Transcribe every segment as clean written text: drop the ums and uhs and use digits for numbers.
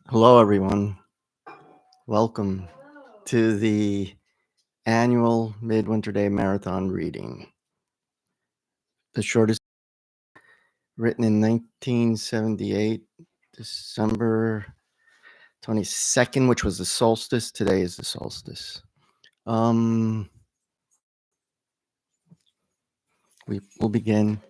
Hello, everyone. Welcome to the annual Midwinter Day Marathon reading. The shortest written in 1978, December 22nd, which was the solstice. Today is the solstice. We will begin.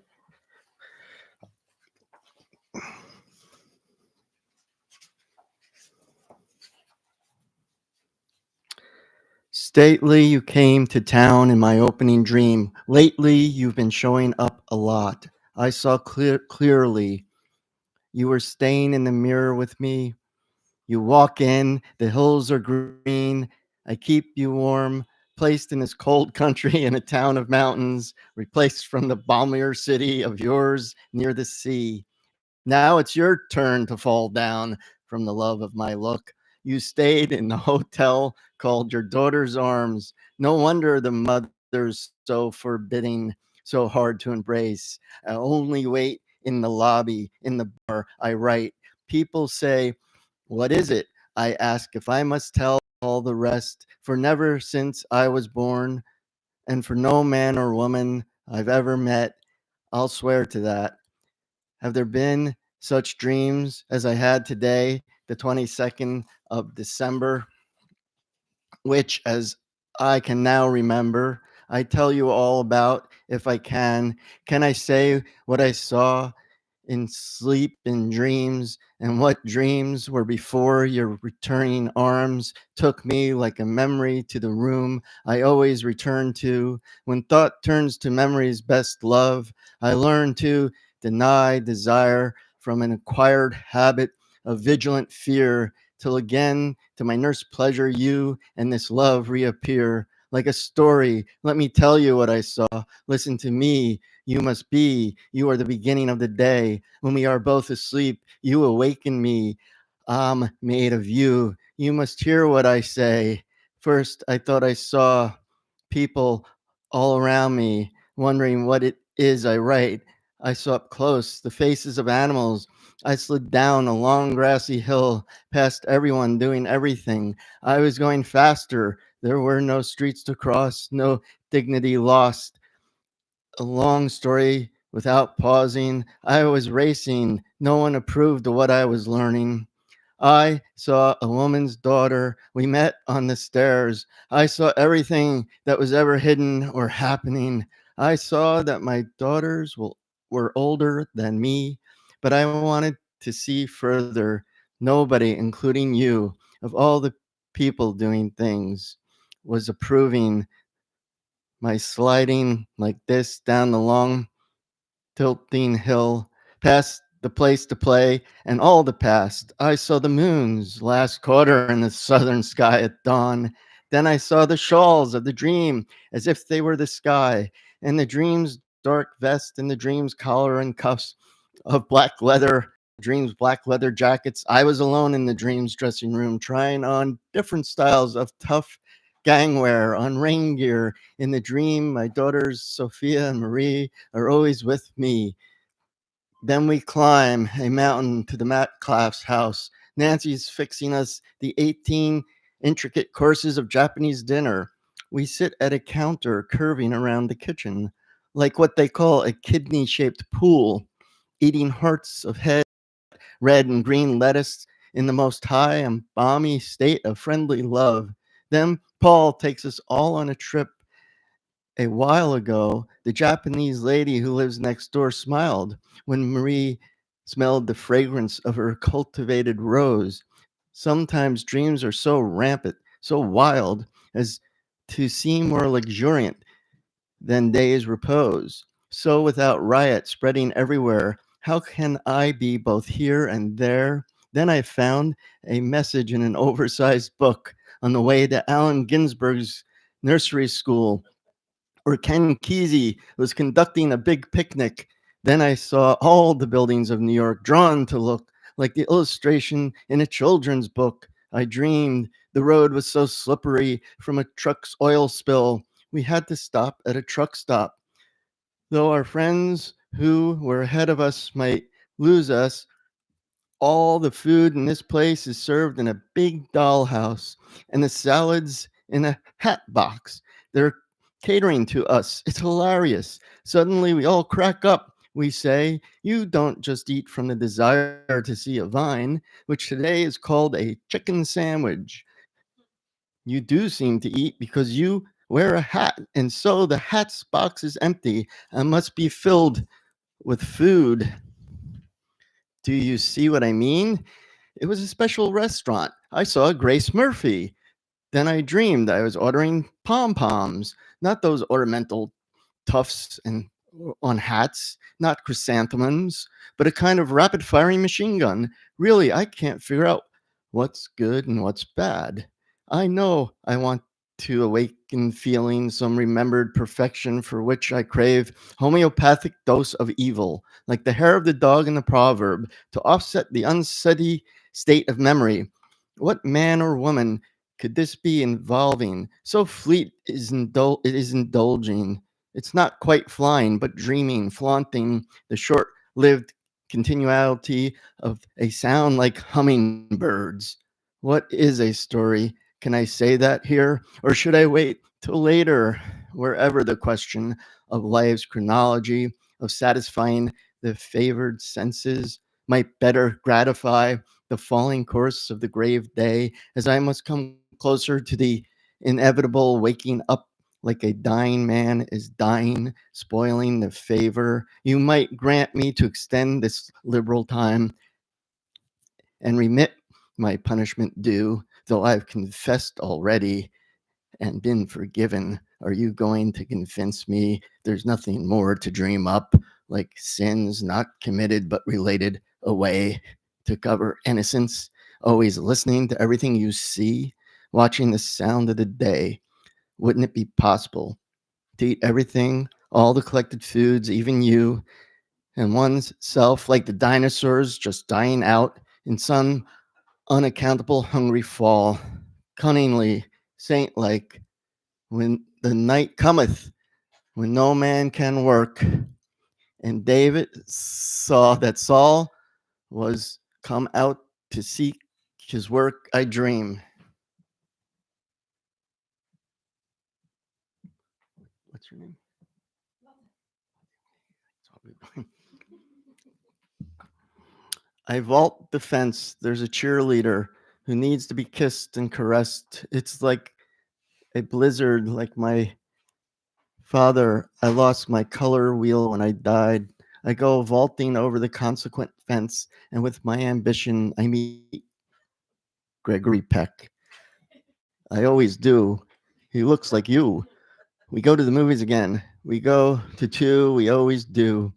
Stately, you came to town in my opening dream. Lately, you've been showing up a lot. I saw clearly. You were staying in the mirror with me. You walk in, the hills are green. I keep you warm, placed in this cold country in a town of mountains, replaced from the balmier city of yours near the sea. Now it's your turn to fall down from the love of my look. You stayed in the hotel called your daughter's arms. No wonder the mother's so forbidding, so hard to embrace. I only wait in the lobby, in the bar, I write. People say, what is it? I ask if I must tell all the rest, for never since I was born, and for no man or woman I've ever met, I'll swear to that. Have there been such dreams as I had today, the 22nd of December, which, as I can now remember, I tell you all about if I can? Can I say what I saw in sleep and dreams, and what dreams were before your returning arms took me like a memory to the room I always return to? When thought turns to memory's best love, I learn to deny desire from an acquired habit of vigilant fear, till again, to my nurse pleasure, you and this love reappear. Like a story, let me tell you what I saw. Listen to me, you must be. You are the beginning of the day. When we are both asleep, you awaken me. I'm made of you. You must hear what I say. First, I thought I saw people all around me, wondering what it is I write. I saw up close the faces of animals. I slid down a long grassy hill, past everyone doing everything. I was going faster. There were no streets to cross, no dignity lost. A long story without pausing. I was racing. No one approved of what I was learning. I saw a woman's daughter. We met on the stairs. I saw everything that was ever hidden or happening. I saw that my were older than me, but I wanted to see further. Nobody, including you, of all the people doing things, was approving my sliding like this down the long tilting hill, past the place to play, and all the past. I saw the moon's last quarter in the southern sky at dawn. Then I saw the shawls of the dream as if they were the sky, and the dream's dark vest, and the dream's collar and cuffs of black leather, dream's black leather jackets. I was alone in the dream's dressing room, trying on different styles of tough gangwear on rain gear. In the dream, my daughters, Sophia and Marie, are always with me. Then we climb a mountain to the Metcalf's house. Nancy's fixing us the 18 intricate courses of Japanese dinner. We sit at a counter curving around the kitchen, like what they call a kidney shaped pool, eating hearts of red and green lettuce in the most high and balmy state of friendly love. Then Paul takes us all on a trip. A while ago, the Japanese lady who lives next door smiled when Marie smelled the fragrance of her cultivated rose. Sometimes dreams are so rampant, so wild, as to seem more luxuriant than day's repose. So without riot spreading everywhere, how can I be both here and there? Then I found a message in an oversized book on the way to Allen Ginsberg's nursery school, or Ken Kesey was conducting a big picnic. Then I saw all the buildings of New York drawn to look like the illustration in a children's book. I dreamed the road was so slippery from a truck's oil spill. We had to stop at a truck stop. Though our friends who were ahead of us might lose us, All the food in this place is served in a big dollhouse, and the salads in a hat box. They're catering to us. It's hilarious. Suddenly, we all crack up. We say, "You don't just eat from the desire to see a vine, which today is called a chicken sandwich. You do seem to eat because you wear a hat, and so the hat's box is empty and must be filled with food." Do you see what I mean? It was a special restaurant. I saw Grace Murphy. Then I dreamed I was ordering pom poms, not those ornamental tufts and on hats, not chrysanthemums, but a kind of rapid firing machine gun. Really, I can't figure out what's good and what's bad. I know I want to awaken feeling some remembered perfection for which I crave homeopathic dose of evil, like the hair of the dog in the proverb, to offset the unsteady state of memory. What man or woman could this be involving? So fleet is it is indulging. It's not quite flying, but dreaming, flaunting the short lived continuality of a sound like hummingbirds. What is a story? Can I say that here? Or should I wait till later? Wherever the question of life's chronology, of satisfying the favored senses, might better gratify the falling course of the grave day, as I must come closer to the inevitable waking up like a dying man is dying, spoiling the favor you might grant me to extend this liberal time and remit my punishment due, though I've confessed already and been forgiven. Are you going to convince me there's nothing more to dream up, like sins not committed but related away to cover innocence, always listening to everything you see, watching the sound of the day? Wouldn't it be possible to eat everything, all the collected foods, even you, and one's self, like the dinosaurs just dying out in some unaccountable hungry fall, cunningly, saint like, when the night cometh, when no man can work? And David saw that Saul was come out to seek his work. I dream. What's your name? I vault the fence. There's a cheerleader who needs to be kissed and caressed. It's like a blizzard, like my father. I lost my color wheel when I died. I go vaulting over the consequent fence, and with my ambition, I meet Gregory Peck. I always do. He looks like you. We go to the movies again. We go to two. We always do.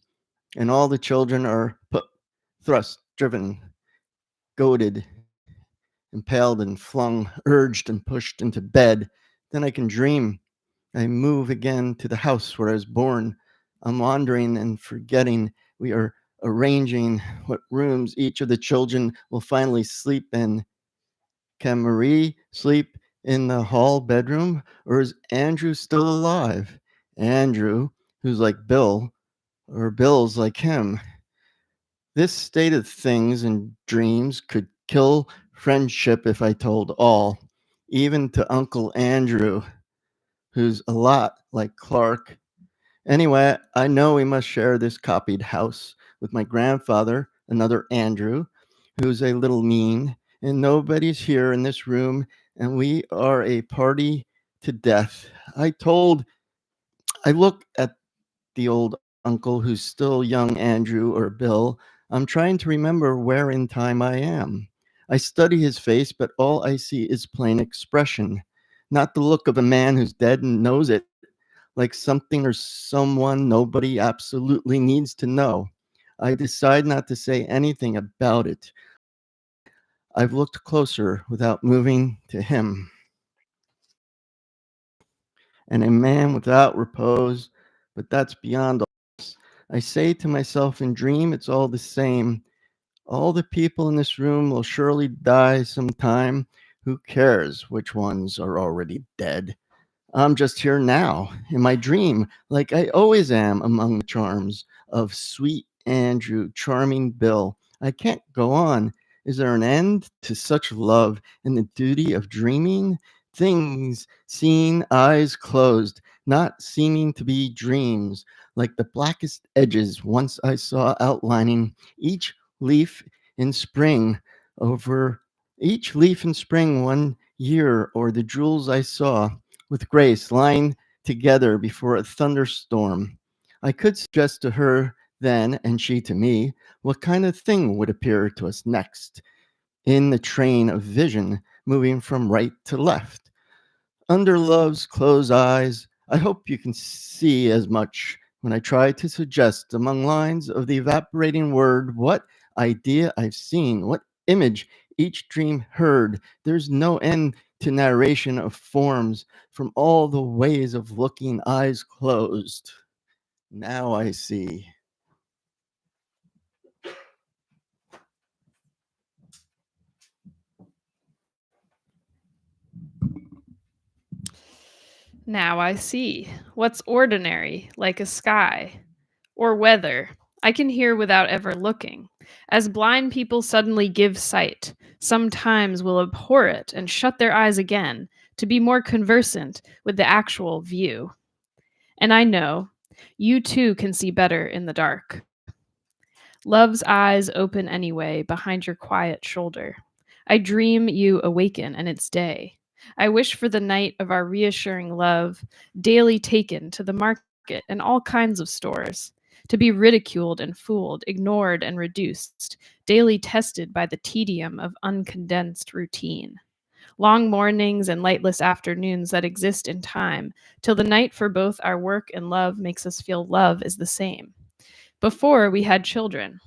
And all the children are put, thrust, driven, goaded, impaled and flung, urged and pushed into bed. Then I can dream. I move again to the house where I was born. I'm wandering and forgetting. We are arranging what rooms each of the children will finally sleep in. Can Marie sleep in the hall bedroom, or is Andrew still alive? Andrew, who's like Bill, or Bill's like him. This state of things and dreams could kill friendship if I told all, even to Uncle Andrew, who's a lot like Clark. Anyway, I know we must share this copied house with my grandfather, another Andrew, who's a little mean, and nobody's here in this room, and we are a party to death. I look at the old uncle who's still young Andrew or Bill. I'm trying to remember where in time I am. I study his face, but all I see is plain expression, not the look of a man who's dead and knows it, like something or someone nobody absolutely needs to know. I decide not to say anything about it. I've looked closer without moving to him, and a man without repose, but that's beyond all. I say to myself in dream, it's all the same. All the people in this room will surely die sometime. Who cares which ones are already dead? I'm just here now in my dream, like I always am among the charms of sweet Andrew, charming Bill. I can't go on. Is there an end to such love and the duty of dreaming? Things seen, eyes closed, not seeming to be dreams, like the blackest edges once I saw outlining each leaf in spring over each leaf in spring one year, or the jewels I saw with grace lying together before a thunderstorm. I could suggest to her then, and she to me, what kind of thing would appear to us next in the train of vision moving from right to left? Under love's closed eyes, I hope you can see as much when I try to suggest among lines of the evaporating word what idea I've seen, what image each dream heard. There's no end to narration of forms from all the ways of looking, eyes closed. Now I see. Now I see. What's ordinary, like a sky, or weather, I can hear without ever looking. As blind people suddenly give sight, sometimes will abhor it and shut their eyes again to be more conversant with the actual view. And I know you too can see better in the dark. Love's eyes open anyway behind your quiet shoulder. I dream you awaken and it's day. I wish for the night of our reassuring love, daily taken to the market and all kinds of stores, to be ridiculed and fooled, ignored and reduced, daily tested by the tedium of uncondensed routine. Long mornings and lightless afternoons that exist in time, till the night for both our work and love makes us feel love is the same. Before we had children,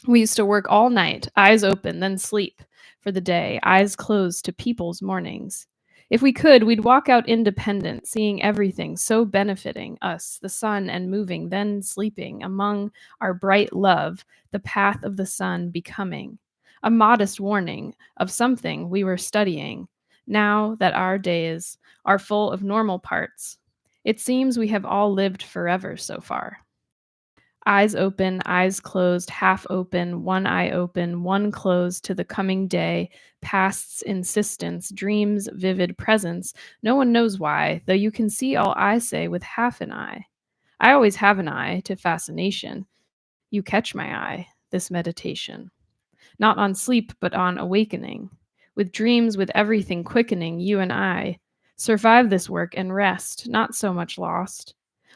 we used to work all night, eyes open, then sleep for the day, eyes closed to people's mornings. If we could, we'd walk out independent, seeing everything so benefiting us, the sun, and moving, then sleeping among our bright love, the path of the sun becoming. A modest warning of something we were studying, now that our days are full of normal parts. It seems we have all lived forever so far. Eyes open, eyes closed, half open, one eye open, one closed to the coming day, past's insistence, dreams, vivid presence. No one knows why, though you can see all I say with half an eye. I always have an eye to fascination. You catch my eye, this meditation. Not on sleep, but on awakening. With dreams, with everything quickening, you and I survive this work and rest, not so much lost.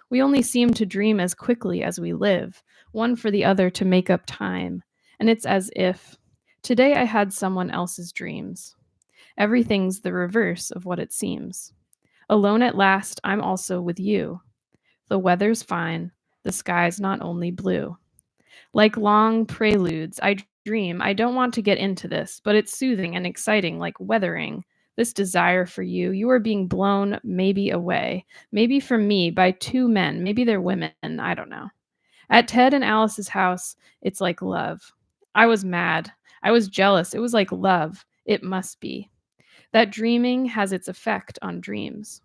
We only seem to dream as quickly as we live, one for the other to make up time. And it's as if today I had someone else's dreams. Everything's the reverse of what it seems. Alone at last, I'm also with you. The weather's fine, the sky's not only blue. Like long preludes, I dream. I don't want to get into this, but it's soothing and exciting, like weathering. This desire for you. You are being blown maybe away, maybe from me by two men. Maybe they're women. I don't know. At Ted and Alice's house, it's like love. I was mad. I was jealous. It was like love. It must be. That dreaming has its effect on dreams.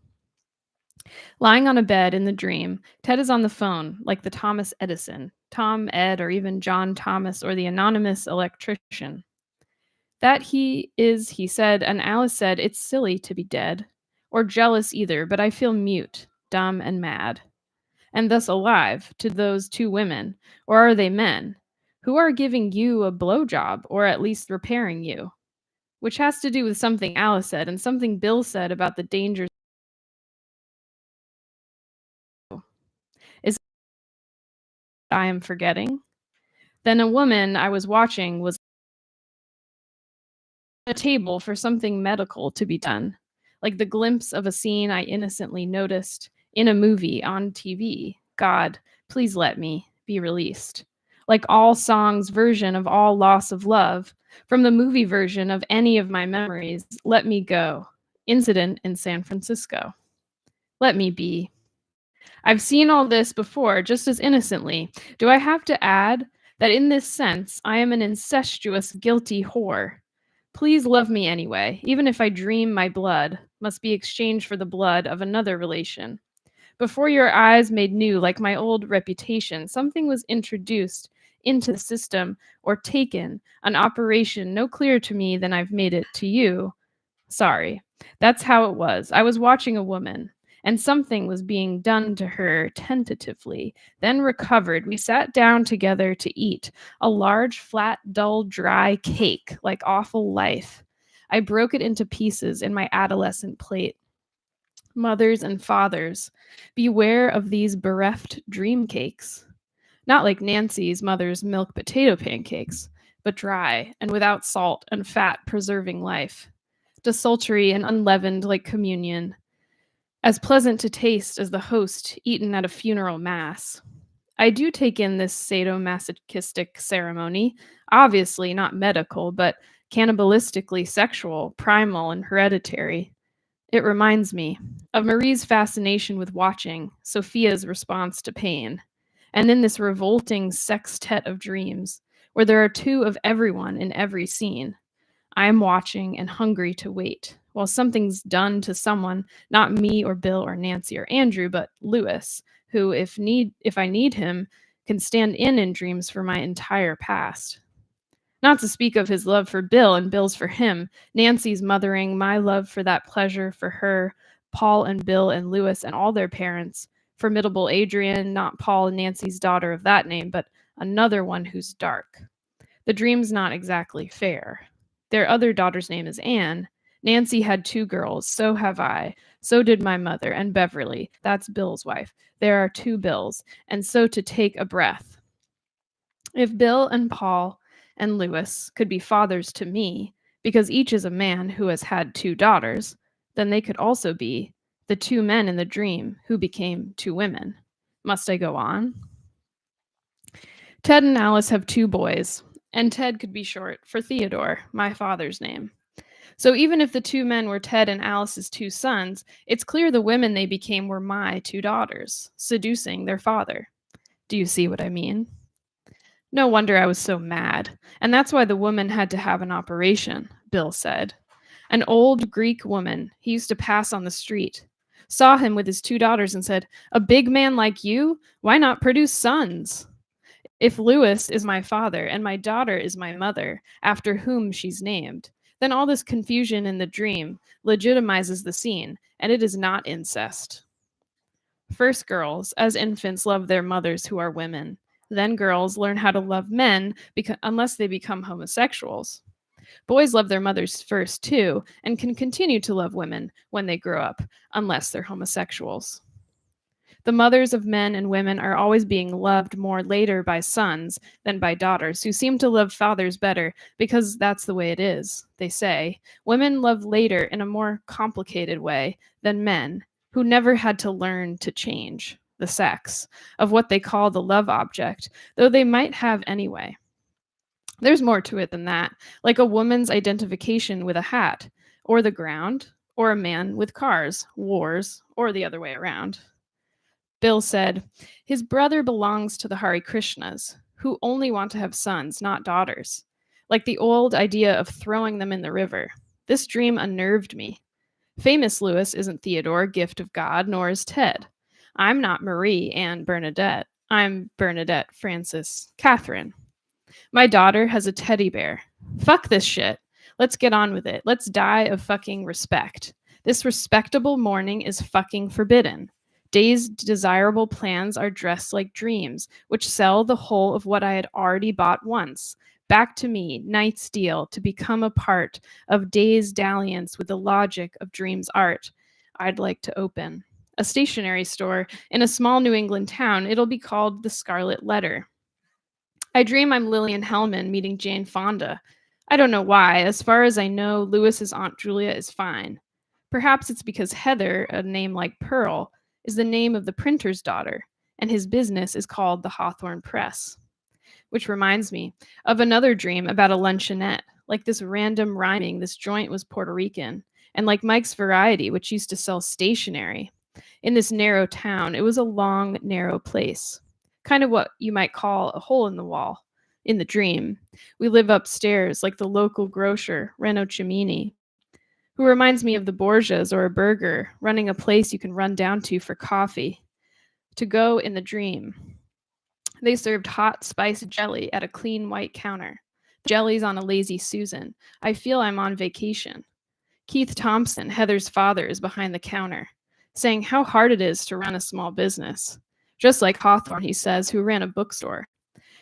Lying on a bed in the dream, Ted is on the phone, like the Thomas Edison, Tom, Ed, or even John Thomas, or the anonymous electrician. That he is, he said, and Alice said, it's silly to be dead, or jealous either, but I feel mute, dumb, and mad, and thus alive to those two women, or are they men, who are giving you a blowjob, or at least repairing you, which has to do with something Alice said and something Bill said about the dangers. Is I am forgetting? Then a woman I was watching was at a table for something medical to be done, like the glimpse of a scene I innocently noticed in a movie on TV. God, please let me be released. Like all songs' version of all loss of love, from the movie version of any of my memories, let me go. Incident in San Francisco. Let me be. I've seen all this before, just as innocently. Do I have to add that in this sense, I am an incestuous, guilty whore? Please love me anyway, even if I dream my blood must be exchanged for the blood of another relation. Before your eyes made new, like my old reputation, something was introduced into the system or taken, an operation no clearer to me than I've made it to you. Sorry. That's how it was. I was watching a woman, and something was being done to her tentatively, then recovered. We sat down together to eat a large, flat, dull, dry cake, like awful life. I broke it into pieces in my adolescent plate. Mothers and fathers, beware of these bereft dream cakes. Not like Nancy's mother's milk potato pancakes, but dry and without salt and fat preserving life. Desultory and unleavened like communion, as pleasant to taste as the host eaten at a funeral mass. I do take in this sadomasochistic ceremony, obviously not medical, but cannibalistically sexual, primal, and hereditary. It reminds me of Marie's fascination with watching, Sophia's response to pain, and in this revolting sextet of dreams, where there are two of everyone in every scene. I am watching and hungry to wait, while something's done to someone, not me or Bill or Nancy or Andrew, but Lewis, who, if I need him, can stand in dreams for my entire past. Not to speak of his love for Bill and Bill's for him, Nancy's mothering, my love for that pleasure for her, Paul and Bill and Lewis and all their parents, formidable Adrian, not Paul and Nancy's daughter of that name, but another one who's dark. The dream's not exactly fair. Their other daughter's name is Anne. Nancy had two girls, so have I. So did my mother, and Beverly, that's Bill's wife. There are two Bills, and so to take a breath. If Bill and Paul and Lewis could be fathers to me, because each is a man who has had two daughters, then they could also be the two men in the dream who became two women. Must I go on? Ted and Alice have two boys, and Ted could be short for Theodore, my father's name. So even if the two men were Ted and Alice's two sons, it's clear the women they became were my two daughters, seducing their father. Do you see what I mean? No wonder I was so mad. And that's why the woman had to have an operation, Bill said. An old Greek woman he used to pass on the street saw him with his two daughters and said, "A big man like you? Why not produce sons?" If Lewis is my father and my daughter is my mother, after whom she's named, then all this confusion in the dream legitimizes the scene, and it is not incest. First, girls, as infants, love their mothers who are women. Then girls learn how to love men unless they become homosexuals. Boys love their mothers first, too, and can continue to love women when they grow up, unless they're homosexuals. The mothers of men and women are always being loved more later by sons than by daughters, who seem to love fathers better because that's the way it is, they say. Women love later in a more complicated way than men, who never had to learn to change the sex of what they call the love object, though they might have anyway. There's more to it than that, like a woman's identification with a hat, or the ground, or a man with cars, wars, or the other way around. Bill said, his brother belongs to the Hare Krishnas, who only want to have sons, not daughters. Like the old idea of throwing them in the river. This dream unnerved me. Famous Lewis isn't Theodore, gift of God, nor is Ted. I'm not Marie Anne Bernadette. I'm Bernadette Frances Catherine. My daughter has a teddy bear. Fuck this shit. Let's get on with it. Let's die of fucking respect. This respectable morning is fucking forbidden. Day's desirable plans are dressed like dreams, which sell the whole of what I had already bought once. Back to me, night's deal, to become a part of Day's dalliance with the logic of dreams art. I'd like to open a stationery store in a small New England town. It'll be called The Scarlet Letter. I dream I'm Lillian Hellman meeting Jane Fonda. I don't know why. As far as I know, Lewis's Aunt Julia is fine. Perhaps it's because Heather, a name like Pearl, is the name of the printer's daughter, and his business is called the Hawthorne Press. Which reminds me of another dream about a luncheonette. Like this random rhyming, this joint was Puerto Rican, and like Mike's Variety, which used to sell stationery. In this narrow town, it was a long, narrow place. Kind of what you might call a hole in the wall. In the dream, we live upstairs like the local grocer, Reno Cimini, who reminds me of the Borgias or a burger, running a place you can run down to for coffee. To go in the dream. They served hot spiced jelly at a clean white counter. The jelly's on a lazy Susan. I feel I'm on vacation. Keith Thompson, Heather's father, is behind the counter, saying how hard it is to run a small business. Just like Hawthorne, he says, who ran a bookstore.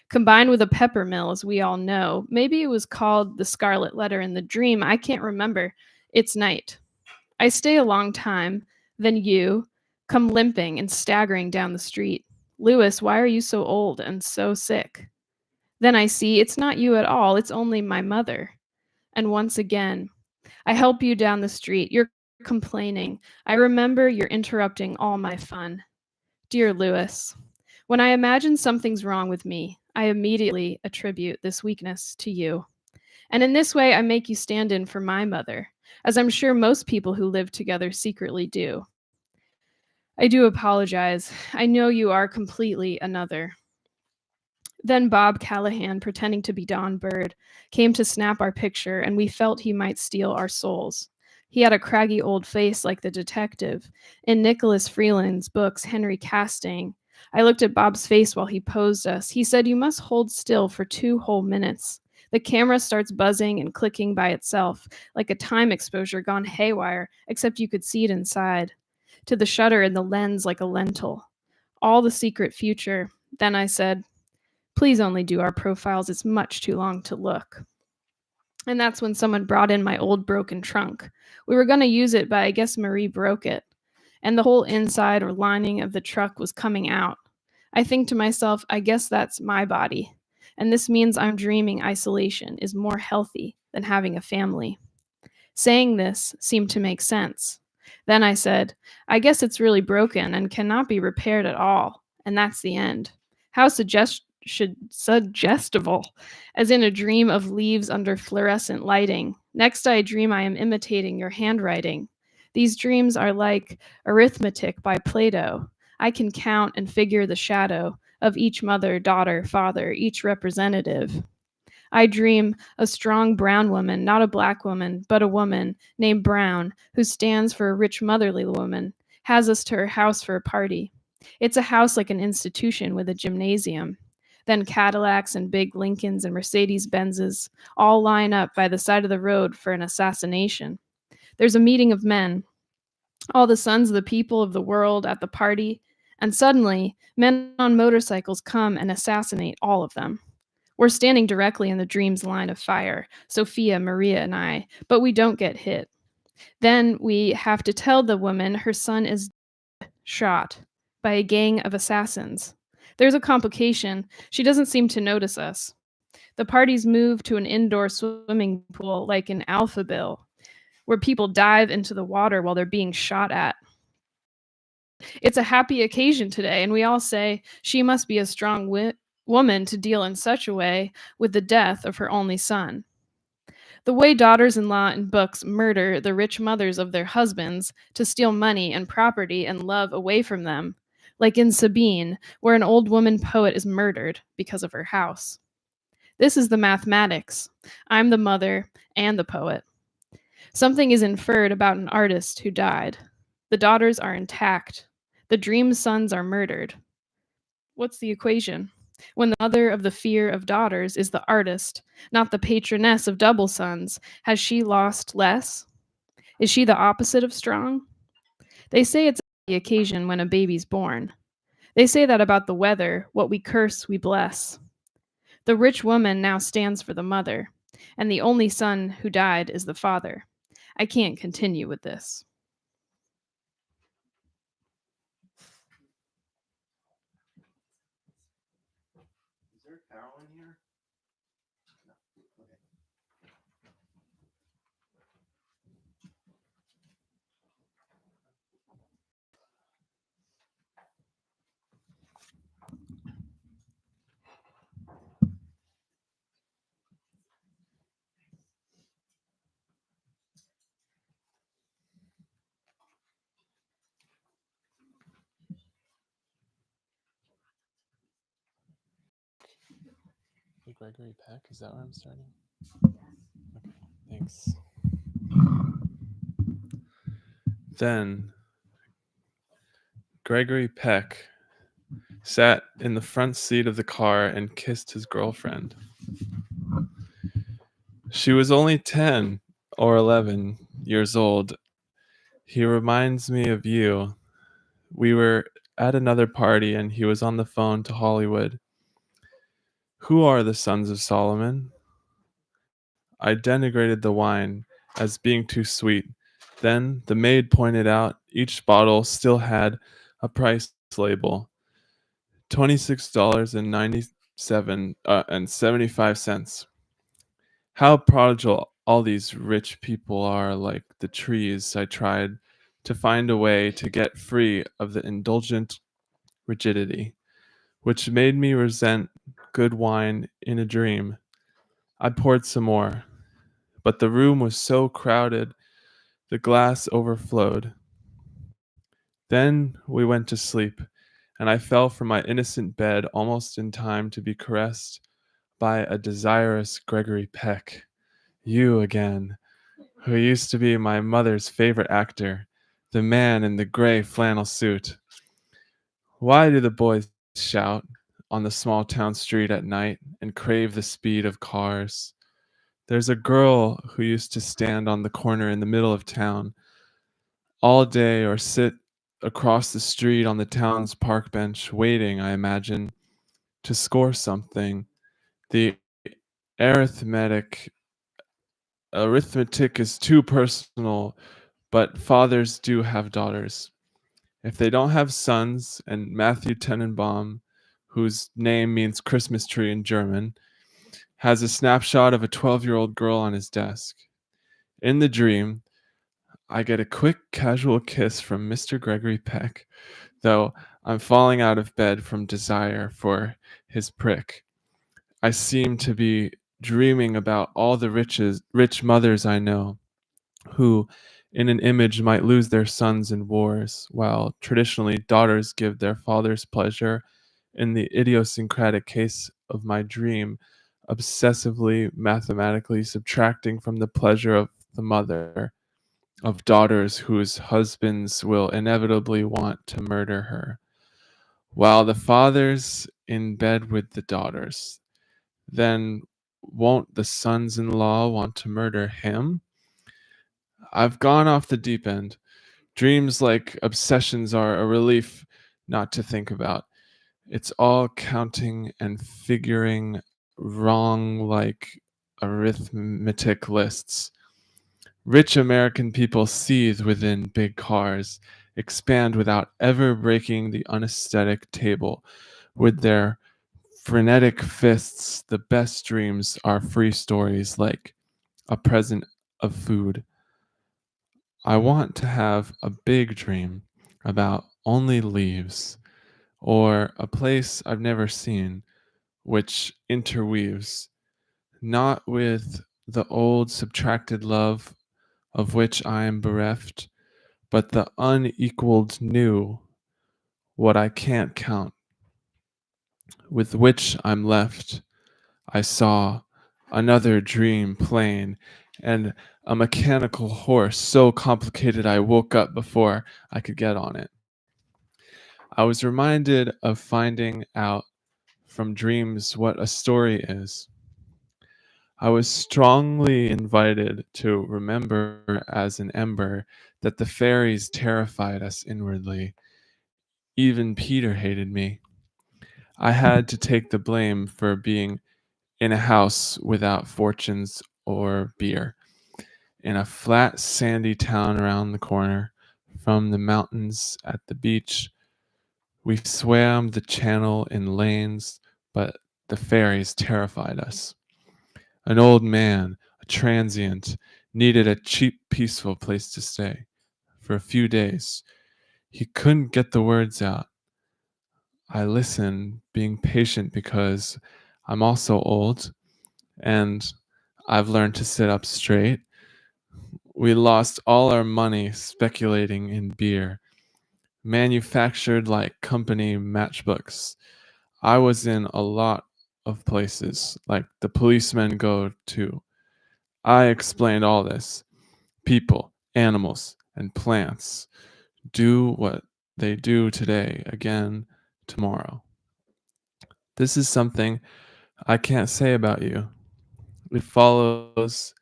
Combined with a pepper mill, as we all know, maybe it was called the Scarlet Letter in the Dream, I can't remember. It's night. I stay a long time, then you come limping and staggering down the street. Louis, why are you so old and so sick? Then I see it's not you at all, it's only my mother. And once again, I help you down the street. You're complaining. I remember you're interrupting all my fun. Dear Louis, when I imagine something's wrong with me, I immediately attribute this weakness to you. And in this way, I make you stand in for my mother, as I'm sure most people who live together secretly do. I do apologize. I know you are completely another. Then Bob Callahan, pretending to be Don Bird, came to snap our picture, and we felt he might steal our souls. He had a craggy old face like the detective. In Nicholas Freeland's books, Henry Castang, I looked at Bob's face while he posed us. He said, "You must hold still for 2 whole minutes." The camera starts buzzing and clicking by itself, like a time exposure gone haywire, except you could see it inside. To the shutter in the lens like a lentil. All the secret future. Then I said, "Please only do our profiles. It's much too long to look." And that's when someone brought in my old broken trunk. We were going to use it, but I guess Marie broke it. And the whole inside or lining of the truck was coming out. I think to myself, I guess that's my body. And this means I'm dreaming isolation is more healthy than having a family. Saying this seemed to make sense. Then I said, I guess it's really broken and cannot be repaired at all. And that's the end. How suggestible, as in a dream of leaves under fluorescent lighting. Next, I dream I am imitating your handwriting. These dreams are like arithmetic by Plato. I can count and figure the shadow of each mother, daughter, father, each representative. I dream a strong brown woman, not a black woman, but a woman named Brown, who stands for a rich motherly woman, has us to her house for a party. It's a house like an institution with a gymnasium. Then Cadillacs and big Lincolns and Mercedes Benzes all line up by the side of the road for an assassination. There's a meeting of men, all the sons of the people of the world at the party, and suddenly men on motorcycles come and assassinate all of them. We're standing directly in the dream's line of fire, Sophia, Maria, and I, but we don't get hit. Then we have to tell the woman her son is shot by a gang of assassins. There's a complication. She doesn't seem to notice us. The party's moved to an indoor swimming pool like in Alphaville, where people dive into the water while they're being shot at. It's a happy occasion today, and we all say she must be a strong woman to deal in such a way with the death of her only son. The way daughters in law in books murder the rich mothers of their husbands to steal money and property and love away from them, like in Sabine, where an old woman poet is murdered because of her house. This is the mathematics. I'm the mother and the poet. Something is inferred about an artist who died. The daughters are intact. The dream sons are murdered. What's the equation? When the mother of the fear of daughters is the artist, not the patroness of double sons, has she lost less? Is she the opposite of strong? They say it's the occasion when a baby's born. They say that about the weather, what we curse, we bless. The rich woman now stands for the mother, and the only son who died is the father. I can't continue with this. Is there Carol in here? No. Okay. Hey, Gregory Peck, is that where I'm starting? Okay, thanks. Then Gregory Peck sat in the front seat of the car and kissed his girlfriend. She was only 10 or 11 years old. He reminds me of you. We were at another party and he was on the phone to Hollywood. Who are the sons of Solomon? I denigrated the wine as being too sweet. Then the maid pointed out each bottle still had a price label. $26.97 and 75 cents. How prodigal all these rich people are, like the trees. I tried to find a way to get free of the indulgent rigidity, which made me resent good wine in a dream. I poured some more, but the room was so crowded the glass overflowed. Then we went to sleep, and I fell from my innocent bed almost in time to be caressed by a desirous Gregory Peck. You again, who used to be my mother's favorite actor, the man in the gray flannel suit. Why do the boys shout on the small town street at night and crave the speed of cars? There's a girl who used to stand on the corner in the middle of town all day or sit across the street on the town's park bench, waiting, I imagine, to score something. The arithmetic arithmetic is too personal, but fathers do have daughters. If they don't have sons, and Matthew Tenenbaum, whose name means Christmas tree in German, has a snapshot of a 12-year-old girl on his desk. In the dream, I get a quick, casual kiss from Mr. Gregory Peck, though I'm falling out of bed from desire for his prick. I seem to be dreaming about all the rich mothers I know, who, in an image, might lose their sons in wars, while traditionally daughters give their fathers pleasure. In the idiosyncratic case of my dream, obsessively mathematically subtracting from the pleasure of the mother, of daughters whose husbands will inevitably want to murder her, while the father's in bed with the daughters. Then won't the sons in law want to murder him? I've gone off the deep end. Dreams like obsessions are a relief not to think about. It's all counting and figuring wrong like arithmetic lists. Rich American people seethe within big cars, expand without ever breaking the unesthetic table. With their frenetic fists, the best dreams are free stories like a present of food. I want to have a big dream about only leaves, or a place I've never seen, which interweaves, not with the old subtracted love of which I am bereft, but the unequaled new, what I can't count, with which I'm left. I saw another dream plain, and a mechanical horse so complicated I woke up before I could get on it. I was reminded of finding out from dreams what a story is. I was strongly invited to remember as an ember that the fairies terrified us inwardly. Even Peter hated me. I had to take the blame for being in a house without fortunes or beer, in a flat, sandy town around the corner from the mountains at the beach. We swam the channel in lanes, but the fairies terrified us. An old man, a transient, needed a cheap, peaceful place to stay for a few days. He couldn't get the words out. I listened, being patient because I'm also old and I've learned to sit up straight. We lost all our money speculating in beer, manufactured like company matchbooks. I was in a lot of places, like the policemen go to. I explained all this. People, animals, and plants do what they do today again tomorrow. This is something I can't say about you. It follows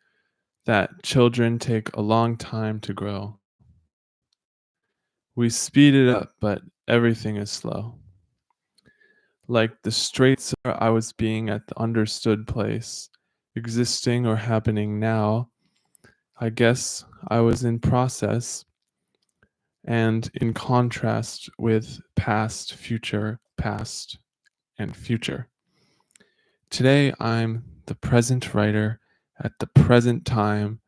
that children take a long time to grow. We speed it up, but everything is slow. Like the straits I was being at the understood place, existing or happening now, I guess I was in process and in contrast with past, and future. Today I'm the present writer at the present time.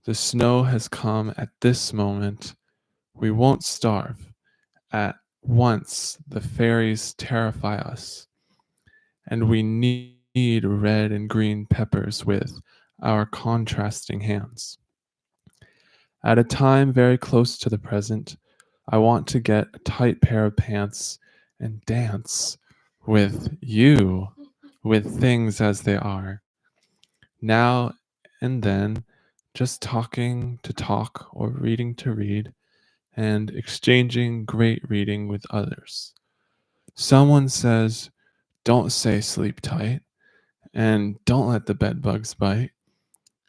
The snow has come at this moment. We won't starve. At once the fairies terrify us, and we need red and green peppers with our contrasting hands. At a time very close to the present, I want to get a tight pair of pants and dance with you, with things as they are. Now and then, just talking to talk or reading to read, and exchanging great reading with others. Someone says, don't say sleep tight, and don't let the bed bugs bite.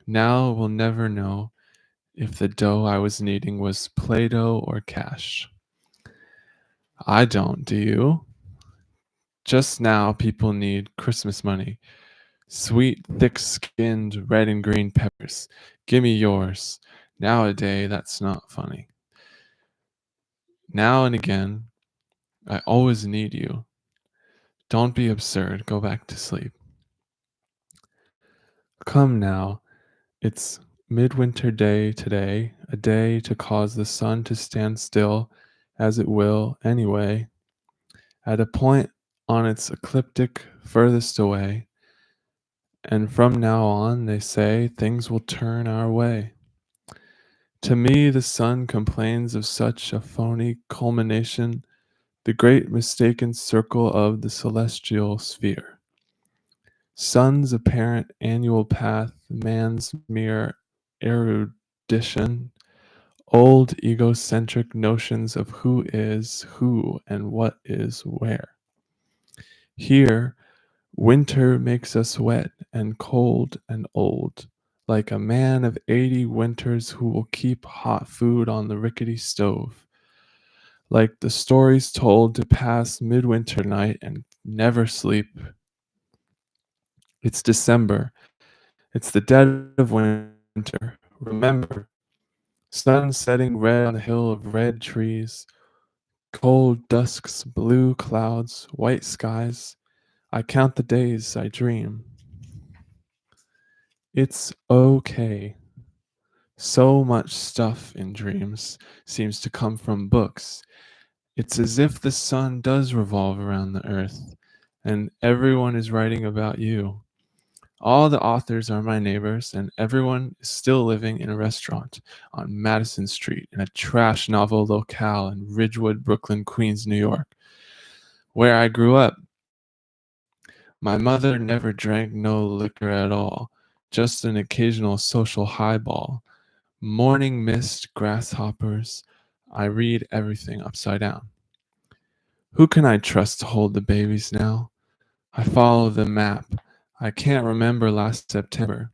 Now we'll never know if the dough I was kneading was Play Doh or cash. I don't, do you? Just now, people need Christmas money. Sweet, thick skinned red and green peppers. Gimme yours. Nowadays, that's not funny. Now and again, I always need you. Don't be absurd. Go back to sleep. Come now. It's Midwinter Day today, a day to cause the sun to stand still, as it will anyway, at a point on its ecliptic furthest away. And from now on, they say, things will turn our way. To me, the sun complains of such a phony culmination, the great mistaken circle of the celestial sphere. Sun's apparent annual path, man's mere erudition, old egocentric notions of who is who and what is where. Here, winter makes us wet and cold and old, like a man of 80 winters who will keep hot food on the rickety stove, like the stories told to pass midwinter night and never sleep. It's December. It's the dead of winter. Remember, sun setting red on a hill of red trees, cold dusks, blue clouds, white skies. I count the days I dream. It's okay. So much stuff in dreams seems to come from books. It's as if the sun does revolve around the earth, and everyone is writing about you. All the authors are my neighbors, and everyone is still living in a restaurant on Madison Street in a trash novel locale in Ridgewood, Brooklyn, Queens, New York, where I grew up. My mother never drank no liquor at all, just an occasional social highball. Morning mist, grasshoppers. I read everything upside down. Who can I trust to hold the babies now? I follow the map. I can't remember last September.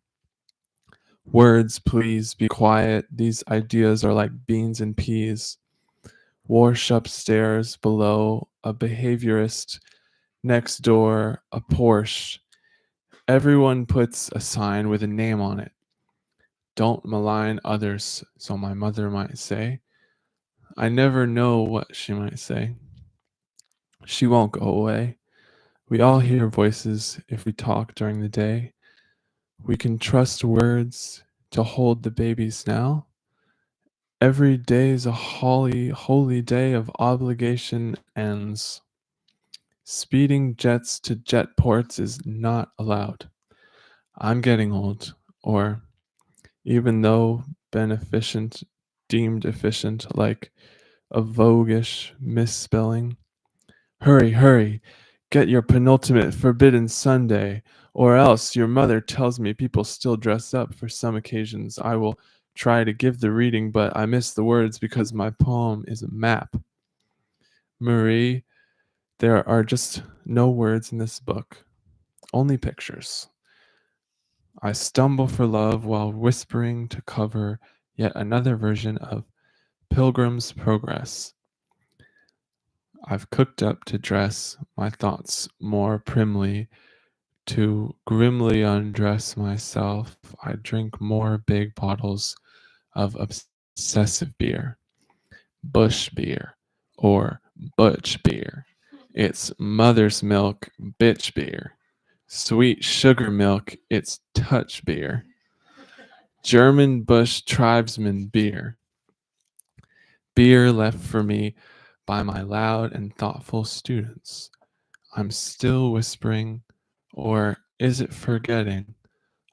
Words, please be quiet. These ideas are like beans and peas. Wash upstairs, below, a behaviorist. Next door, a Porsche. Everyone puts a sign with a name on it. Don't malign others, so my mother might say. I never know what she might say. She won't go away. We all hear voices if we talk during the day. We can trust words to hold the babies now. Every day is a holy day of obligation ends. Speeding jets to jet ports is not allowed. I'm getting old, or even though beneficent deemed efficient like a voguish misspelling. Hurry, hurry, get your penultimate forbidden Sunday, or else your mother tells me people still dress up for some occasions. I will try to give the reading, but I miss the words because my poem is a map. Marie, There are just no words in this book, only pictures. I stumble for love while whispering to cover yet another version of Pilgrim's Progress. I've cooked up to dress my thoughts more primly. To grimly undress myself, I drink more big bottles of obsessive beer, bush beer, or butch beer. It's mother's milk bitch beer. Sweet sugar milk, it's touch beer. German bush tribesman beer. Beer left for me by my loud and thoughtful students. I'm still whispering, or is it forgetting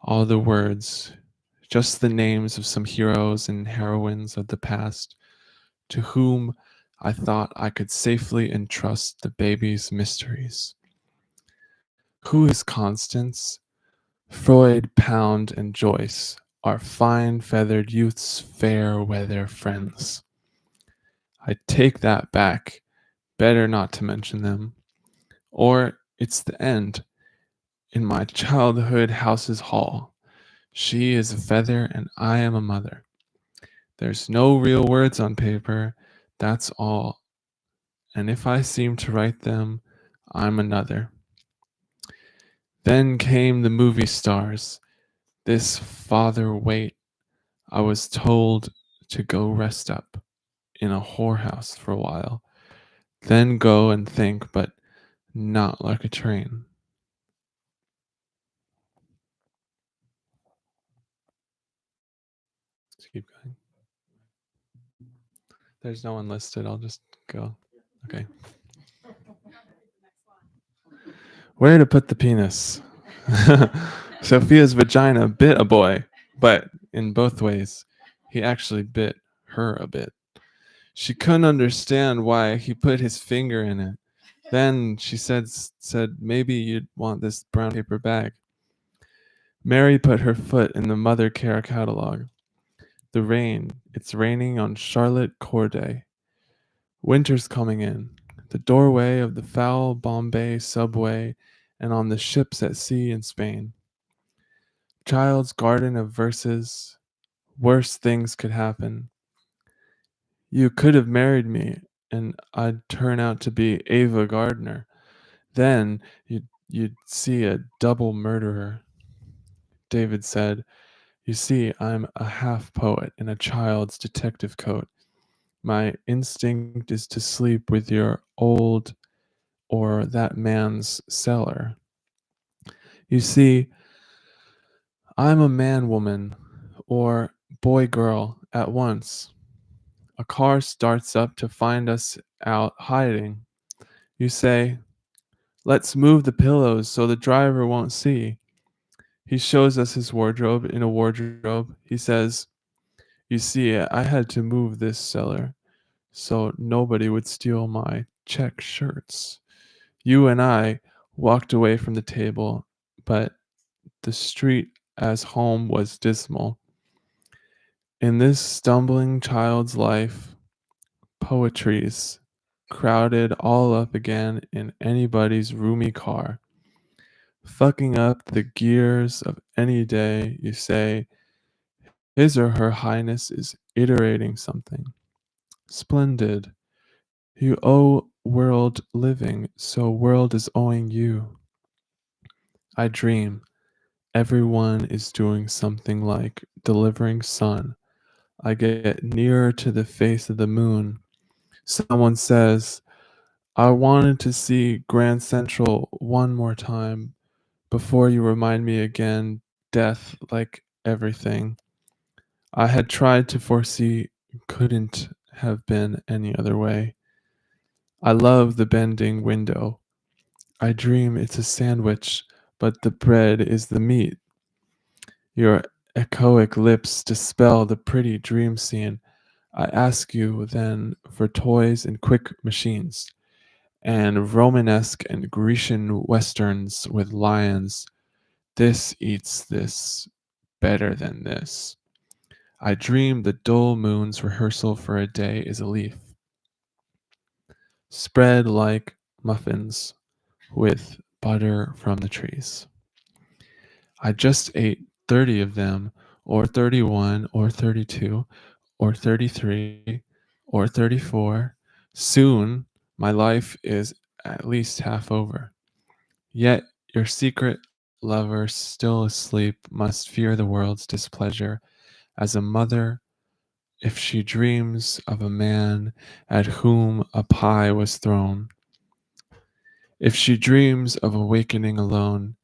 all the words, just the names of some heroes and heroines of the past to whom I thought I could safely entrust the baby's mysteries. Who is Constance? Freud, Pound, and Joyce are fine feathered youth's fair weather friends. I take that back. Better not to mention them. Or it's the end. In my childhood house's hall, she is a feather and I am a mother. There's no real words on paper, that's all. And if I seem to write them, I'm another. Then came the movie stars. This father wait. I was told to go rest up in a whorehouse for a while, then go and think, but not like a train. Let's keep going. There's no one listed. I'll just go. Okay. Where to put the penis? Sophia's vagina bit a boy, but in both ways, he actually bit her a bit. She couldn't understand why he put his finger in it. Then she said, maybe you'd want this brown paper bag. Mary put her foot in the Mother Care catalog. The rain, it's raining on Charlotte Corday. Winter's coming in. The doorway of the foul Bombay subway and on the ships at sea in Spain. Child's garden of verses. Worse things could happen. You could have married me and I'd turn out to be Ava Gardner. Then you'd see a double murderer. David said, you see, I'm a half poet in a child's detective coat. My instinct is to sleep with your old or that man's cellar. You see, I'm a man woman or boy girl at once. A car starts up to find us out hiding. You say, let's move the pillows so the driver won't see. He shows us his wardrobe. In a wardrobe, he says, you see, I had to move this cellar so nobody would steal my check shirts. You and I walked away from the table, but the street as home was dismal. In this stumbling child's life, poetries crowded all up again in anybody's roomy car. Fucking up the gears of any day, you say, his or her highness is iterating something. Splendid. You owe world living, so world is owing you. I dream. Everyone is doing something like delivering sun. I get nearer to the face of the moon. Someone says, I wanted to see Grand Central one more time before you remind me again, death like everything. I had tried to foresee, couldn't have been any other way. I love the bending window. I dream it's a sandwich, but the bread is the meat. Your echoic lips dispel the pretty dream scene. I ask you then for toys and quick machines, and Romanesque and Grecian westerns with lions. This eats this better than this. I dream the dull moon's rehearsal for a day is a leaf. Spread like muffins with butter from the trees. I just ate 30 of them, or 31, or 32, or 33, or 34. Soon my life is at least half over. Yet your secret lover, still asleep, must fear the world's displeasure, as a mother if she dreams of a man at whom a pie was thrown. If she dreams of awakening alone,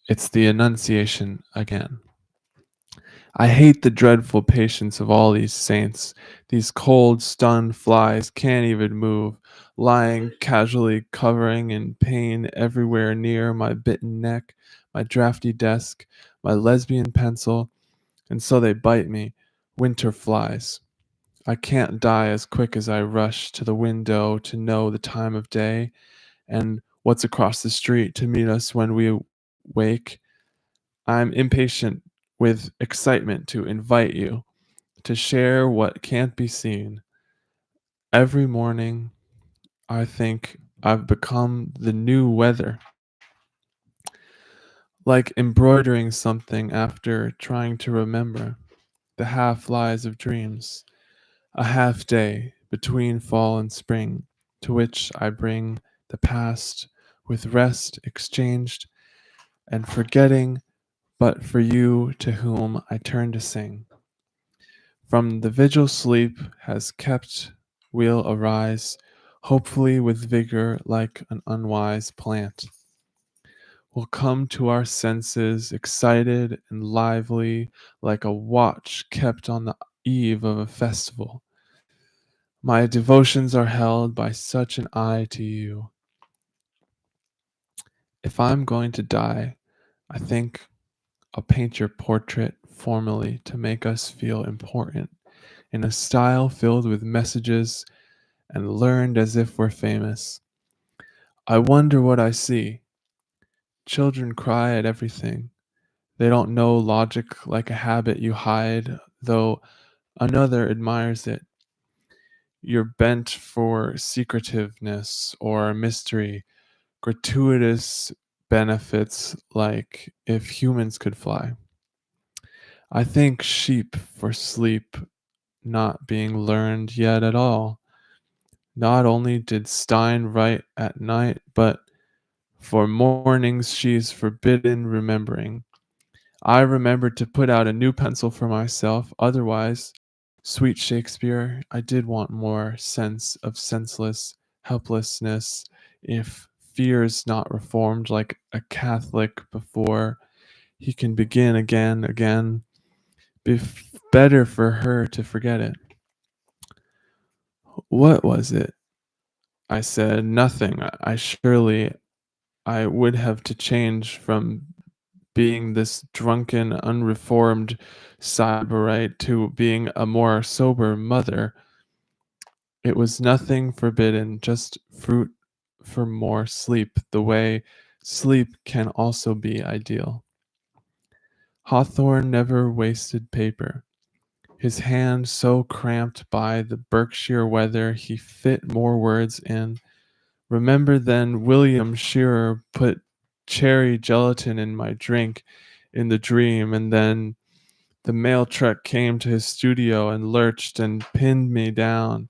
it's the Annunciation again. I hate the dreadful patience of all these saints. These cold, stunned flies can't even move, lying casually covering in pain everywhere near my bitten neck, my drafty desk, my lesbian pencil, and so they bite me. Winter flies. I can't die as quick as I rush to the window to know the time of day and what's across the street to meet us when we wake. I'm impatient with excitement to invite you to share what can't be seen. Every morning, I think I've become the new weather, like embroidering something after trying to remember the half lies of dreams, a half day between fall and spring, to which I bring the past with rest exchanged and forgetting, but for you to whom I turn to sing. From the vigil sleep has kept we'll arise, hopefully with vigor like an unwise plant. We'll come to our senses excited and lively like a watch kept on the eve of a festival. My devotions are held by such an eye to you. If I'm going to die, I think I'll paint your portrait formally to make us feel important in a style filled with messages and learned as if we're famous. I wonder what I see. Children cry at everything. They don't know logic like a habit you hide, though another admires it. You're bent for secretiveness or mystery, gratuitous benefits like if humans could fly. I think sheep for sleep not being learned yet at all. Not only did Stein write at night, but for mornings she's forbidden remembering. I remembered to put out a new pencil for myself, otherwise, sweet Shakespeare, I did want more sense of senseless helplessness if fear's not reformed like a Catholic before he can begin again. Better for her to forget it. What was it? I said, nothing. I surely I would have to change from being this drunken, unreformed sybarite to being a more sober mother. It was nothing forbidden, just fruit for more sleep, the way sleep can also be ideal. Hawthorne never wasted paper. His hand so cramped by the Berkshire weather he fit more words in. Remember then William Shearer put cherry gelatin in my drink in the dream, and then the mail truck came to his studio and lurched and pinned me down.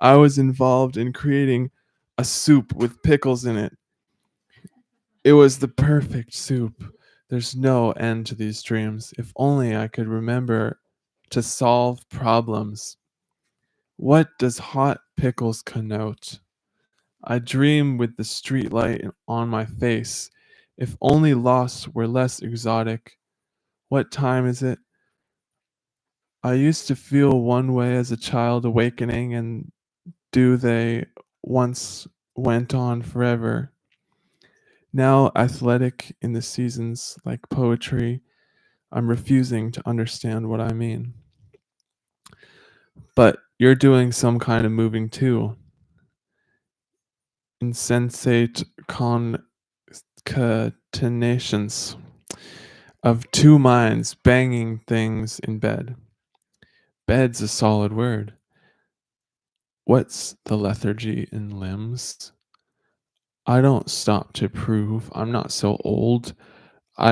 I was involved in creating a soup with pickles in it. It was the perfect soup. There's no end to these dreams. If only I could remember to solve problems. What does hot pickles connote? I dream with the street light on my face. If only loss were less exotic. What time is it? I used to feel one way as a child awakening, and do they once went on forever. Now athletic in the seasons like poetry, I'm refusing to understand what I mean. But you're doing some kind of moving too. Insensate concatenations of two minds banging things in bed. Bed's a solid word. What's the lethargy in limbs? I don't stop to prove I'm not so old.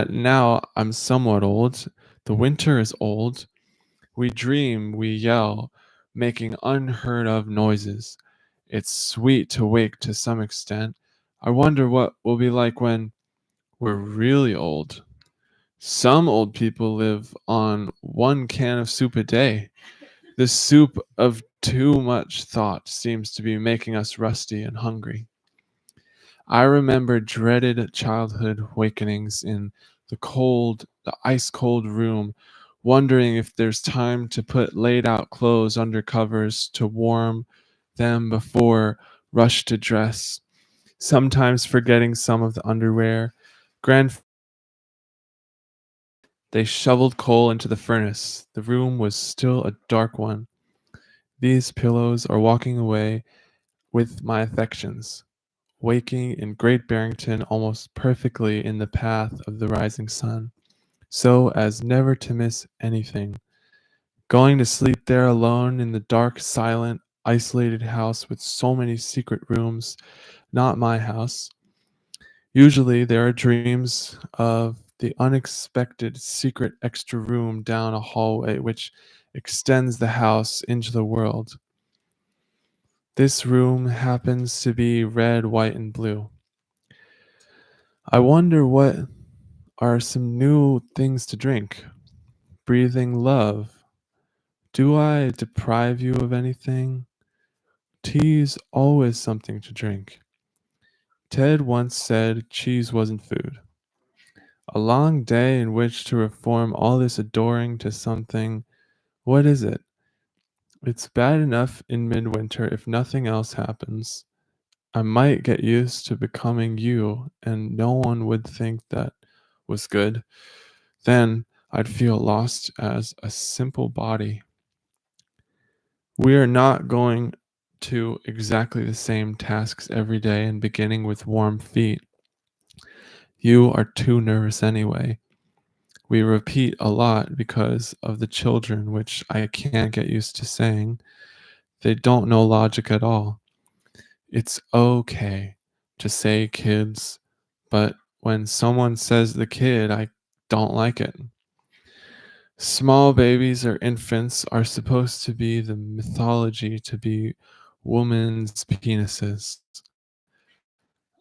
Now I'm somewhat old. The winter is old. We dream, we yell, making unheard of noises. It's sweet to wake to some extent. I wonder what will be like when we're really old. Some old people live on one can of soup a day. The soup of too much thought seems to be making us rusty and hungry. I remember dreaded childhood wakenings in the ice cold room, wondering if there's time to put laid out clothes under covers to warm them before rush to dress, sometimes forgetting some of the underwear. Grand They shoveled coal into the furnace. The room was still a dark one. These pillows are walking away with my affections, waking in Great Barrington almost perfectly in the path of the rising sun, so as never to miss anything. Going to sleep there alone in the dark, silent, isolated house with so many secret rooms, not my house. Usually there are dreams of the unexpected secret extra room down a hallway which extends the house into the world. This room happens to be red, white, and blue. I wonder what are some new things to drink. Breathing love. Do I deprive you of anything? Tea's always something to drink. Ted once said cheese wasn't food. A long day in which to reform all this adoring to something. What is it? It's bad enough in midwinter if nothing else happens. I might get used to becoming you, and no one would think that was good. Then I'd feel lost as a simple body. We are not going to exactly the same tasks every day and beginning with warm feet. You are too nervous anyway. We repeat a lot because of the children, which I can't get used to saying. They don't know logic at all. It's okay to say kids, but when someone says the kid, I don't like it. Small babies or infants are supposed to be the mythology to be women's penises.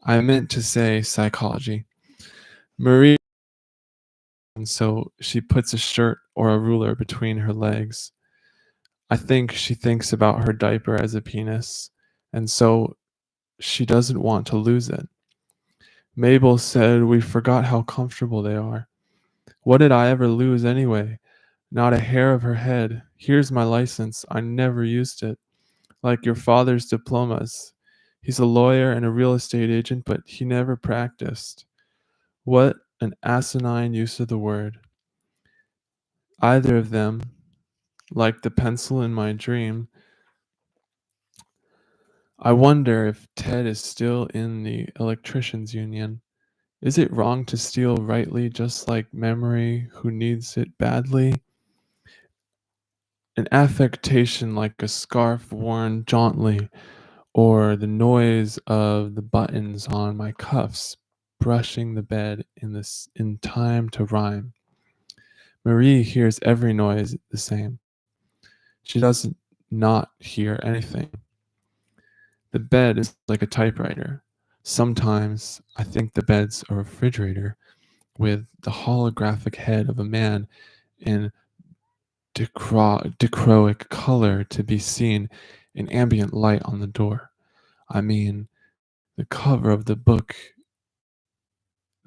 I meant to say psychology. Marie, and so she puts a shirt or a ruler between her legs. I think she thinks about her diaper as a penis, and so she doesn't want to lose it. Mabel said we forgot how comfortable they are. What did I ever lose anyway? Not a hair of her head. Here's my license. I never used it. Like your father's diplomas. He's a lawyer and a real estate agent, but he never practiced. What an asinine use of the word. Either of them, like the pencil in my dream, I wonder if Ted is still in the electricians' union. Is it wrong to steal rightly just like memory who needs it badly? An affectation like a scarf worn jauntily, or the noise of the buttons on my cuffs brushing the bed in time to rhyme. Marie hears every noise the same. She doesn't not hear anything. The bed is like a typewriter. Sometimes I think the bed's a refrigerator with the holographic head of a man in dichroic color to be seen in ambient light on the door. I mean, the cover of the book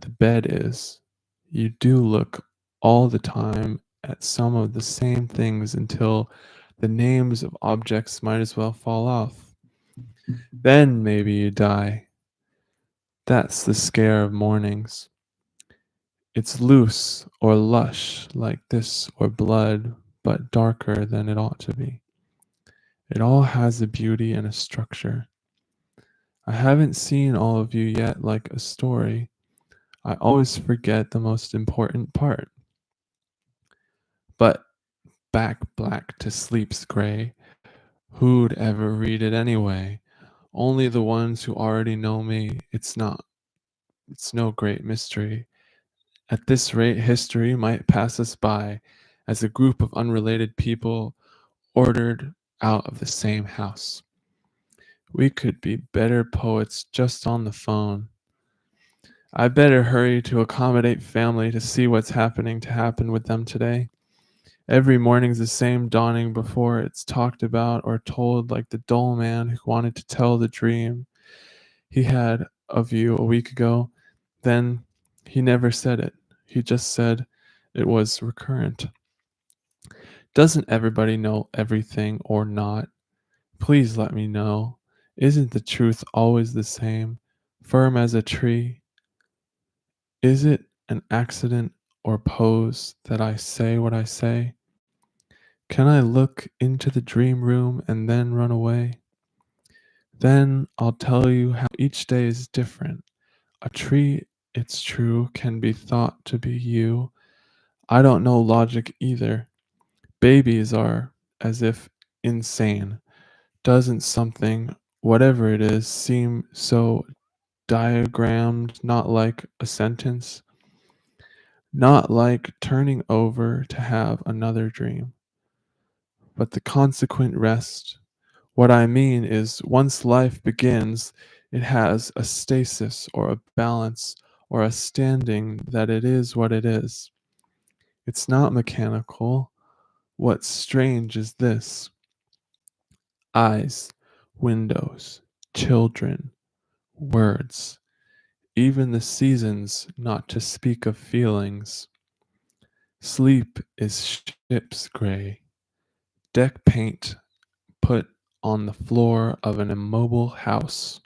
the bed is. You do look all the time at some of the same things until the names of objects might as well fall off. Then maybe you die. That's the scare of mornings. It's loose or lush like this or blood, but darker than it ought to be. It all has a beauty and a structure. I haven't seen all of you yet like a story. I always forget the most important part. But back black to sleep's gray. Who'd ever read it anyway? Only the ones who already know me. It's no great mystery. At this rate, history might pass us by as a group of unrelated people ordered out of the same house. We could be better poets just on the phone. I better hurry to accommodate family to see what's happening to happen with them today. Every morning's the same dawning before it's talked about or told, like the dull man who wanted to tell the dream he had of you a week ago. Then he never said it. He just said it was recurrent. Doesn't everybody know everything or not? Please let me know. Isn't the truth always the same, firm as a tree? Is it an accident or pose that I say what I say? Can I look into the dream room and then run away? Then I'll tell you how each day is different. A tree, it's true, can be thought to be you. I don't know logic either. Babies are as if insane. Doesn't something, whatever it is, seem so diagrammed, not like a sentence? Not like turning over to have another dream, but the consequent rest. What I mean is, once life begins, it has a stasis or a balance or a standing that it is what it is. It's not mechanical. What's strange is this: eyes, windows, children, words, even the seasons, not to speak of feelings. Sleep is ship's gray, deck paint put on the floor of an immobile house.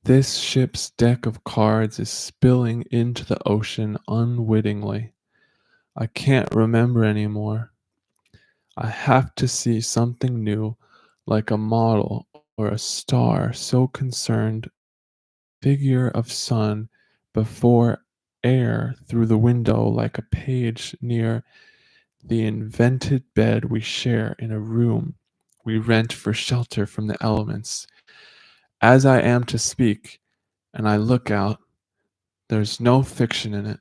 This ship's deck of cards is spilling into the ocean unwittingly. I can't remember anymore. I have to see something new, like a model or a star, so concerned, figure of sun before air through the window, like a page near the invented bed we share in a room we rent for shelter from the elements. As I am to speak, and I look out, there's no fiction in it.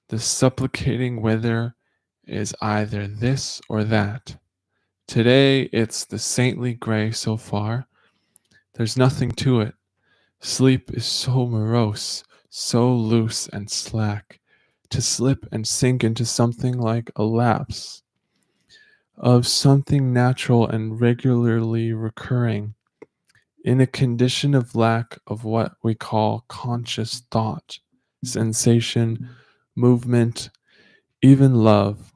The supplicating weather is either this or that. Today it's the saintly gray so far. There's nothing to it. Sleep is so morose, so loose and slack. To slip and sink into something like a lapse of something natural and regularly recurring, in a condition of lack of what we call conscious thought, sensation, movement, even love.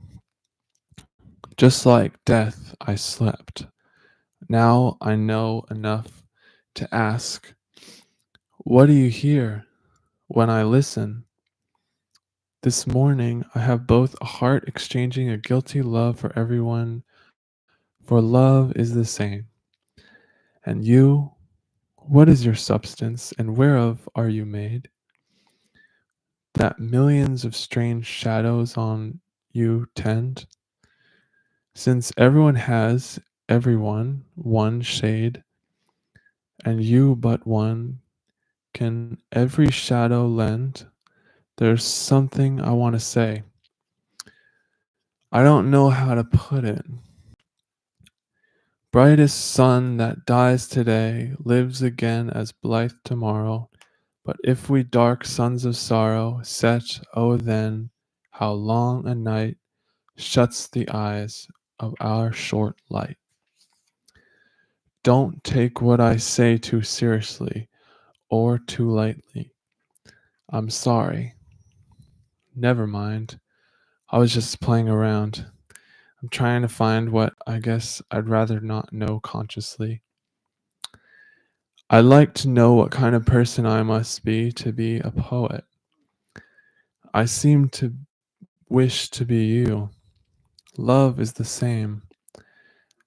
Just like death, I slept. Now I know enough to ask, what do you hear when I listen? This morning I have both a heart exchanging a guilty love for everyone, for love is the same. And you, what is your substance, and whereof are you made? That millions of strange shadows on you tend? Since everyone has, everyone, one shade, and you but one, can every shadow lend? There's something I want to say. I don't know how to put it. Brightest sun that dies today lives again as blithe tomorrow. But if we dark suns of sorrow set, oh then, how long a night shuts the eyes of our short light. Don't take what I say too seriously or too lightly. I'm sorry. Never mind. I was just playing around. I'm trying to find what I guess I'd rather not know consciously. I'd like to know what kind of person I must be to be a poet. I seem to wish to be you. Love is the same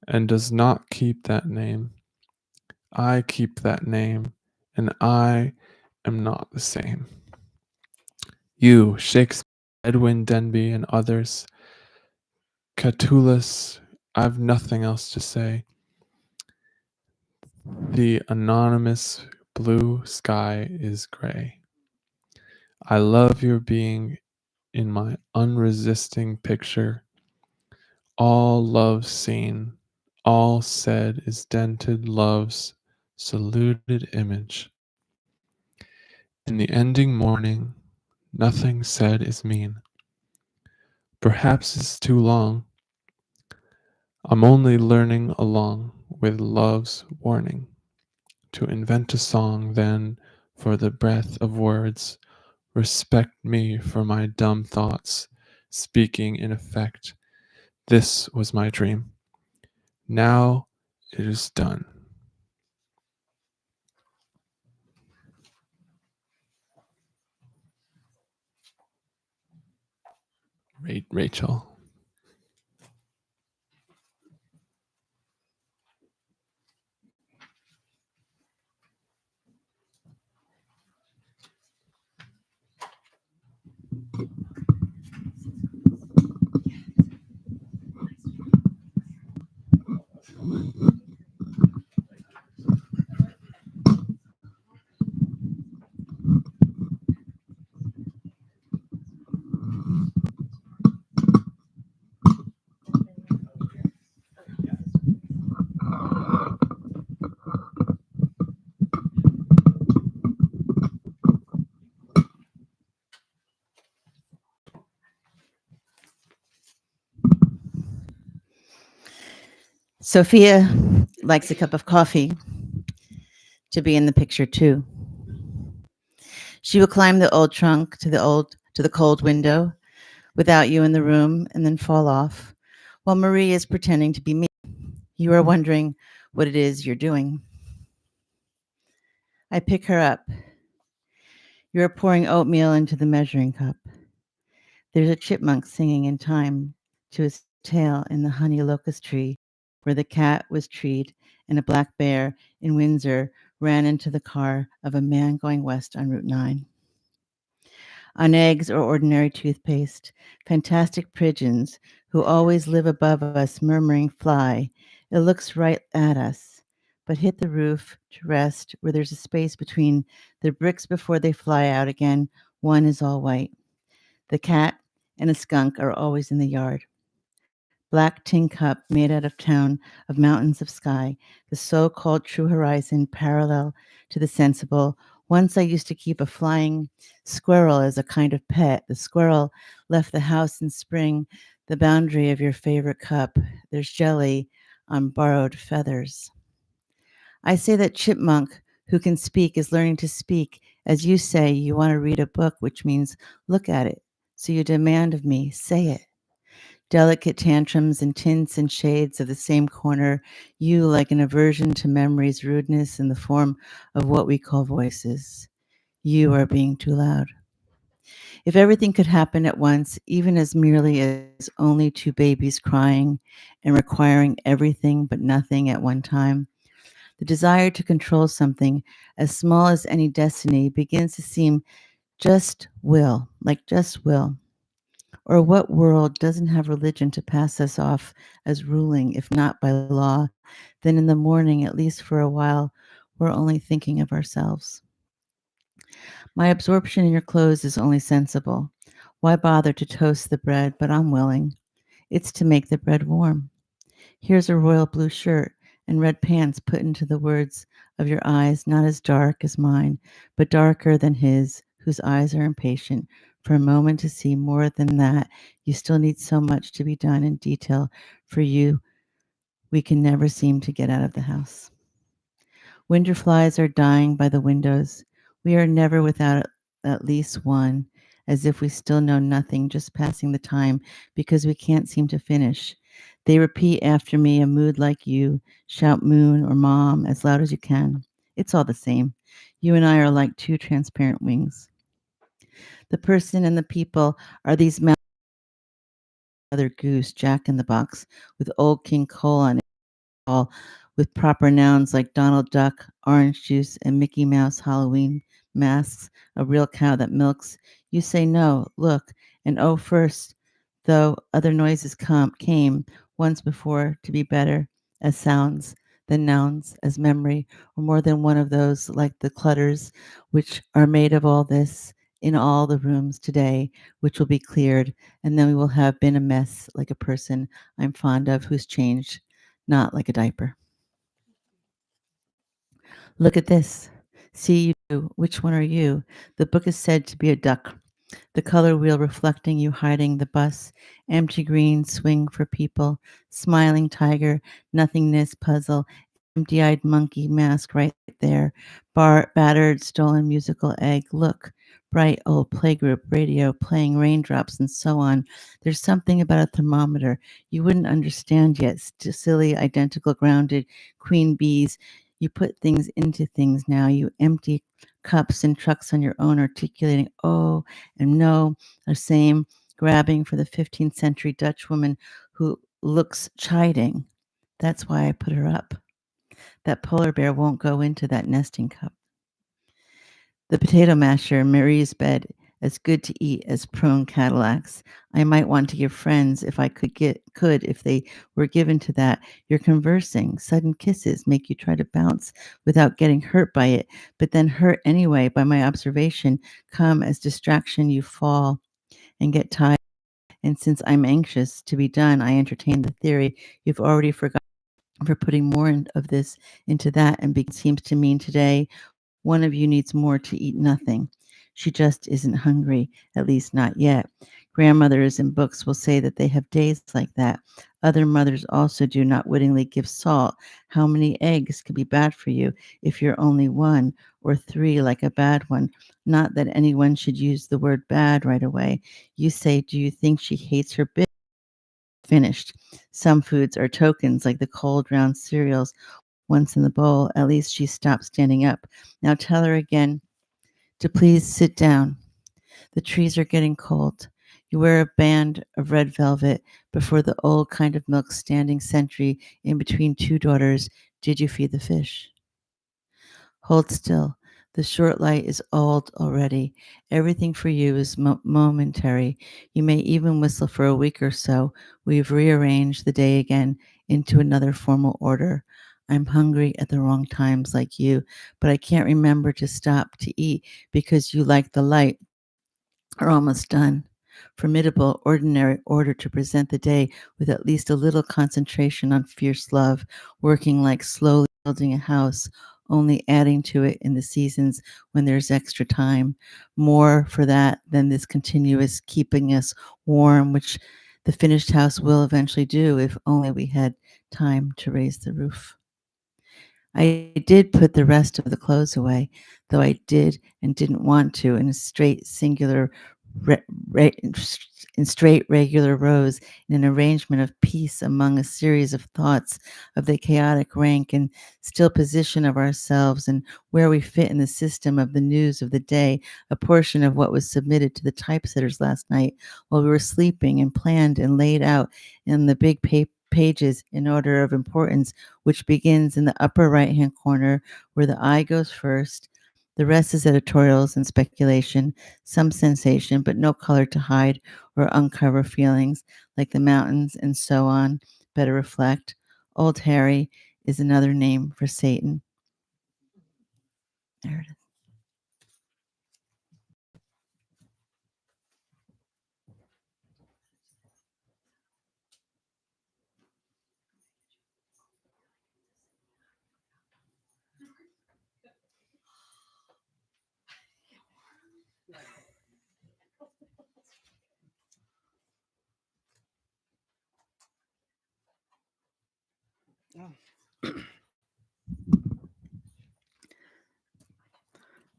and does not keep that name. I keep that name, and I am not the same. You, Shakespeare, Edwin Denby, and others, Catullus, I've nothing else to say. The anonymous blue sky is gray. I love your being in my unresisting picture. All love seen, all said is dented love's saluted image. In the ending morning, nothing said is mean. Perhaps it's too long. I'm only learning along with love's warning to invent a song, then for the breath of words, respect me for my dumb thoughts, speaking in effect. This was my dream. Now it is done. Rachel. Sophia likes a cup of coffee to be in the picture too. She will climb the old trunk to the cold window without you in the room and then fall off while Marie is pretending to be me. You are wondering what it is you're doing. I pick her up. You are pouring oatmeal into the measuring cup. There's a chipmunk singing in time to his tail in the honey locust tree where the cat was treed and a black bear in Windsor ran into the car of a man going west on Route 9. On eggs or ordinary toothpaste, fantastic pigeons who always live above us murmuring fly. It looks right at us, but hit the roof to rest where there's a space between the bricks before they fly out again. One is all white. The cat and a skunk are always in the yard. Black tin cup made out of town of mountains of sky, the so-called true horizon parallel to the sensible. Once I used to keep a flying squirrel as a kind of pet. The squirrel left the house in spring, the boundary of your favorite cup. There's jelly on borrowed feathers. I say that chipmunk who can speak is learning to speak. As you say, you want to read a book, which means look at it. So you demand of me, say it. Delicate tantrums and tints and shades of the same corner, you like an aversion to memory's rudeness in the form of what we call voices. You are being too loud. If everything could happen at once, even as merely as only two babies crying and requiring everything but nothing at one time, the desire to control something as small as any destiny begins to seem just will, like just will. Or what world doesn't have religion to pass us off as ruling, if not by law? Then in the morning, at least for a while, we're only thinking of ourselves. My absorption in your clothes is only sensible. Why bother to toast the bread? But I'm willing. It's to make the bread warm. Here's a royal blue shirt and red pants put into the words of your eyes, not as dark as mine, but darker than his, whose eyes are impatient for a moment to see more than that. You still need so much to be done in detail for you. We can never seem to get out of the house. Winter flies are dying by the windows. We are never without at least one, as if we still know nothing, just passing the time because we can't seem to finish. They repeat after me, a mood like you, shout moon or mom as loud as you can. It's all the same. You and I are like two transparent wings. The person and the people are these other goose, Jack in the Box, with old King Cole on it, all with proper nouns like Donald Duck, orange juice, and Mickey Mouse Halloween masks, a real cow that milks. You say no, look, and oh first, though other noises came once before to be better as sounds than nouns as memory, or more than one of those like the clutters which are made of all this in all the rooms today, which will be cleared, and then we will have been a mess like a person I'm fond of who's changed, not like a diaper. Look at this. See you. Which one are you? The book is said to be a duck. The color wheel reflecting you hiding the bus, empty green swing for people, smiling tiger, nothingness puzzle, empty-eyed monkey mask right there, battered stolen musical egg, look, bright old playgroup radio playing raindrops and so on. There's something about a thermometer you wouldn't understand yet, silly, identical, grounded, queen bees. You put things into things now, you empty cups and trucks on your own, articulating oh and no, the same, grabbing for the 15th century Dutch woman who looks chiding. That's why I put her up. That polar bear won't go into that nesting cup. The potato masher, Marie's bed, as good to eat as prone Cadillacs. I might want to give friends if I could if they were given to that. You're conversing. Sudden kisses make you try to bounce without getting hurt by it, but then hurt anyway by my observation. Come as distraction, you fall and get tired. And since I'm anxious to be done, I entertain the theory you've already forgotten for putting more of this into that, and seems to mean today one of you needs more to eat nothing. She just isn't hungry, at least not yet. Grandmothers in books will say that they have days like that. Other mothers also do not wittingly give salt. How many eggs could be bad for you if you're only one, or three like a bad one? Not that anyone should use the word bad right away. You say, do you think she hates her bit? Finished. Some foods are tokens like the cold round cereals once in the bowl. At least she stopped standing up. Now tell her again to please sit down. The trees are getting cold. You wear a band of red velvet before the old kind of milk standing sentry in between two daughters. Did you feed the fish? Hold still. The short light is old already. Everything for you is momentary. You may even whistle for a week or so. We've rearranged the day again into another formal order. I'm hungry at the wrong times like you, but I can't remember to stop to eat because you like the light. Are almost done. Formidable, ordinary order to present the day with at least a little concentration on fierce love, working like slowly building a house, only adding to it in the seasons when there's extra time. More for that than this continuous keeping us warm, which the finished house will eventually do if only we had time to raise the roof. I did put the rest of the clothes away, though I did and didn't want to, in a straight, singular, in straight, regular rows, in an arrangement of peace among a series of thoughts of the chaotic rank and still position of ourselves and where we fit in the system of the news of the day, a portion of what was submitted to the typesetters last night while we were sleeping and planned and laid out in the big pages in order of importance, which begins in the upper right-hand corner where the eye goes first. The rest is editorials and speculation, some sensation, but no color to hide or uncover feelings like the mountains and so on. Better reflect. Old Harry is another name for Satan. There it is.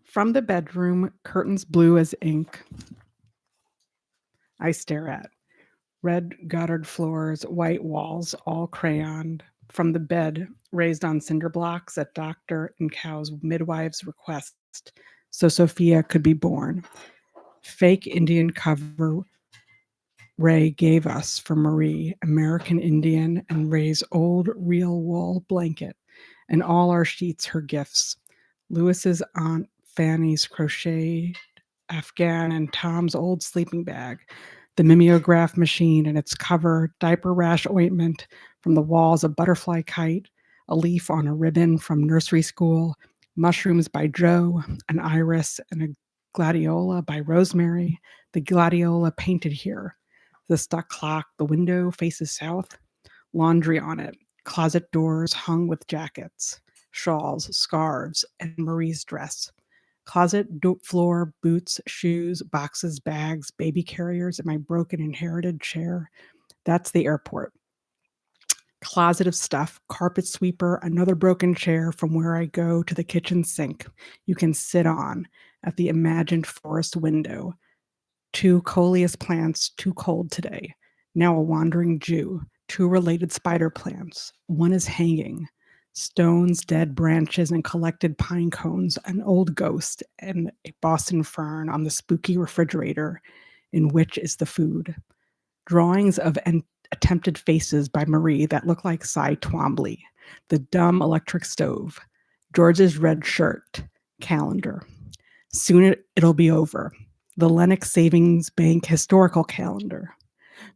From the bedroom, curtains blue as ink, I stare at. Red guttered floors, white walls, all crayoned. From the bed, raised on cinder blocks at doctor and cow's midwife's request, so Sophia could be born. Fake Indian cover Ray gave us for Marie, American Indian, and Ray's old real wool blanket, and all our sheets her gifts. Lewis's Aunt Fanny's crocheted Afghan and Tom's old sleeping bag, the mimeograph machine and its cover, diaper rash ointment from the walls, a butterfly kite, a leaf on a ribbon from nursery school, mushrooms by Joe, an iris, and a gladiola by Rosemary. The gladiola painted here. The stuck clock, the window faces south, laundry on it, closet doors hung with jackets, shawls, scarves, and Marie's dress. Closet floor, boots, shoes, boxes, bags, baby carriers, and my broken inherited chair. That's the airport. Closet of stuff, carpet sweeper, another broken chair from where I go to the kitchen sink you can sit on at the imagined forest window. 2 coleus plants too cold today. Now a wandering Jew. 2 related spider plants. One is hanging. Stones, dead branches, and collected pine cones, an old ghost, and a Boston fern on the spooky refrigerator in which is the food. Drawings of attempted faces by Marie that look like Cy Twombly. The dumb electric stove. George's red shirt. Calendar. Soon it'll be over. The Lenox Savings Bank historical calendar.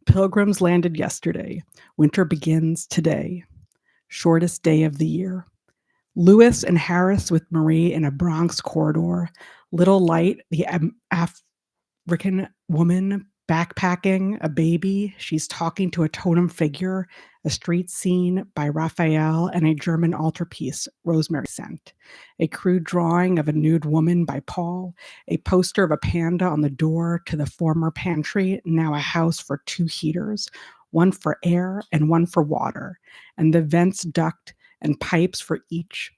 Pilgrims landed yesterday. Winter begins today. Shortest day of the year. Lewis and Harris with Marie in a Bronx corridor. Little Light, the African woman backpacking a baby. She's talking to a totem figure, a street scene by Raphael, and a German altarpiece Rosemary sent. A crude drawing of a nude woman by Paul, a poster of a panda on the door to the former pantry, now a house for 2 heaters, one for air and one for water, and the vents duct and pipes for each.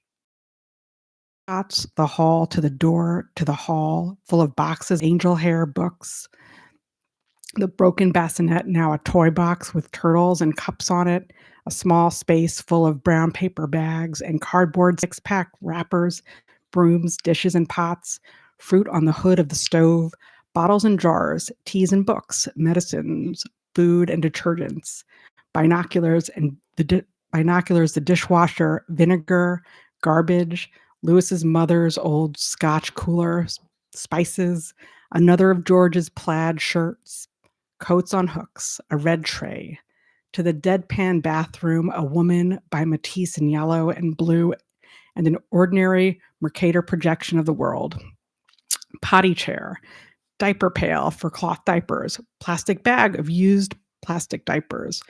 The hall to the door to the hall, full of boxes, angel hair, books. The broken bassinet, now a toy box with turtles and cups on it, a small space full of brown paper bags and cardboard 6-pack wrappers, brooms, dishes and pots, fruit on the hood of the stove, bottles and jars, teas and books, medicines, food and detergents, binoculars, the dishwasher, vinegar, garbage, Lewis's mother's old Scotch cooler, spices, another of George's plaid shirts, coats on hooks, a red tray. To the deadpan bathroom, a woman by Matisse in yellow and blue, and an ordinary Mercator projection of the world. Potty chair, diaper pail for cloth diapers, plastic bag of used plastic diapers,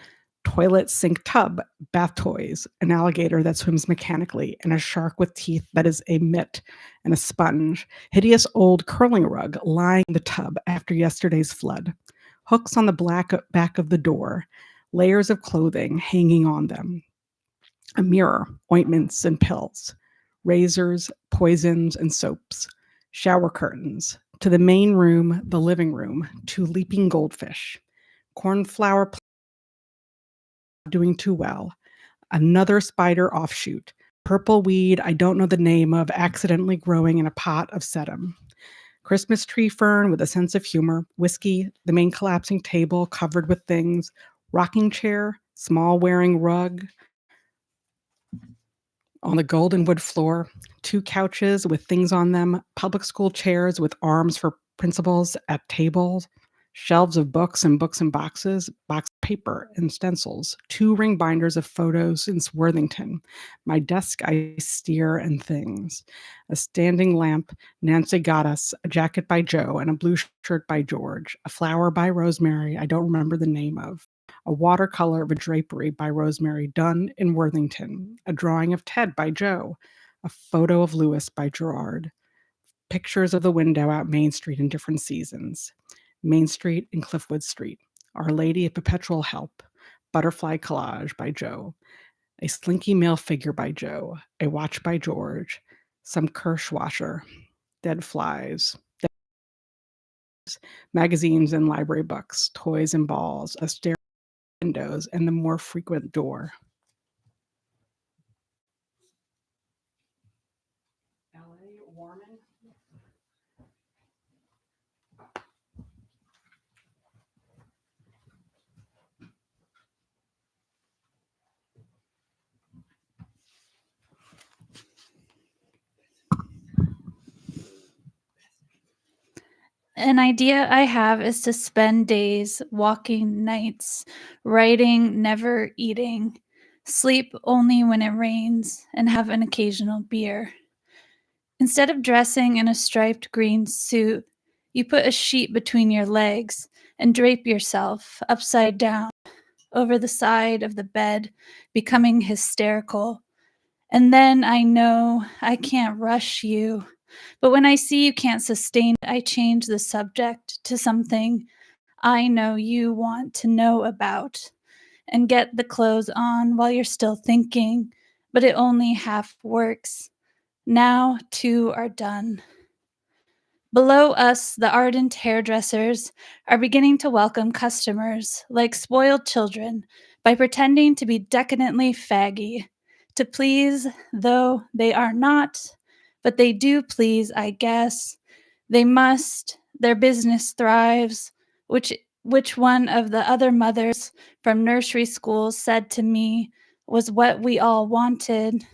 toilet sink tub, bath toys, an alligator that swims mechanically, and a shark with teeth that is a mitt and a sponge, hideous old curling rug lying in the tub after yesterday's flood, hooks on the back of the door, layers of clothing hanging on them, a mirror, ointments and pills, razors, poisons and soaps, shower curtains, to the main room, the living room, 2 leaping goldfish, cornflower doing too well, another spider offshoot, purple weed I don't know the name of accidentally growing in a pot of sedum, Christmas tree fern with a sense of humor, whiskey, the main collapsing table covered with things, rocking chair, small wearing rug on the golden wood floor, 2 couches with things on them, public school chairs with arms for principals at tables, shelves of books and boxes, box paper and stencils, 2 ring binders of photos in Worthington, my desk I steer and things, a standing lamp Nancy got us, a jacket by Joe and a blue shirt by George, a flower by Rosemary I don't remember the name of, a watercolor of a drapery by Rosemary done in Worthington, a drawing of Ted by Joe, a photo of Lewis by Gerard, pictures of the window out Main Street in different seasons, Main Street and Cliffwood Street, Our Lady of Perpetual Help, butterfly collage by Joe, a slinky male figure by Joe, a watch by George, some Kirschwasser, dead flies, magazines and library books, toys and balls, a stair windows, and the more frequent door. L.A. Warman. An idea I have is to spend days, walking nights, writing, never eating, sleep only when it rains, and have an occasional beer. Instead of dressing in a striped green suit, you put a sheet between your legs and drape yourself upside down over the side of the bed, becoming hysterical. And then I know I can't rush you, but when I see you can't sustain it, I change the subject to something I know you want to know about and get the clothes on while you're still thinking, but it only half works. Now 2 are done. Below us, the ardent hairdressers are beginning to welcome customers like spoiled children by pretending to be decadently faggy, to please, though they are not, but they do please, I guess. They must, their business thrives, which one of the other mothers from nursery school said to me was what we all wanted.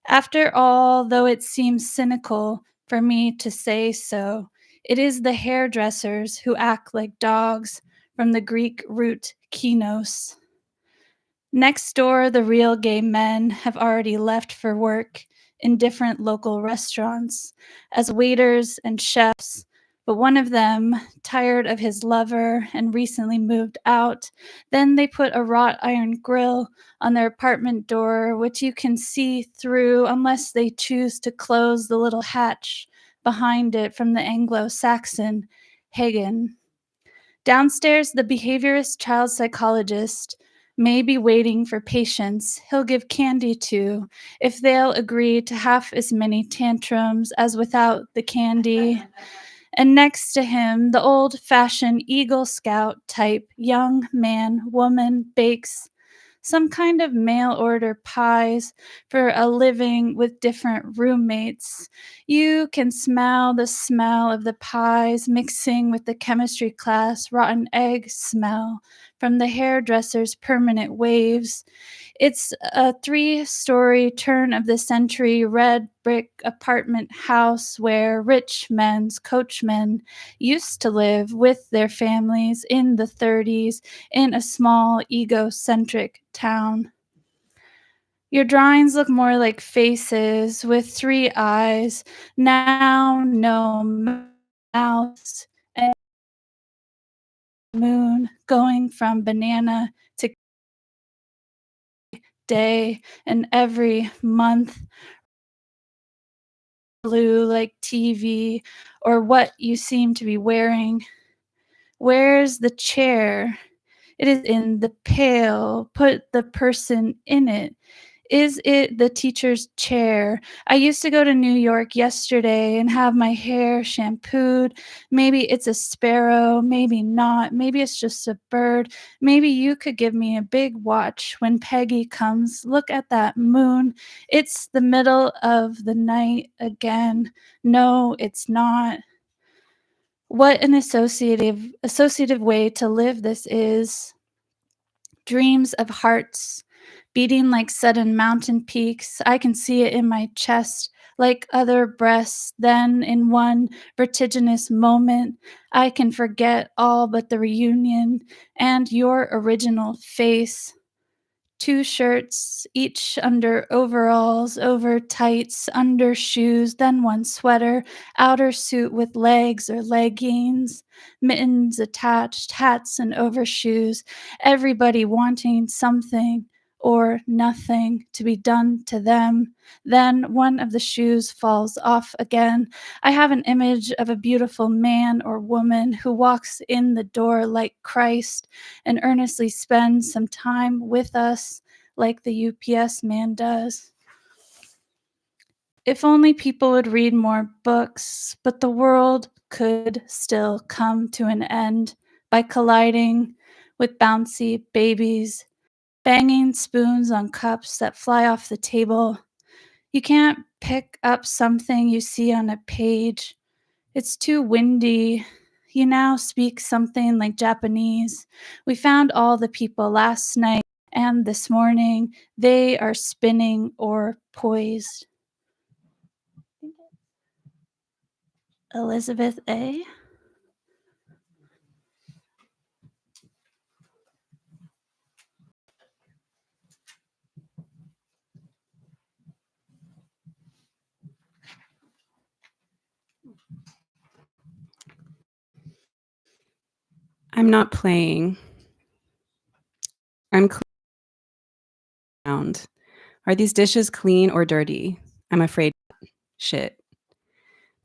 After all, though it seems cynical for me to say so, it is the hairdressers who act like dogs from the Greek root kinos. Next door, the real gay men have already left for work in different local restaurants as waiters and chefs, but one of them, tired of his lover and recently moved out, then they put a wrought iron grill on their apartment door, which you can see through unless they choose to close the little hatch behind it from the Anglo-Saxon Hagen. Downstairs, the behaviorist child psychologist may be waiting for patients he'll give candy to if they'll agree to half as many tantrums as without the candy. And next to him, the old-fashioned Eagle Scout type young man, woman bakes some kind of mail order pies for a living with different roommates. You can smell the smell of the pies mixing with the chemistry class rotten egg smell from the hairdresser's permanent waves. It's a 3-story turn of the century red brick apartment house where rich men's coachmen used to live with their families in the 30s in a small egocentric town. Your drawings look more like faces with 3 eyes, now no mouths, and moon going from banana to day, and every month blue like TV or what you seem to be wearing. Where's the chair? It is in the pail. Put the person in it. Is it the teacher's chair? I used to go to New York yesterday and have my hair shampooed. Maybe it's a sparrow, maybe not. Maybe it's just a bird. Maybe you could give me a big watch when Peggy comes. Look at that moon. It's the middle of the night again. No, it's not. What an associative way to live this is. Dreams of hearts beating like sudden mountain peaks. I can see it in my chest like other breasts. Then in one vertiginous moment, I can forget all but the reunion and your original face. 2 shirts, each under overalls, over tights, under shoes, then 1 sweater, outer suit with legs or leggings, mittens attached, hats and overshoes, everybody wanting something or nothing to be done to them. Then one of the shoes falls off again. I have an image of a beautiful man or woman who walks in the door like Christ and earnestly spends some time with us like the UPS man does. If only people would read more books, but the world could still come to an end by colliding with bouncy babies, banging spoons on cups that fly off the table. You can't pick up something you see on a page. It's too windy. You now speak something like Japanese. We found all the people last night and this morning. They are spinning or poised. Elizabeth A. I'm not playing. I'm clean. Are these dishes clean or dirty? I'm afraid. Shit.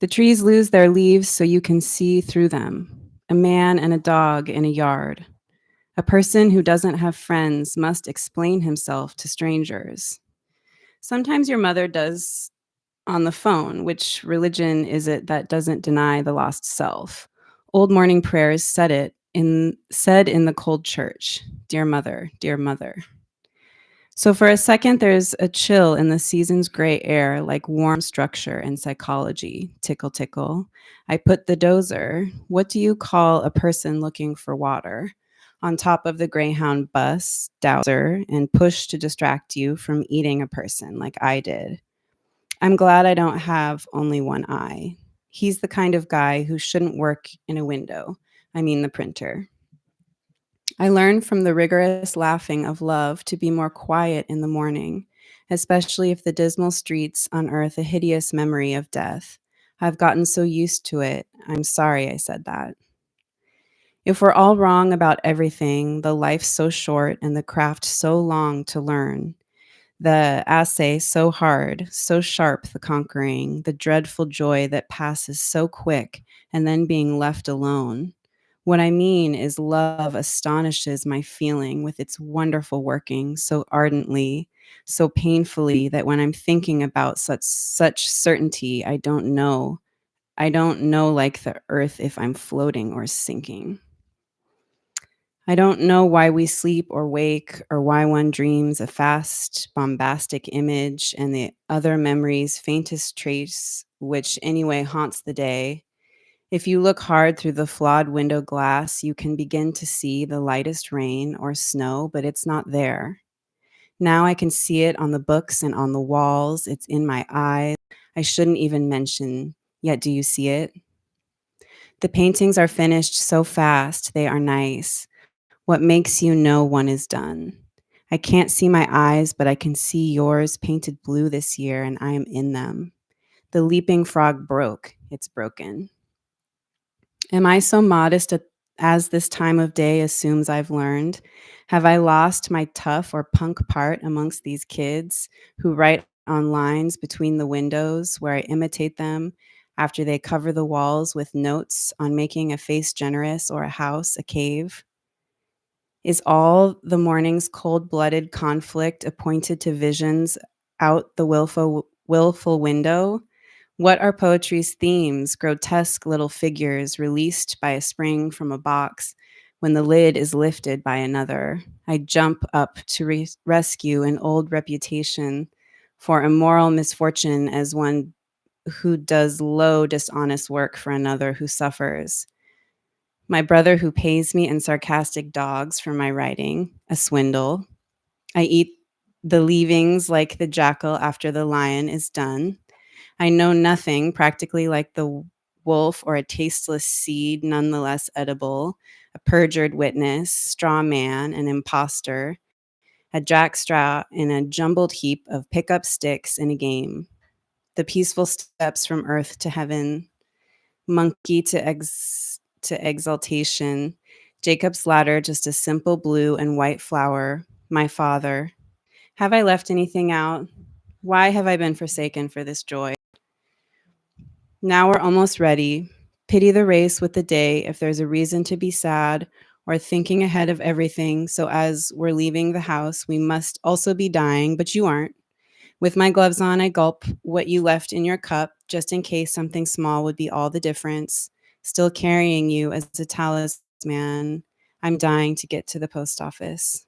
The trees lose their leaves so you can see through them. A man and a dog in a yard. A person who doesn't have friends must explain himself to strangers. Sometimes your mother does on the phone. Which religion is it that doesn't deny the lost self? Old morning prayers said in the cold church. Dear mother, dear mother. So for a second, there's a chill in the season's gray air, like warm structure and psychology. Tickle, tickle. I put the dozer. What do you call a person looking for water? On top of the Greyhound bus, dowser, and push to distract you from eating a person like I did. I'm glad I don't have only one eye. He's the kind of guy who shouldn't work in a window. I mean the printer. I learned from the rigorous laughing of love to be more quiet in the morning, especially if the dismal streets unearth a hideous memory of death. I've gotten so used to it. I'm sorry I said that. If we're all wrong about everything, the life's so short and the craft so long to learn, the assay so hard, so sharp the conquering, the dreadful joy that passes so quick and then being left alone. What I mean is love astonishes my feeling with its wonderful working so ardently, so painfully that when I'm thinking about such certainty, I don't know. I don't know like the earth if I'm floating or sinking. I don't know why we sleep or wake or why one dreams a fast, bombastic image and the other memory's faintest trace, which anyway haunts the day. If you look hard through the flawed window glass, you can begin to see the lightest rain or snow, but it's not there. Now I can see it on the books and on the walls. It's in my eyes. I shouldn't even mention, yet do you see it? The paintings are finished so fast, they are nice. What makes you know one is done? I can't see my eyes, but I can see yours painted blue this year, and I am in them. The leaping frog broke. It's broken. Am I so modest as this time of day assumes I've learned? Have I lost my tough or punk part amongst these kids who write on lines between the windows where I imitate them after they cover the walls with notes on making a face generous or a house a cave? Is all the morning's cold-blooded conflict appointed to visions out the willful window? What are poetry's themes, grotesque little figures released by a spring from a box when the lid is lifted by another? I jump up to rescue an old reputation for immoral misfortune as one who does low, dishonest work for another who suffers. My brother who pays me in sarcastic dogs for my writing, a swindle. I eat the leavings like the jackal after the lion is done. I know nothing, practically like the wolf or a tasteless seed, nonetheless edible, a perjured witness, straw man, an imposter, a jackstraw in a jumbled heap of pickup sticks in a game. The peaceful steps from earth to heaven, monkey to exaltation, Jacob's ladder, just a simple blue and white flower, my father. Have I left anything out? Why have I been forsaken for this joy? Now we're almost ready. Pity the race with the day if there's a reason to be sad or thinking ahead of everything. So as we're leaving the house, we must also be dying, but you aren't. With my gloves on, I gulp what you left in your cup, just in case something small would be all the difference. Still carrying you as a talisman. I'm dying to get to the post office.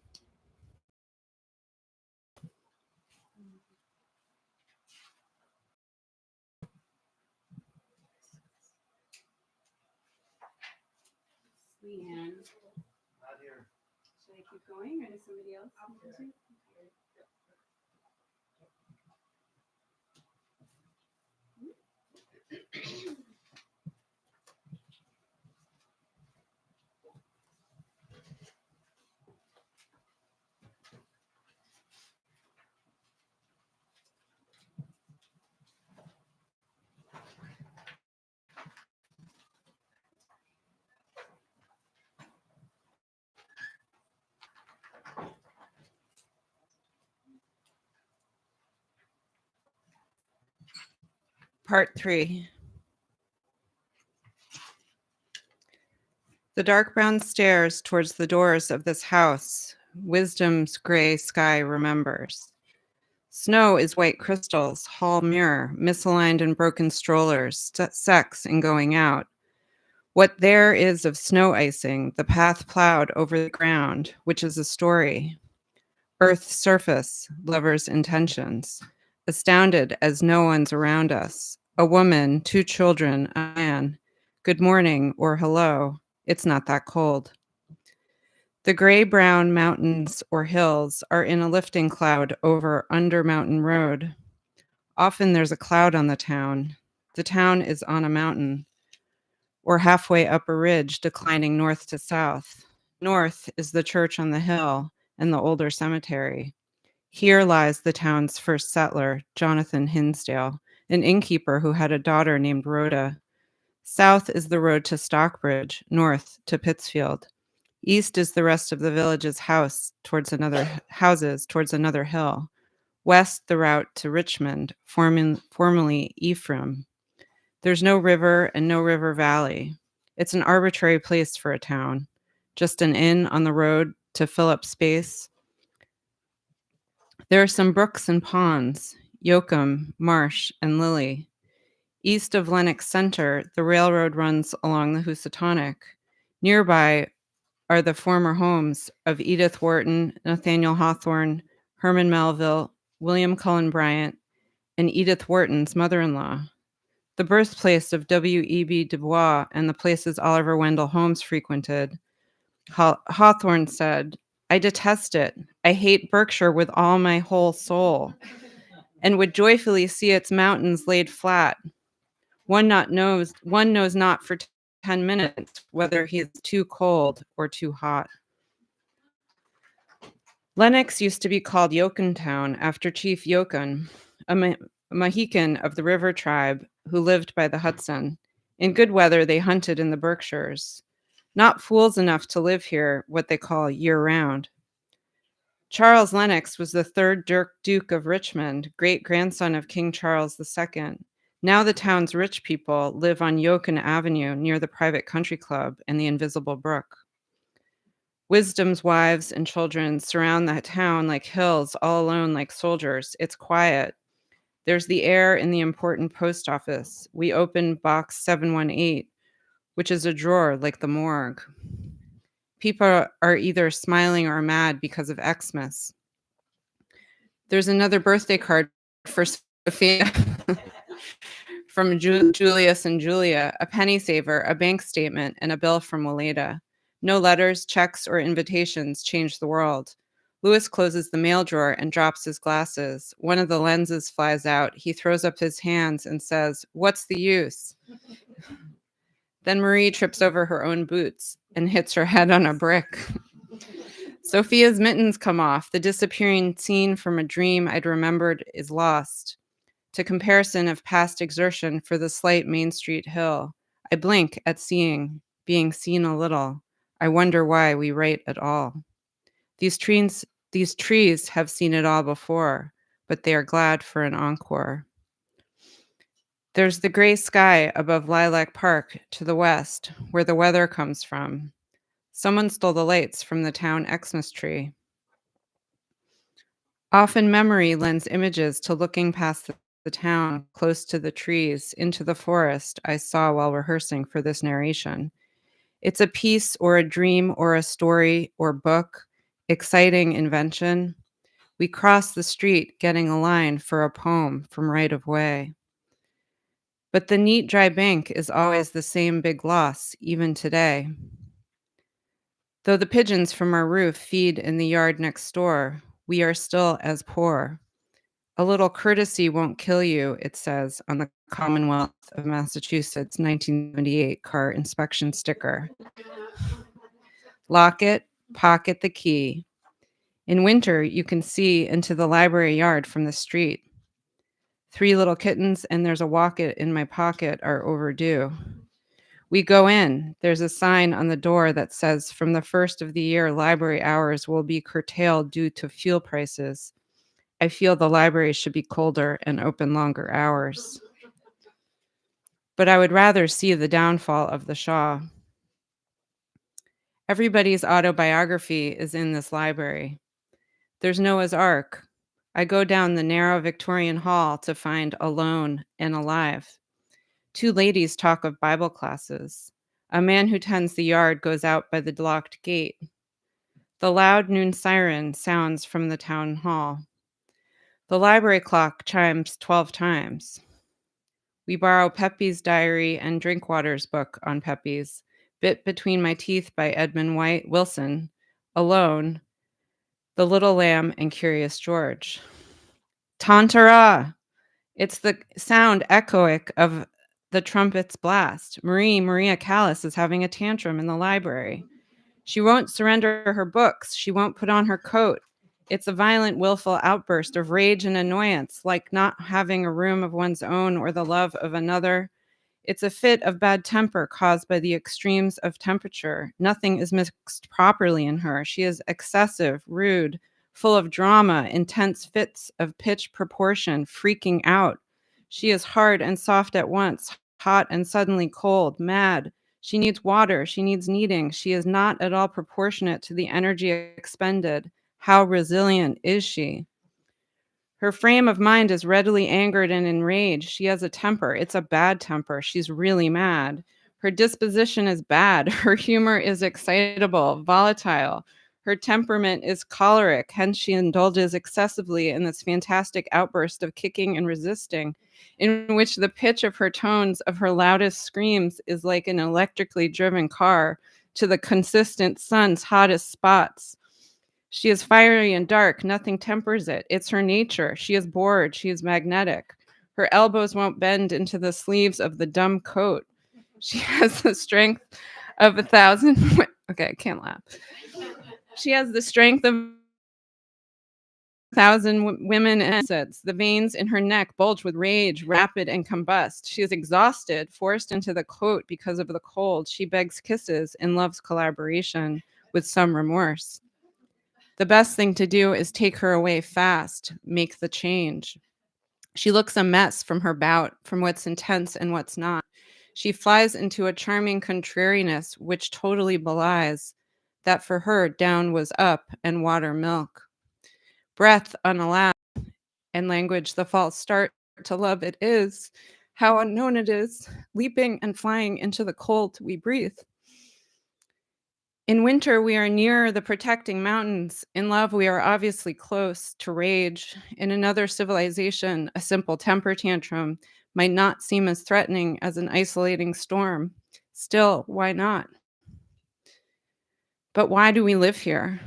Leanne. Should I keep going or does somebody else want to? Part 3. The dark brown stairs towards the doors of this house, wisdom's gray sky remembers. Snow is white crystals, hall mirror, misaligned and broken strollers, sex and going out. What there is of snow icing, the path plowed over the ground, which is a story. Earth's surface, lovers' intentions. Astounded as no one's around us. A woman, 2 children, a man. Good morning or hello. It's not that cold. The gray-brown mountains or hills are in a lifting cloud over Under Mountain Road. Often there's a cloud on the town. The town is on a mountain, or halfway up a ridge declining north to south. North is the church on the hill and the older cemetery. Here lies the town's first settler, Jonathan Hinsdale, an innkeeper who had a daughter named Rhoda. South is the road to Stockbridge, north to Pittsfield. East is the rest of the village's houses towards another hill. West, the route to Richmond, formerly Ephraim. There's no river and no river valley. It's an arbitrary place for a town. Just an inn on the road to fill up space. There are some brooks and ponds, Yoakum, Marsh, and Lily. East of Lenox Center, the railroad runs along the Housatonic. Nearby are the former homes of Edith Wharton, Nathaniel Hawthorne, Herman Melville, William Cullen Bryant, and Edith Wharton's mother-in-law. The birthplace of W.E.B. Du Bois and the places Oliver Wendell Holmes frequented. Hawthorne said, "I detest it. I hate Berkshire with all my whole soul, and would joyfully see its mountains laid flat. One knows not for 10 minutes whether he is too cold or too hot." Lenox used to be called Yoakuntown after Chief Yoakun, a Mohican of the river tribe who lived by the Hudson. In good weather, they hunted in the Berkshires. Not fools enough to live here, what they call year-round. Charles Lenox was the 3rd Duke of Richmond, great-grandson of King Charles II. Now the town's rich people live on Yoakum Avenue near the private country club and the Invisible Brook. Wisdom's wives and children surround the town like hills, all alone like soldiers. It's quiet. There's the air in the important post office. We open box 718, which is a drawer like the morgue. People are either smiling or mad because of Xmas. There's another birthday card for Sophia from Julius and Julia, a penny saver, a bank statement, and a bill from Weleda. No letters, checks, or invitations change the world. Louis closes the mail drawer and drops his glasses. One of the lenses flies out. He throws up his hands and says, "What's the use?" Then Marie trips over her own boots and hits her head on a brick. Sophia's mittens come off. The disappearing scene from a dream I'd remembered is lost. To comparison of past exertion for the slight Main Street hill, I blink at being seen a little. I wonder why we write at all. These trees have seen it all before, but they are glad for an encore. There's the gray sky above Lilac Park to the west, where the weather comes from. Someone stole the lights from the town Xmas tree. Often memory lends images to looking past the town, close to the trees, into the forest I saw while rehearsing for this narration. It's a piece or a dream or a story or book, exciting invention. We cross the street getting a line for a poem from right of way. But the neat dry bank is always the same big loss, even today. Though the pigeons from our roof feed in the yard next door, we are still as poor. A little courtesy won't kill you, it says on the Commonwealth of Massachusetts 1978 car inspection sticker. Lock it, pocket the key. In winter, you can see into the library yard from the street. 3 little kittens and there's a Wocket in my pocket are overdue. We go in. There's a sign on the door that says, from the first of the year, library hours will be curtailed due to fuel prices. I feel the library should be colder and open longer hours. but I would rather see the downfall of the Shah. Everybody's autobiography is in this library. There's Noah's Ark. I go down the narrow Victorian hall to find Alone and Alive. Two ladies talk of Bible classes. A man who tends the yard goes out by the locked gate. The loud noon siren sounds from the town hall. The library clock chimes 12 times. We borrow Pepe's diary and Drinkwater's book on Pepe's, Bit Between My Teeth by Edmund White Wilson, Alone, The Little Lamb, and Curious George. Tantara! It's the sound echoic of the trumpet's blast. Maria Callas is having a tantrum in the library. She won't surrender her books. She won't put on her coat. It's a violent, willful outburst of rage and annoyance, like not having a room of one's own or the love of another. It's a fit of bad temper caused by the extremes of temperature. Nothing is mixed properly in her. She is excessive, rude, full of drama, intense fits of pitch proportion, freaking out. She is hard and soft at once, hot and suddenly cold, mad. She needs water. She needs kneading. She is not at all proportionate to the energy expended. How resilient is she? Her frame of mind is readily angered and enraged. She has a temper. It's a bad temper. She's really mad. Her disposition is bad. Her humor is excitable, volatile. Her temperament is choleric. Hence, she indulges excessively in this fantastic outburst of kicking and resisting, in which the pitch of her tones, of her loudest screams, is like an electrically driven car to the consistent sun's hottest spots. She is fiery and dark. Nothing tempers it. It's her nature. She is bored. She is magnetic. Her elbows won't bend into the sleeves of the dumb coat. She has the strength of 1,000. Okay, I can't laugh. She has the strength of 1,000 women and assets. The veins in her neck bulge with rage, rapid and combust. She is exhausted, forced into the coat because of the cold. She begs kisses and loves collaboration with some remorse. The best thing to do is take her away fast, make the change. She looks a mess from her bout, from what's intense and what's not. She flies into a charming contrariness which totally belies that for her down was up and water milk. Breath unallowed, and language the false start to love it is. How unknown it is, leaping and flying into the cold we breathe. In winter, we are near the protecting mountains. In love, we are obviously close to rage. In another civilization, a simple temper tantrum might not seem as threatening as an isolating storm. Still, why not? But why do we live here?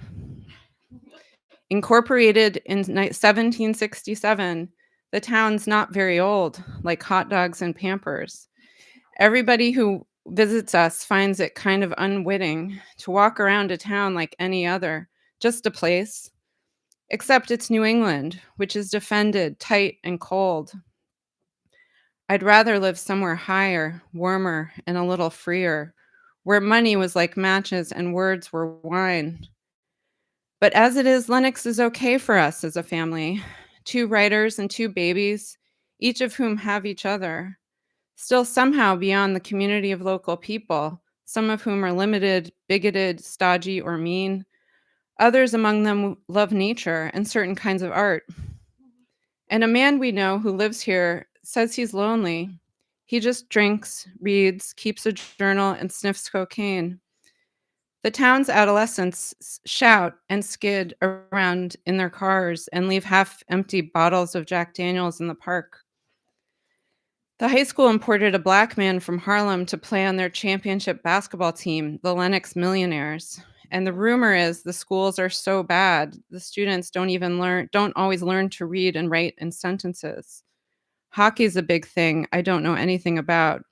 Incorporated in 1767, the town's not very old, like hot dogs and Pampers. Everybody who visits us finds it kind of unwitting to walk around a town like any other, just a place. Except it's New England, which is defended, tight, and cold. I'd rather live somewhere higher, warmer, and a little freer, where money was like matches and words were wine. But as it is, Lenox is okay for us as a family. 2 writers and 2 babies, each of whom have each other. Still somehow beyond the community of local people, some of whom are limited, bigoted, stodgy, or mean. Others among them love nature and certain kinds of art. And a man we know who lives here says he's lonely. He just drinks, reads, keeps a journal, and sniffs cocaine. The town's adolescents shout and skid around in their cars and leave half-empty bottles of Jack Daniels in the park. The high school imported a black man from Harlem to play on their championship basketball team, the Lenox Millionaires. And the rumor is the schools are so bad, the students don't always learn to read and write in sentences. Hockey's a big thing I don't know anything about.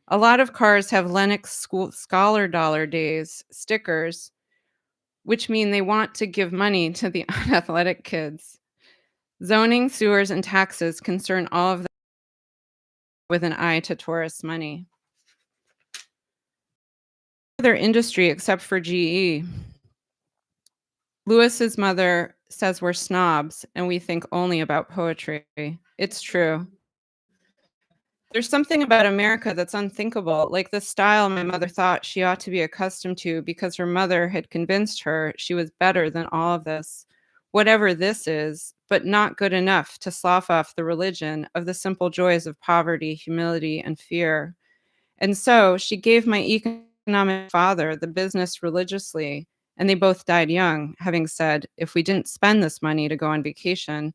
A lot of cars have Lenox School Scholar Dollar Days stickers, which mean they want to give money to the unathletic kids. Zoning, sewers, and taxes concern all of them with an eye to tourist money. Their industry except for GE. Lewis's mother says we're snobs and we think only about poetry. It's true. There's something about America that's unthinkable, like the style my mother thought she ought to be accustomed to because her mother had convinced her she was better than all of this, whatever this is, but not good enough to slough off the religion of the simple joys of poverty, humility, and fear. And so she gave my economic father the business religiously, and they both died young, having said, if we didn't spend this money to go on vacation,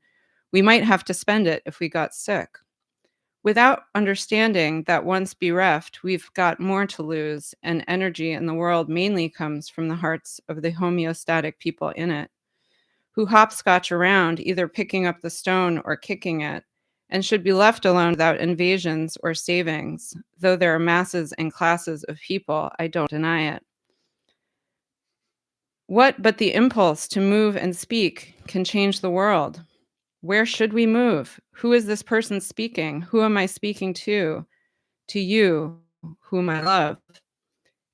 we might have to spend it if we got sick. Without understanding that once bereft, we've got more to lose, and energy in the world mainly comes from the hearts of the homeostatic people in it, who hopscotch around, either picking up the stone or kicking it, and should be left alone without invasions or savings. Though there are masses and classes of people, I don't deny it. What but the impulse to move and speak can change the world? Where should we move? Who is this person speaking? Who am I speaking to? To you, whom I love.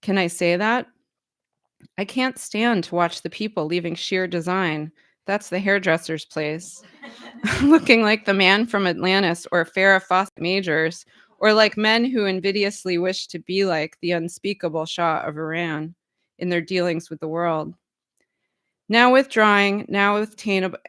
Can I say that? I can't stand to watch the people leaving sheer design. That's the hairdresser's place. Looking like the man from Atlantis or Farrah Fawcett Majors, or like men who invidiously wish to be like the unspeakable Shah of Iran in their dealings with the world. Now withdrawing, now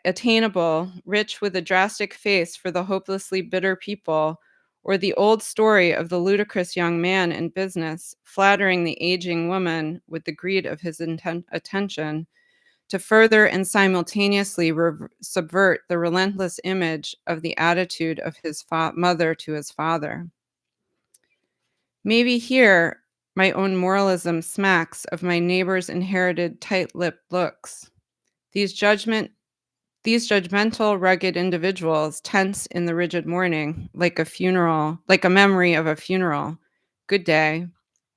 attainable, rich with a drastic face for the hopelessly bitter people, or the old story of the ludicrous young man in business, flattering the aging woman with the greed of his attention, to further and simultaneously subvert the relentless image of the attitude of his mother to his father. Maybe here, my own moralism smacks of my neighbor's inherited tight-lipped looks. These judgmental, rugged individuals tense in the rigid morning, like a memory of a funeral. Good day.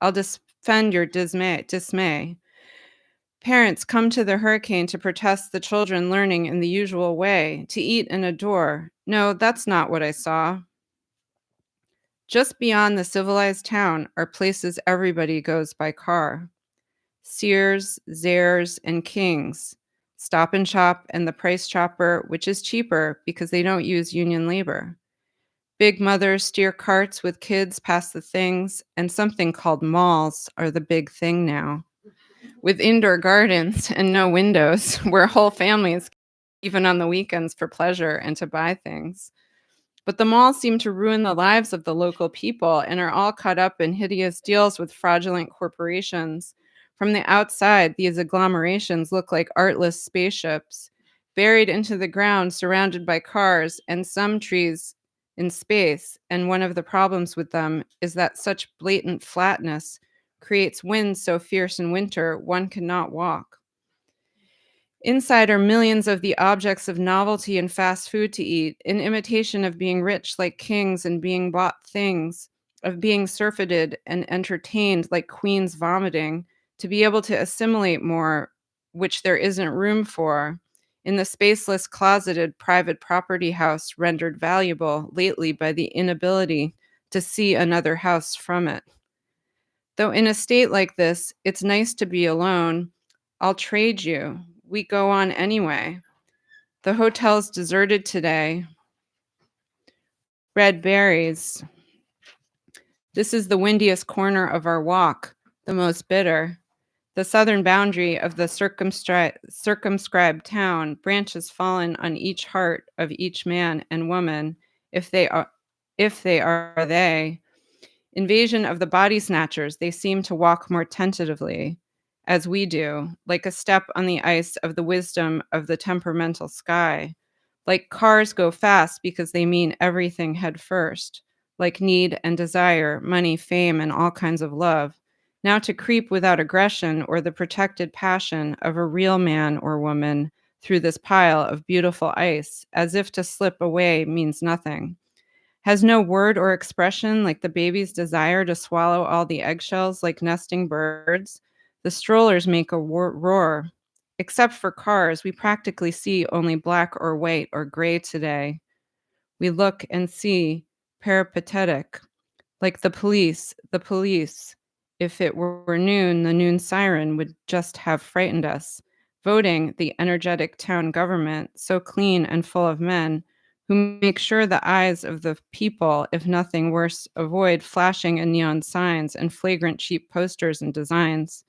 I'll defend your dismay. Parents come to the hurricane to protest the children learning in the usual way, to eat and adore. No, that's not what I saw. Just beyond the civilized town are places everybody goes by car. Sears, Zayres, and King's. Stop and Shop and the Price Chopper, which is cheaper because they don't use union labor. Big mothers steer carts with kids past the things, and something called malls are the big thing now. With indoor gardens and no windows, where whole families, even on the weekends for pleasure and to buy things. But the malls seem to ruin the lives of the local people and are all caught up in hideous deals with fraudulent corporations. From the outside, these agglomerations look like artless spaceships, buried into the ground, surrounded by cars and some trees in space. And one of the problems with them is that such blatant flatness creates winds so fierce in winter one cannot walk. Inside are millions of the objects of novelty and fast food to eat, in imitation of being rich like kings and being bought things, of being surfeited and entertained like queens vomiting, to be able to assimilate more, which there isn't room for, in the spaceless, closeted private property house rendered valuable lately by the inability to see another house from it. Though in a state like this, it's nice to be alone. I'll trade you. We go on anyway. The hotel's deserted today. Red berries. This is the windiest corner of our walk, the most bitter. The southern boundary of the circumscribed town, branches fallen on each heart of each man and woman, if they are they. Invasion of the body snatchers, they seem to walk more tentatively, as we do, like a step on the ice of the wisdom of the temperamental sky. Like cars go fast because they mean everything head first, like need and desire, money, fame, and all kinds of love. Now to creep without aggression or the protected passion of a real man or woman through this pile of beautiful ice, as if to slip away means nothing. Has no word or expression like the baby's desire to swallow all the eggshells like nesting birds. The strollers make a roar. Except for cars, we practically see only black or white or gray today. We look and see, peripatetic, like the police. If it were noon, the noon siren would just have frightened us. Voting, the energetic town government, so clean and full of men, who make sure the eyes of the people, if nothing worse, avoid flashing and neon signs and flagrant cheap posters and designs,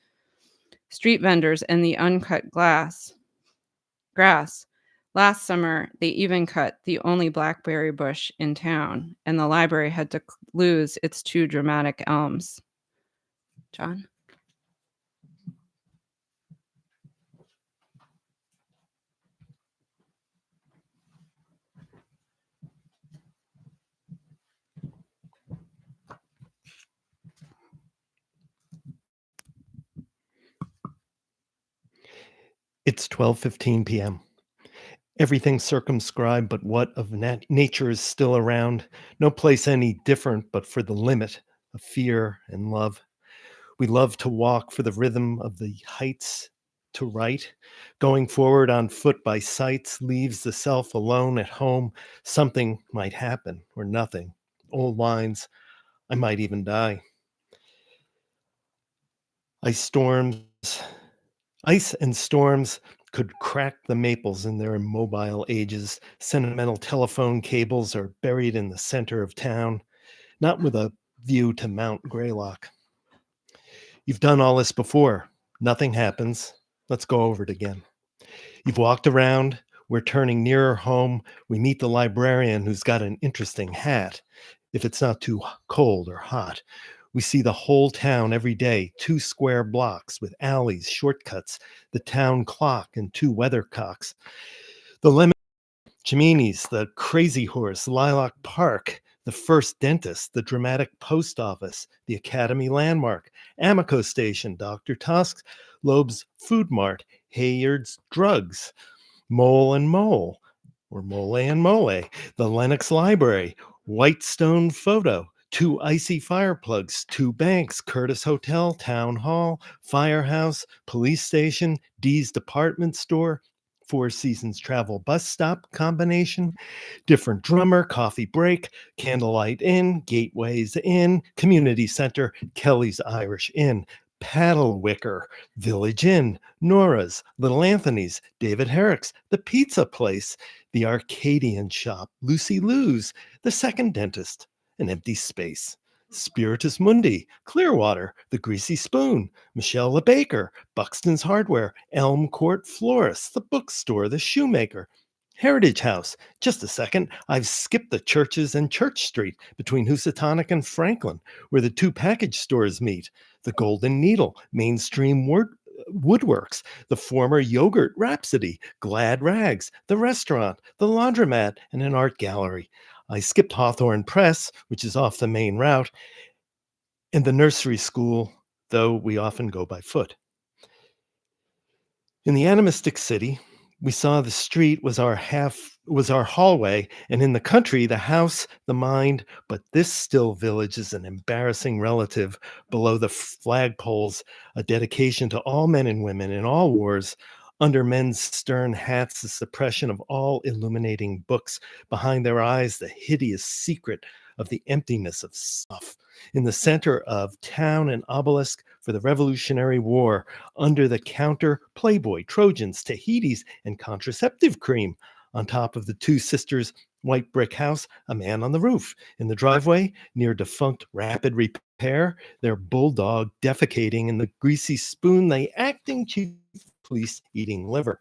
street vendors and the uncut grass. Last summer, they even cut the only blackberry bush in town, and the library had to lose its 2 dramatic elms. John? It's 12:15 p.m. Everything circumscribed, but what of nature is still around? No place any different, but for the limit of fear and love. We love to walk for the rhythm of the heights to write. Going forward on foot by sights leaves the self alone at home. Something might happen or nothing. Old lines, I might even die. Ice and storms could crack the maples in their immobile ages. Sentimental telephone cables are buried in the center of town, not with a view to Mount Greylock. You've done all this before. Nothing happens. Let's go over it again. You've walked around. We're turning nearer home. We meet the librarian who's got an interesting hat, if it's not too cold or hot. We see the whole town every day, 2 square blocks with alleys, shortcuts, the town clock, and 2 weathercocks. The lemon chimneys, the Crazy Horse, Lilac Park, the First Dentist, the Dramatic Post Office, the Academy Landmark, Amico Station, Dr. Tusk's, Loeb's Food Mart, Hayard's Drugs, Mole and Mole, or Mole and Mole, the Lenox Library, Whitestone Photo, 2 icy fire plugs, 2 banks, Curtis Hotel, Town Hall, Firehouse, Police Station, Dee's Department Store, Four Seasons Travel Bus Stop combination, different drummer, coffee break, Candlelight Inn, Gateways Inn, Community Center, Kelly's Irish Inn, Paddle Wicker, Village Inn, Nora's, Little Anthony's, David Herrick's, The Pizza Place, The Arcadian Shop, Lucy Lou's, The Second Dentist, An Empty Space, Spiritus Mundi, Clearwater, The Greasy Spoon, Michelle the Baker, Buxton's Hardware, Elm Court Florist, The Bookstore, The Shoemaker, Heritage House. Just a second, I've skipped the churches and Church Street between Housatonic and Franklin, where the 2 package stores meet. The Golden Needle, Mainstream Woodworks, the former Yogurt Rhapsody, Glad Rags, the restaurant, the laundromat, and an art gallery. I skipped Hawthorne Press, which is off the main route, and the nursery school, though we often go by foot. In the animistic city, we saw the street was our hallway, and in the country, the house, the mind, but this still village is an embarrassing relative below the flagpoles, a dedication to all men and women in all wars. Under men's stern hats, the suppression of all illuminating books. Behind their eyes, the hideous secret of the emptiness of stuff. In the center of town, an obelisk for the Revolutionary War. Under the counter, Playboy, Trojans, Tahitis, and contraceptive cream. On top of the 2 sisters' white brick house, a man on the roof. In the driveway, near defunct Rapid Repair, their bulldog defecating in the greasy spoon, the acting chief of police eating liver.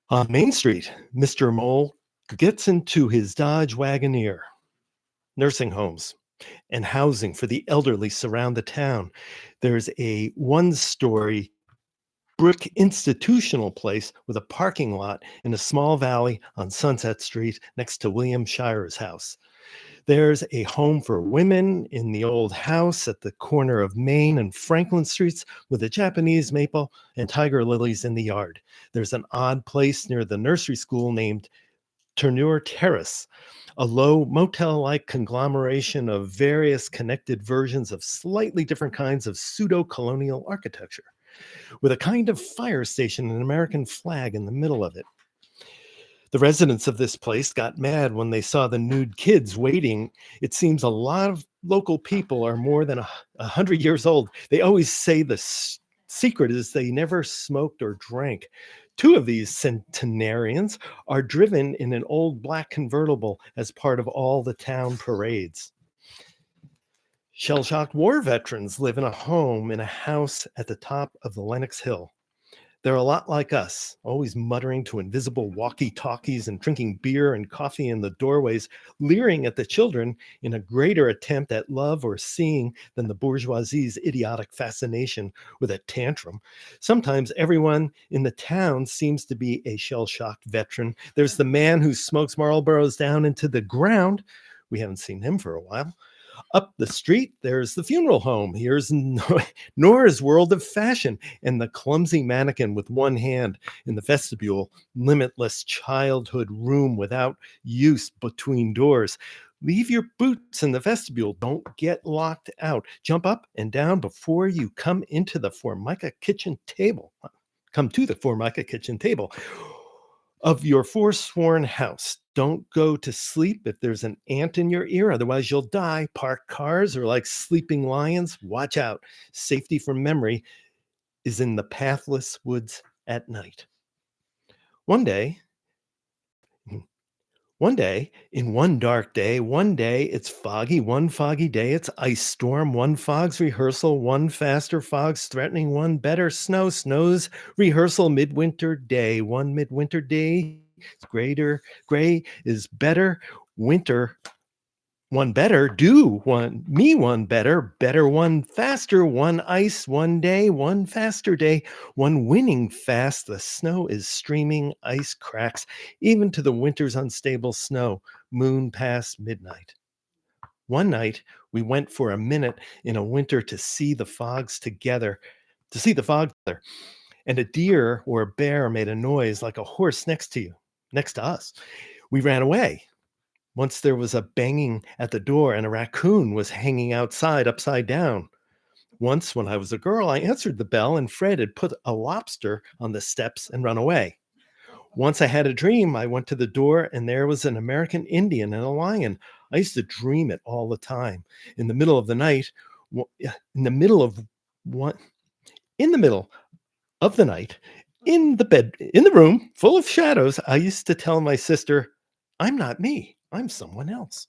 On Main Street, Mr. Mole gets into his Dodge Wagoneer. Nursing homes and housing for the elderly surround the town. There's a 1-story brick institutional place with a parking lot in a small valley on Sunset Street next to William Shirer's house. There's a home for women in the old house at the corner of Main and Franklin Streets with a Japanese maple and tiger lilies in the yard. There's an odd place near the nursery school named Turnure Terrace, a low motel-like conglomeration of various connected versions of slightly different kinds of pseudo-colonial architecture, with a kind of fire station and an American flag in the middle of it. The residents of this place got mad when they saw the nude kids waiting. It seems a lot of local people are more than 100 years old. They always say the secret is they never smoked or drank. Two of these centenarians are driven in an old black convertible as part of all the town parades. Shell-shocked war veterans live in a home in a house at the top of the Lenox Hill. They're a lot like us, always muttering to invisible walkie-talkies and drinking beer and coffee in the doorways, leering at the children in a greater attempt at love or seeing than the bourgeoisie's idiotic fascination with a tantrum. Sometimes everyone in the town seems to be a shell-shocked veteran. There's the man who smokes Marlboros down into the ground. We haven't seen him for a while. Up the street, there's the funeral home. Here's Nora's World of Fashion and the clumsy mannequin with one hand in the vestibule, limitless childhood room without use between doors. Leave your boots in the vestibule. Don't get locked out. Jump up and down before you come into the Formica kitchen table. Come to the Formica kitchen table of your forsworn house. Don't go to sleep if there's an ant in your ear, otherwise you'll die. Parked cars are like sleeping lions. Watch out. Safety from memory is in the pathless woods at night. One day, in one dark day, one day it's foggy, one foggy day it's ice storm, one fog's rehearsal, one faster fog's threatening, one better snow's rehearsal, midwinter day, one midwinter day, it's greater, gray is better, winter, one better, do one, me one better, better one faster, one ice, one day, one faster day, one winning fast, the snow is streaming, ice cracks, even to the winter's unstable snow, moon past midnight. One night, we went for a minute in a winter to see the fogs together, and a deer or a bear made a noise like a horse next to us. We ran away. Once there was a banging at the door and a raccoon was hanging outside upside down. Once when I was a girl, I answered the bell and Fred had put a lobster on the steps and run away. Once I had a dream, I went to the door and there was an American Indian and a lion. I used to dream it all the time. In the middle of the night, in the middle of the night, in the room full of shadows, I used to tell my sister, I'm not me. I'm someone else.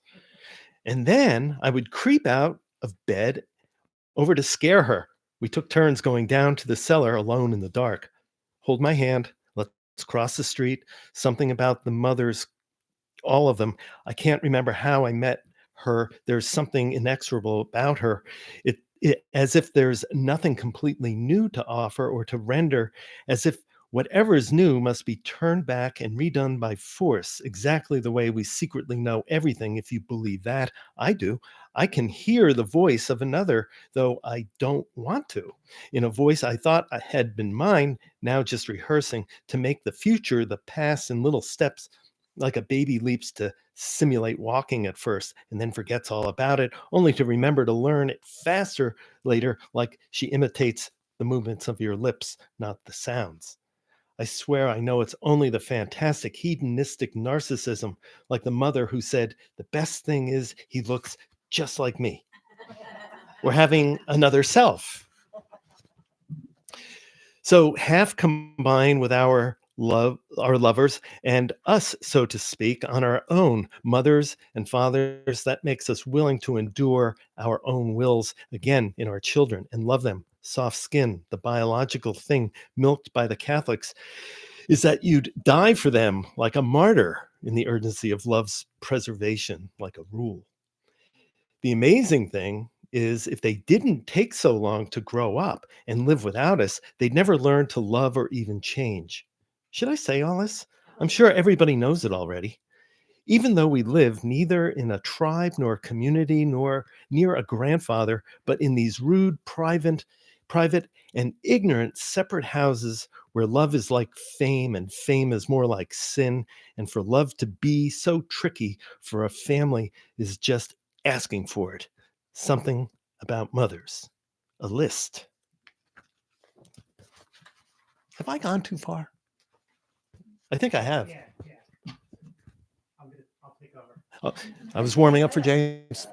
And then I would creep out of bed over to scare her. We took turns going down to the cellar alone in the dark. Hold my hand. Let's cross the street. Something about the mothers, all of them. I can't remember how I met her. There's something inexorable about her. It as if there's nothing completely new to offer or to render, as if whatever is new must be turned back and redone by force, exactly the way we secretly know everything, if you believe that. I do. I can hear the voice of another, though I don't want to. In a voice I thought I had been mine, now just rehearsing to make the future, the past in little steps, like a baby leaps to simulate walking at first and then forgets all about it, only to remember to learn it faster later, like she imitates the movements of your lips, not the sounds. I swear I know it's only the fantastic hedonistic narcissism, like the mother who said, the best thing is he looks just like me. We're having another self. So half combined with our lovers and us, so to speak, on our own, mothers and fathers, that makes us willing to endure our own wills again in our children and love them. Soft skin, the biological thing milked by the Catholics, is that you'd die for them like a martyr in the urgency of love's preservation, like a rule. The amazing thing is if they didn't take so long to grow up and live without us, they'd never learn to love or even change. Should I say all this? I'm sure everybody knows it already. Even though we live neither in a tribe nor a community nor near a grandfather, but in these rude, private and ignorant separate houses where love is like fame and fame is more like sin, and for love to be so tricky for a family is just asking for it. Something about mothers. A list. Have I gone too far? I think I have. Yeah. I'll take over. Oh, I was warming up for James.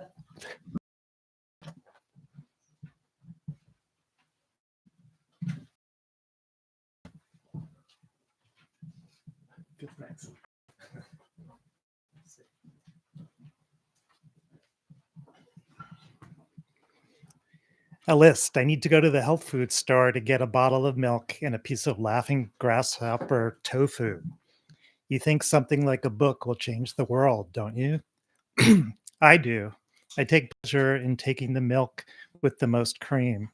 A list. I need to go to the health food store to get a bottle of milk and a piece of laughing grasshopper tofu. You think something like a book will change the world, don't you? I do. I take pleasure in taking the milk with the most cream.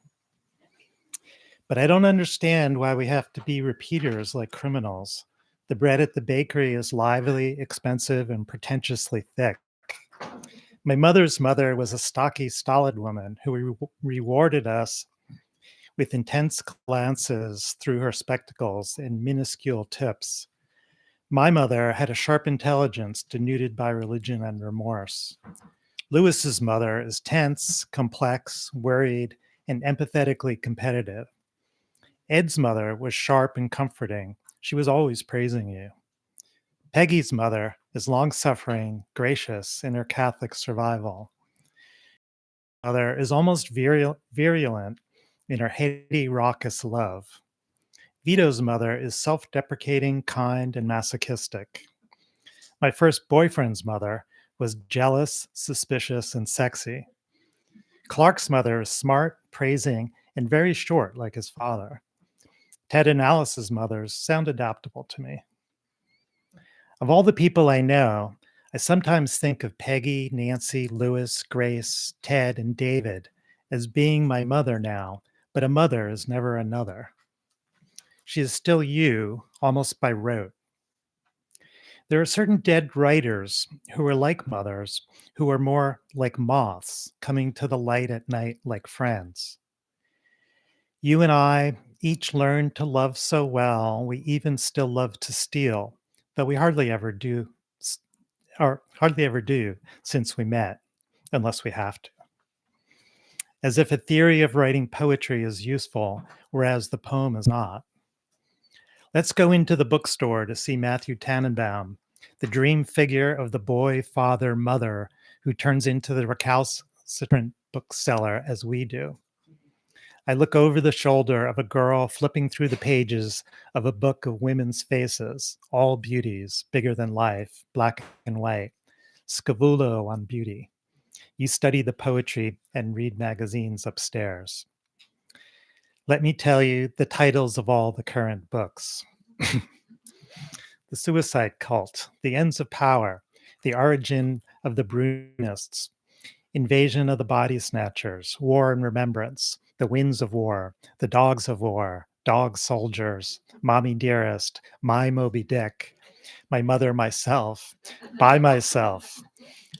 But I don't understand why we have to be repeaters like criminals. The bread at the bakery is lively, expensive, and pretentiously thick. My mother's mother was a stocky, stolid woman who rewarded us with intense glances through her spectacles and minuscule tips. My mother had a sharp intelligence denuded by religion and remorse. Lewis's mother is tense, complex, worried, and empathetically competitive. Ed's mother was sharp and comforting. She was always praising you. Peggy's mother is long-suffering, gracious in her Catholic survival. Mother is almost virulent in her heady, raucous love. Vito's mother is self-deprecating, kind, and masochistic. My first boyfriend's mother was jealous, suspicious, and sexy. Clark's mother is smart, praising, and very short like his father. Ted and Alice's mothers sound adaptable to me. Of all the people I know, I sometimes think of Peggy, Nancy, Lewis, Grace, Ted, and David as being my mother now, but a mother is never another. She is still you, almost by rote. There are certain dead writers who are like mothers, who are more like moths, coming to the light at night like friends. You and I each learned to love so well, we even still love to steal, though we hardly ever do, since we met, unless we have to. As if a theory of writing poetry is useful, whereas the poem is not. Let's go into the bookstore to see Matthew Tannenbaum, the dream figure of the boy, father, mother, who turns into the recalcitrant bookseller as we do. I look over the shoulder of a girl flipping through the pages of a book of women's faces, all beauties, bigger than life, black and white, Scavulo on beauty. You study the poetry and read magazines upstairs. Let me tell you the titles of all the current books. The Suicide Cult, The Ends of Power, The Origin of the Brunists, Invasion of the Body Snatchers, War and Remembrance, The Winds of War, The Dogs of War, Dog Soldiers, Mommy Dearest, My Moby Dick, My Mother, Myself, By Myself,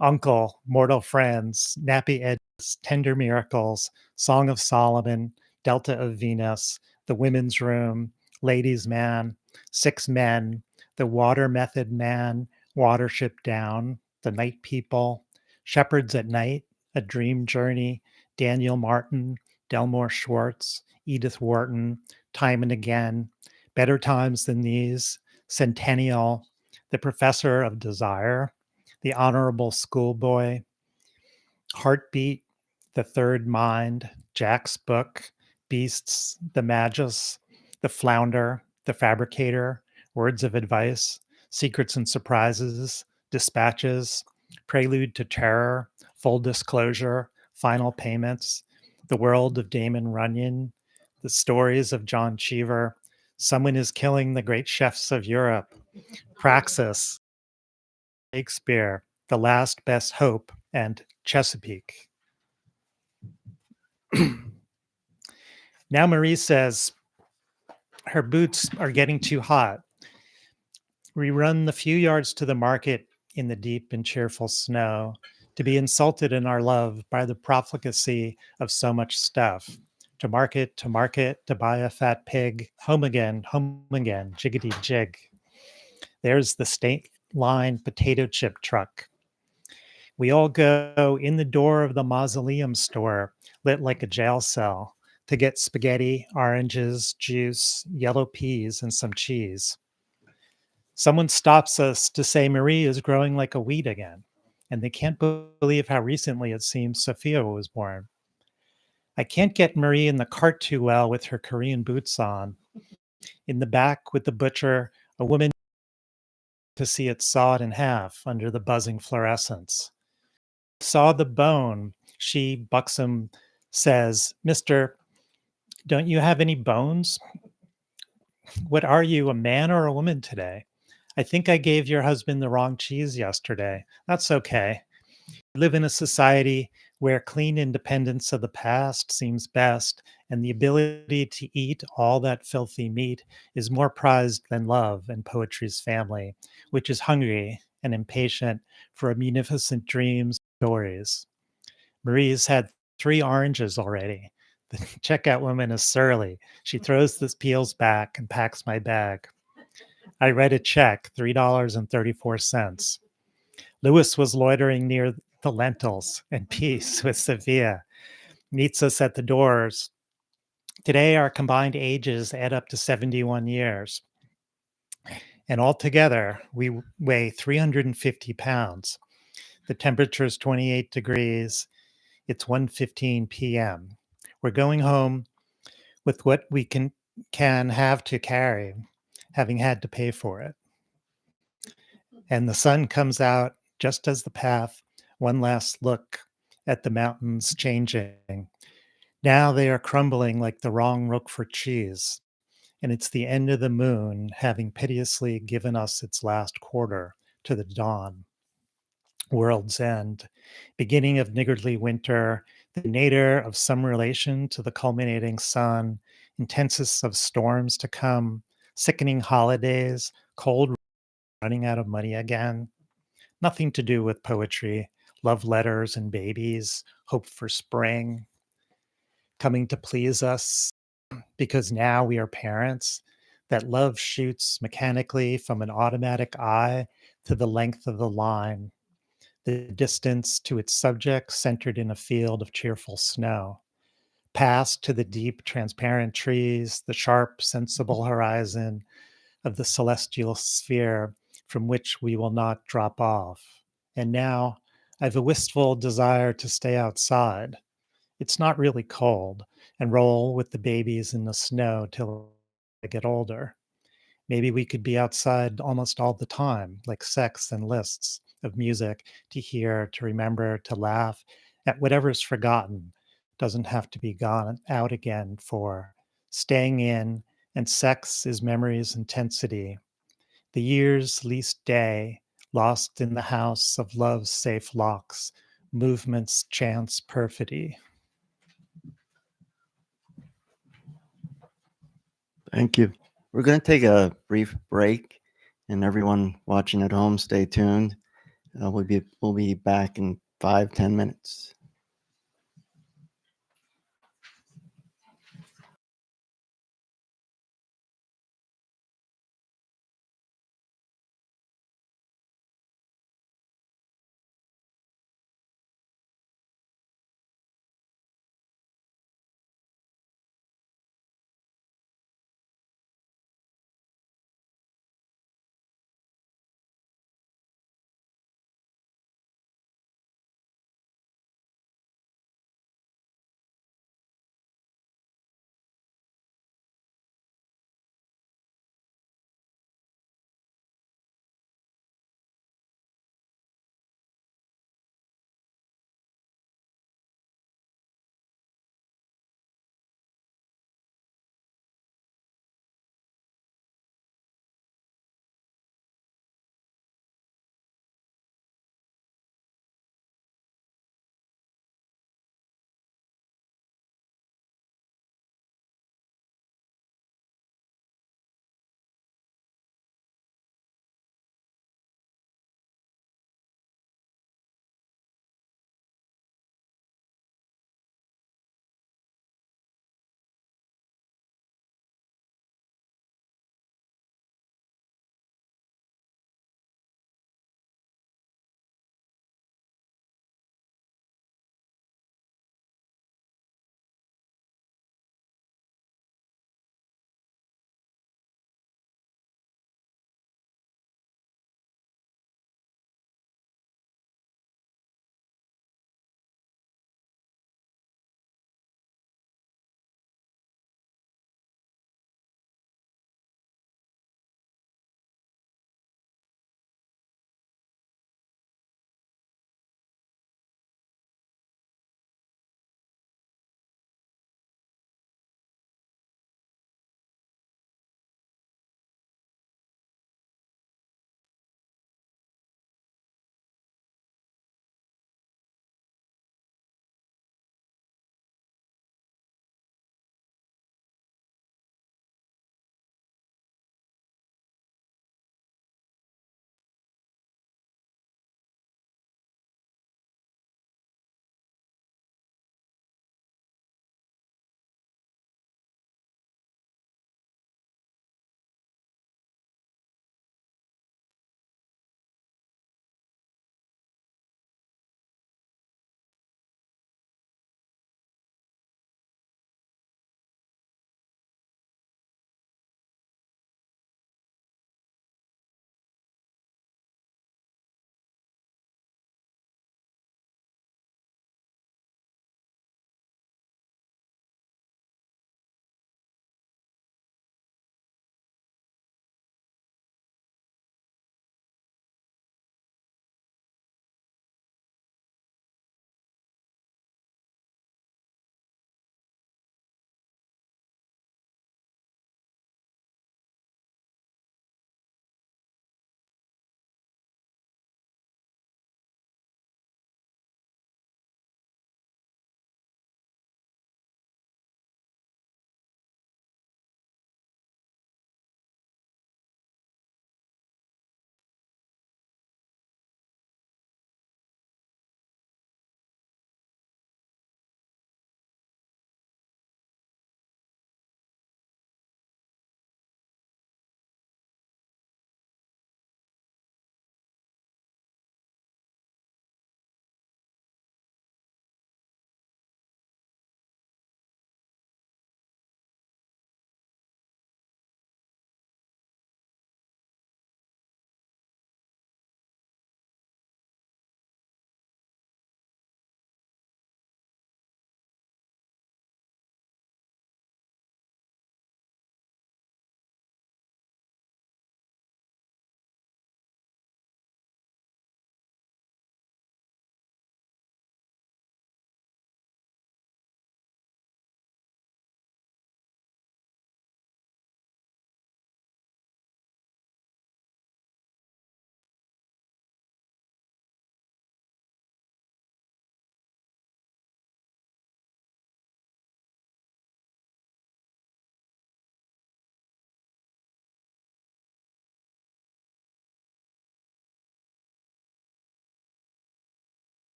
Uncle, Mortal Friends, Nappy Edges, Tender Miracles, Song of Solomon, Delta of Venus, The Women's Room, Ladies' Man, Six Men, The Water Method Man, Watership Down, The Night People, Shepherds at Night, A Dream Journey, Daniel Martin, Delmore Schwartz, Edith Wharton, Time and Again, Better Times Than These, Centennial, The Professor of Desire, The Honorable Schoolboy, Heartbeat, The Third Mind, Jack's Book, Beasts, The Magus, The Flounder, The Fabricator, Words of Advice, Secrets and Surprises, Dispatches, Prelude to Terror, Full Disclosure, Final Payments, The World of Damon Runyon, The Stories of John Cheever, Someone is Killing the Great Chefs of Europe, Praxis, Shakespeare, The Last Best Hope, and Chesapeake. Now Marie says her boots are getting too hot. We run the few yards to the market in the deep and cheerful snow to be insulted in our love by the profligacy of so much stuff. To market, to buy a fat pig, home again, jiggity jig. There's the state line potato chip truck. We all go in the door of the mausoleum store, lit like a jail cell, to get spaghetti, oranges, juice, yellow peas, and some cheese. Someone stops us to say Marie is growing like a weed again, and they can't believe how recently it seems Sophia was born. I can't get Marie in the cart too well with her Korean boots on. In the back with the butcher, a woman to see it sawed in half under the buzzing fluorescence. Saw the bone, she, buxom, says, "Mister, don't you have any bones? What are you, a man or a woman today? I think I gave your husband the wrong cheese yesterday. That's okay. We live in a society where clean independence of the past seems best, and the ability to eat all that filthy meat is more prized than love in poetry's family, which is hungry and impatient for munificent dreams and stories. Marie's had 3 oranges already. The checkout woman is surly. She throws the peels back and packs my bag. I write a check, $3.34. Lewis was loitering near the lentils and peace with Sophia. Meets us at the doors. Today, our combined ages add up to 71 years. And altogether, we weigh 350 pounds. The temperature is 28 degrees. It's 1:15 p.m. We're going home with what we can have to carry, having had to pay for it. And the sun comes out just as the path, one last look at the mountains changing. Now they are crumbling like the wrong Roquefort cheese, and it's the end of the moon having piteously given us its last quarter to the dawn. World's end, beginning of niggardly winter, the nadir of some relation to the culminating sun, intensest of storms to come, sickening holidays, cold running out of money again. Nothing to do with poetry, love letters and babies, hope for spring, coming to please us because now we are parents, that love shoots mechanically from an automatic eye to the length of the line, the distance to its subject centered in a field of cheerful snow, past to the deep, transparent trees, the sharp, sensible horizon of the celestial sphere from which we will not drop off. And now I've a wistful desire to stay outside. It's not really cold, and roll with the babies in the snow till I get older. Maybe we could be outside almost all the time, like sex and lists of music to hear, to remember, to laugh at whatever's forgotten. Doesn't have to be gone out again for staying in, and sex is memory's intensity. The year's least day, lost in the house of love's safe locks, movement's chance perfidy. Thank you. We're going to take a brief break, and everyone watching at home, stay tuned. We'll be back in 5-10 minutes.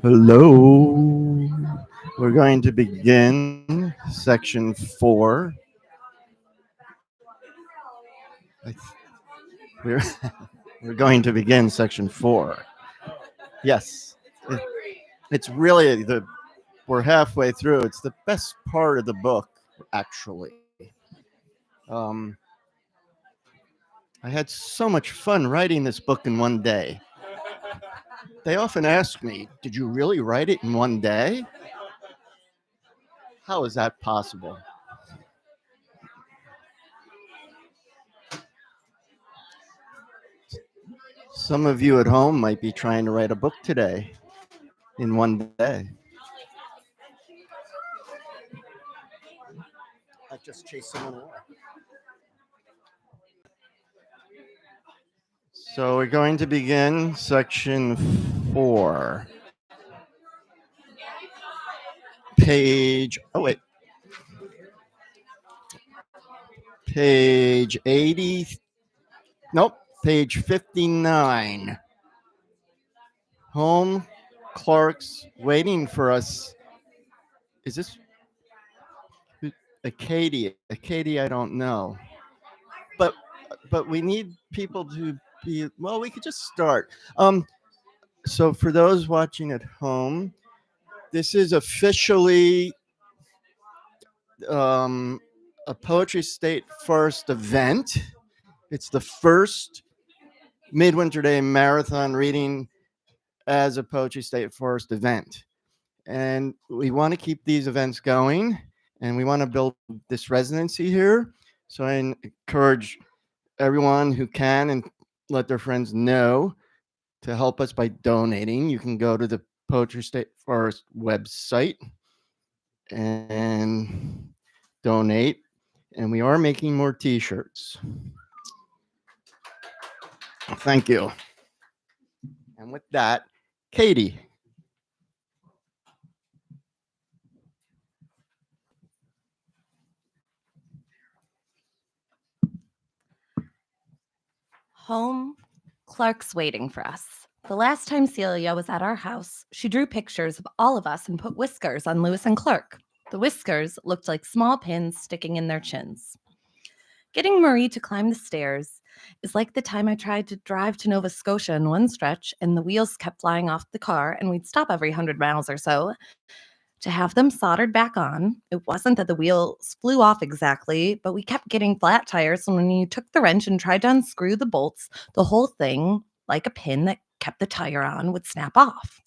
Hello. We're going to begin section 4. I th- We're, we're going to begin section 4. Yes. It's really we're halfway through. It's the best part of the book, actually. Um, I had so much fun writing this book in one day. They often ask me, "Did you really write it in one day? How is that possible?" Some of you at home might be trying to write a book today in one day. I just chased someone away. So we're going to begin section 4. Page, oh wait, page 80, nope, page 59. Home clerks waiting for us. Is this Acadia? Acadia, I don't know. But we need people to be, well, we could just start. So for those watching at home, this is officially a Poetry State Forest event. It's the first Midwinter Day Marathon reading as a Poetry State Forest event. And we want to keep these events going, and we want to build this residency here. So I encourage everyone who can and let their friends know to help us by donating. You can go to the Poetry State Forest website and donate. And we are making more t-shirts. Thank you. And with that, Katie. Home, Clark's waiting for us. The last time Celia was at our house, she drew pictures of all of us and put whiskers on Lewis and Clark. The whiskers looked like small pins sticking in their chins. Getting Marie to climb the stairs is like the time I tried to drive to Nova Scotia in one stretch and the wheels kept flying off the car and we'd stop every 100 miles or so to have them soldered back on. It wasn't that the wheels flew off exactly, but we kept getting flat tires, and when you took the wrench and tried to unscrew the bolts, the whole thing, like a pin that kept the tire on, would snap off.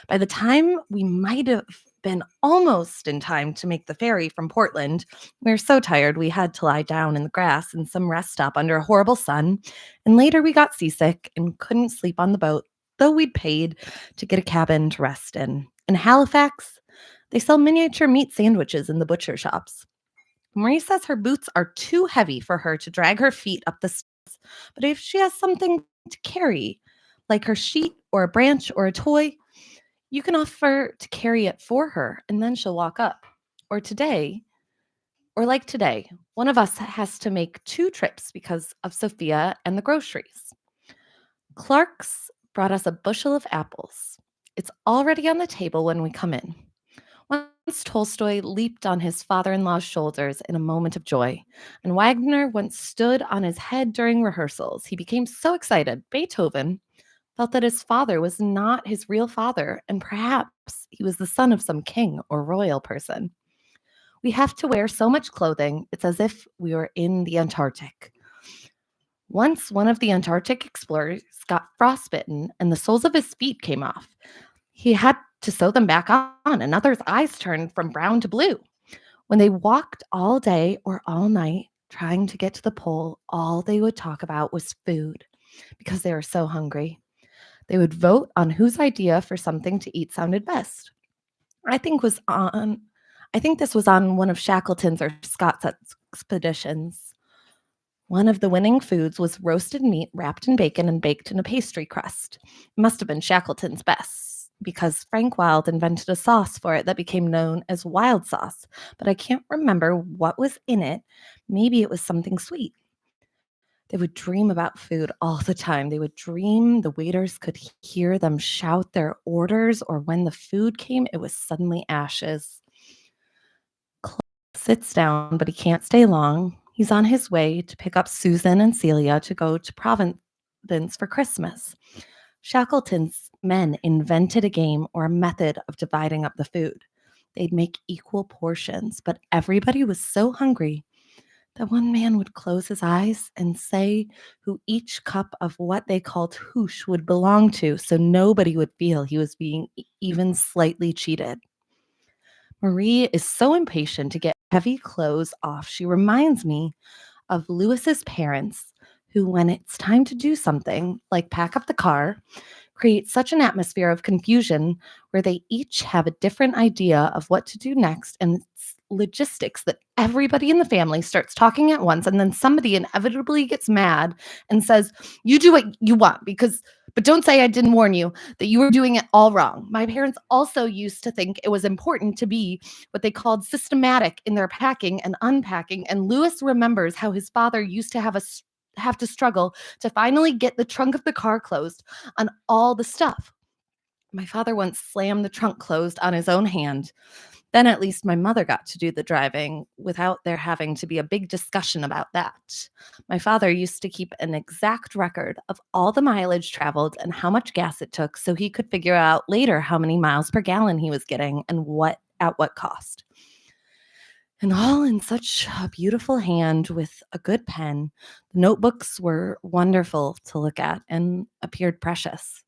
By the time we might have been almost in time to make the ferry from Portland, we were so tired we had to lie down in the grass in some rest stop under a horrible sun, and later we got seasick and couldn't sleep on the boat, though we'd paid to get a cabin to rest in. In Halifax, they sell miniature meat sandwiches in the butcher shops. Marie says her boots are too heavy for her to drag her feet up the steps, but if she has something to carry, like her sheet or a branch or a toy, you can offer to carry it for her and then she'll walk up. Or like today, one of us has to make 2 trips because of Sophia and the groceries. Clark's brought us a bushel of apples. It's already on the table when we come in. Once Tolstoy leaped on his father-in-law's shoulders in a moment of joy, and Wagner once stood on his head during rehearsals. He became so excited. Beethoven felt that his father was not his real father, and perhaps he was the son of some king or royal person. We have to wear so much clothing, it's as if we were in the Antarctic. Once one of the Antarctic explorers got frostbitten and the soles of his feet came off. He had to sew them back on. Another's eyes turned from brown to blue. When they walked all day or all night trying to get to the pole, all they would talk about was food because they were so hungry. They would vote on whose idea for something to eat sounded best. I think this was on one of Shackleton's or Scott's expeditions. One of the winning foods was roasted meat wrapped in bacon and baked in a pastry crust. It must have been Shackleton's best, because Frank Wilde invented a sauce for it that became known as wild sauce, but I can't remember what was in it. Maybe it was something sweet. They would dream about food all the time. They would dream the waiters could hear them shout their orders, or when the food came, it was suddenly ashes. Clark sits down, but he can't stay long. He's on his way to pick up Susan and Celia to go to Providence for Christmas. Shackleton's men invented a game or a method of dividing up the food. They'd make equal portions, but everybody was so hungry that one man would close his eyes and say who each cup of what they called hoosh would belong to, so nobody would feel he was being even slightly cheated. Marie is so impatient to get heavy clothes off. She reminds me of Lewis's parents, who, when it's time to do something, like pack up the car, create such an atmosphere of confusion where they each have a different idea of what to do next, and it's logistics that everybody in the family starts talking at once, and then somebody inevitably gets mad and says, "You do what you want, but don't say I didn't warn you that you were doing it all wrong." My parents also used to think it was important to be what they called systematic in their packing and unpacking, and Lewis remembers how his father used to have to struggle to finally get the trunk of the car closed on all the stuff. My father once slammed the trunk closed on his own hand. Then at least my mother got to do the driving without there having to be a big discussion about that. My father used to keep an exact record of all the mileage traveled and how much gas it took, so he could figure out later how many miles per gallon he was getting and at what cost. And all in such a beautiful hand with a good pen. The notebooks were wonderful to look at and appeared precious.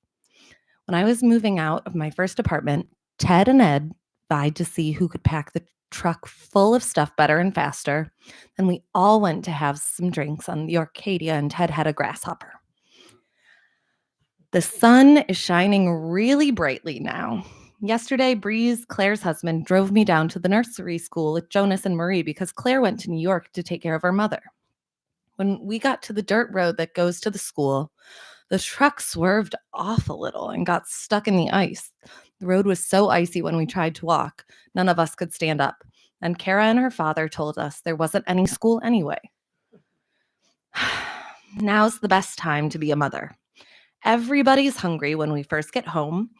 When I was moving out of my first apartment, Ted and Ed vied to see who could pack the truck full of stuff better and faster. And we all went to have some drinks on the Arcadia, and Ted had a grasshopper. The sun is shining really brightly now. Yesterday, Breeze, Claire's husband, drove me down to the nursery school with Jonas and Marie because Claire went to New York to take care of her mother. When we got to the dirt road that goes to the school, the truck swerved off a little and got stuck in the ice. The road was so icy when we tried to walk, none of us could stand up. And Kara and her father told us there wasn't any school anyway. Now's the best time to be a mother. Everybody's hungry when we first get home.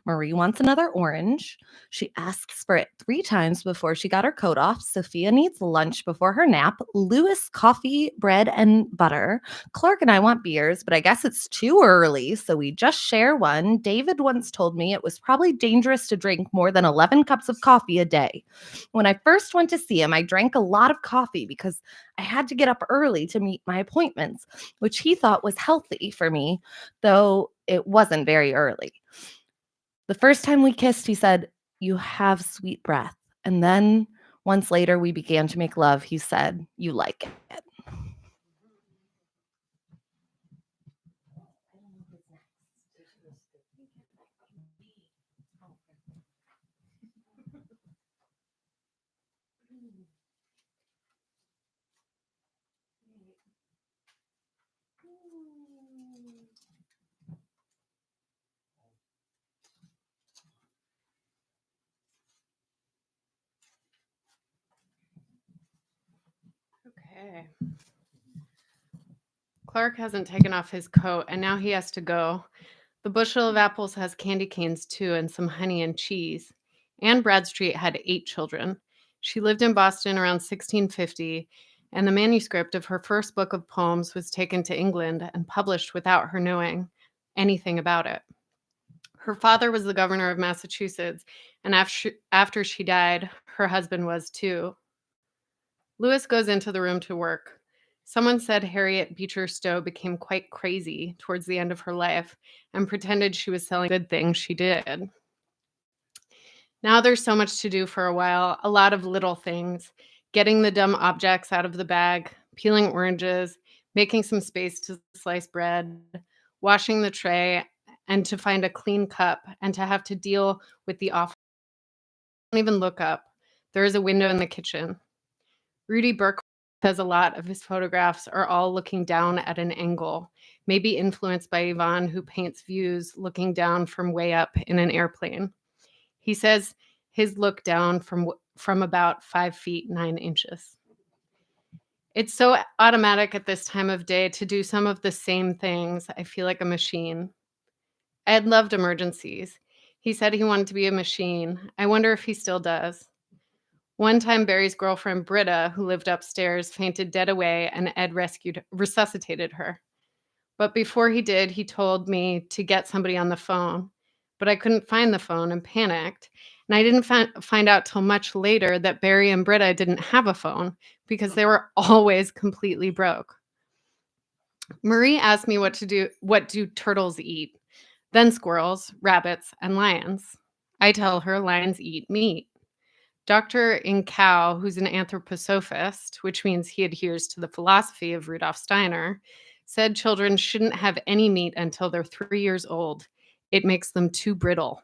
Marie wants another orange. She asks for it 3 times before she got her coat off. Sophia needs lunch before her nap. Lewis, coffee, bread, and butter. Clark and I want beers, but I guess it's too early, so we just share one. David once told me it was probably dangerous to drink more than 11 cups of coffee a day. When I first went to see him, I drank a lot of coffee because I had to get up early to meet my appointments, which he thought was healthy for me, though it wasn't very early. The first time we kissed, he said, "You have sweet breath." And then once later we began to make love, he said, "You like it." Okay. Clark hasn't taken off his coat, and now he has to go. The bushel of apples has candy canes too, and some honey and cheese. Anne Bradstreet had 8 children. She lived in Boston around 1650, and the manuscript of her first book of poems was taken to England and published without her knowing anything about it. Her father was the governor of Massachusetts, and after she died, her husband was too. Lewis goes into the room to work. Someone said Harriet Beecher Stowe became quite crazy towards the end of her life and pretended she was selling good things she did. Now there's so much to do for a while, a lot of little things, getting the dumb objects out of the bag, peeling oranges, making some space to slice bread, washing the tray, and to find a clean cup, and to have to deal with the awful. Don't even look up. There is a window in the kitchen. Rudy Burke says a lot of his photographs are all looking down at an angle, maybe influenced by Yvonne, who paints views looking down from way up in an airplane. He says his look down from about 5 feet 9 inches. It's so automatic at this time of day to do some of the same things. I feel like a machine. I had loved Emergencies. He said he wanted to be a machine. I wonder if he still does. One time, Barry's girlfriend, Britta, who lived upstairs, fainted dead away, and Ed resuscitated her. But before he did, he told me to get somebody on the phone. But I couldn't find the phone and panicked. And I didn't find out till much later that Barry and Britta didn't have a phone because they were always completely broke. Marie asked me what do turtles eat? Then squirrels, rabbits, and lions. I tell her lions eat meat. Dr. Incow, who's an anthroposophist, which means he adheres to the philosophy of Rudolf Steiner, said children shouldn't have any meat until they're 3 years old. It makes them too brittle.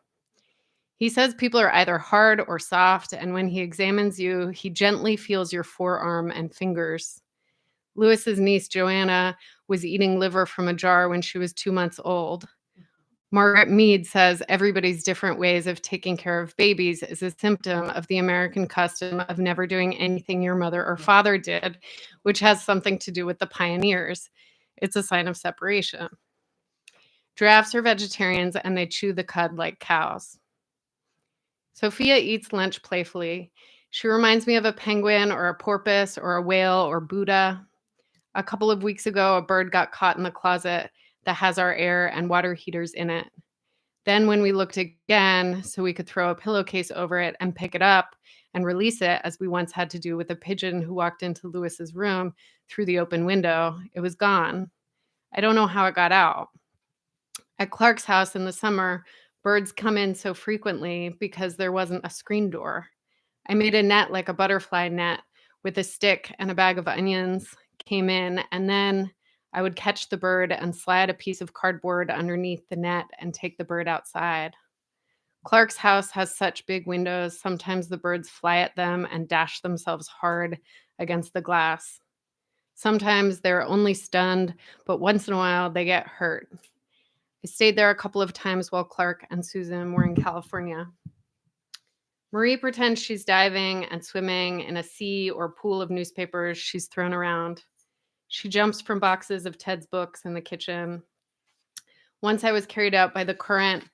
He says people are either hard or soft, and when he examines you, he gently feels your forearm and fingers. Lewis's niece, Joanna, was eating liver from a jar when she was 2 months old. Margaret Mead says everybody's different ways of taking care of babies is a symptom of the American custom of never doing anything your mother or father did, which has something to do with the pioneers. It's a sign of separation. Giraffes are vegetarians and they chew the cud like cows. Sophia eats lunch playfully. She reminds me of a penguin or a porpoise or a whale or Buddha. A couple of weeks ago, a bird got caught in the closet that has our air and water heaters in it. Then when we looked again, so we could throw a pillowcase over it and pick it up and release it, as we once had to do with a pigeon who walked into Lewis's room through the open window, it was gone. I don't know how it got out. At Clark's house in the summer, birds come in so frequently because there wasn't a screen door. I made a net like a butterfly net with a stick and a bag of onions, came in, and then I would catch the bird and slide a piece of cardboard underneath the net and take the bird outside. Clark's house has such big windows, sometimes the birds fly at them and dash themselves hard against the glass. Sometimes they're only stunned, but once in a while they get hurt. I stayed there a couple of times while Clark and Susan were in California. Marie pretends she's diving and swimming in a sea or pool of newspapers she's thrown around. She jumps from boxes of Ted's books in the kitchen. Once I was carried out by the current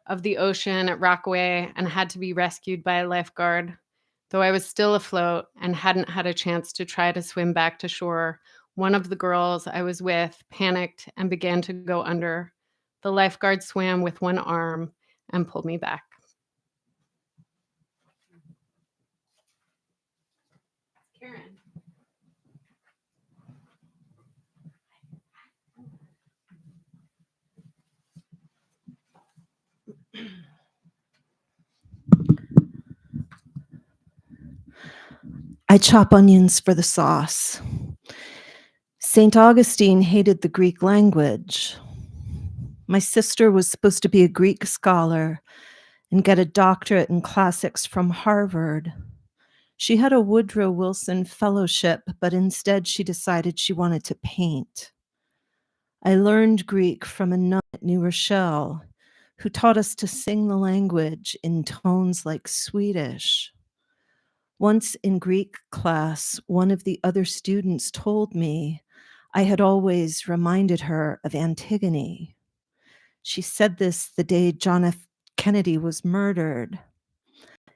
of the ocean at Rockaway and had to be rescued by a lifeguard. Though I was still afloat and hadn't had a chance to try to swim back to shore, one of the girls I was with panicked and began to go under. The lifeguard swam with one arm and pulled me back. Karen. I chop onions for the sauce. St. Augustine hated the Greek language. My sister was supposed to be a Greek scholar and get a doctorate in classics from Harvard. She had a Woodrow Wilson fellowship, but instead she decided she wanted to paint. I learned Greek from a nun at New Rochelle who taught us to sing the language in tones like Swedish. Once in Greek class, one of the other students told me I had always reminded her of Antigone. She said this the day John F. Kennedy was murdered.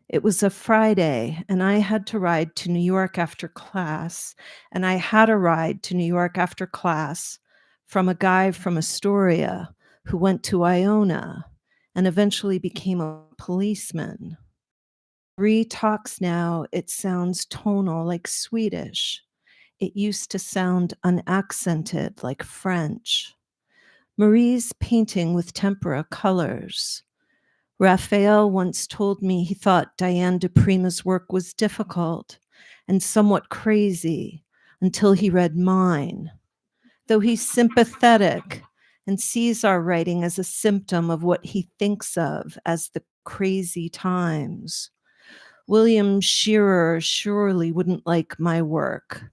It was a Friday, and I had to ride to New York after class, and I had a ride to New York after class from a guy from Astoria who went to Iona and eventually became a policeman. Marie talks now, it sounds tonal like Swedish. It used to sound unaccented like French. Marie's painting with tempera colors. Raphael once told me he thought Diane de Prima's work was difficult and somewhat crazy until he read mine. Though he's sympathetic and sees our writing as a symptom of what he thinks of as the crazy times. William Shearer surely wouldn't like my work.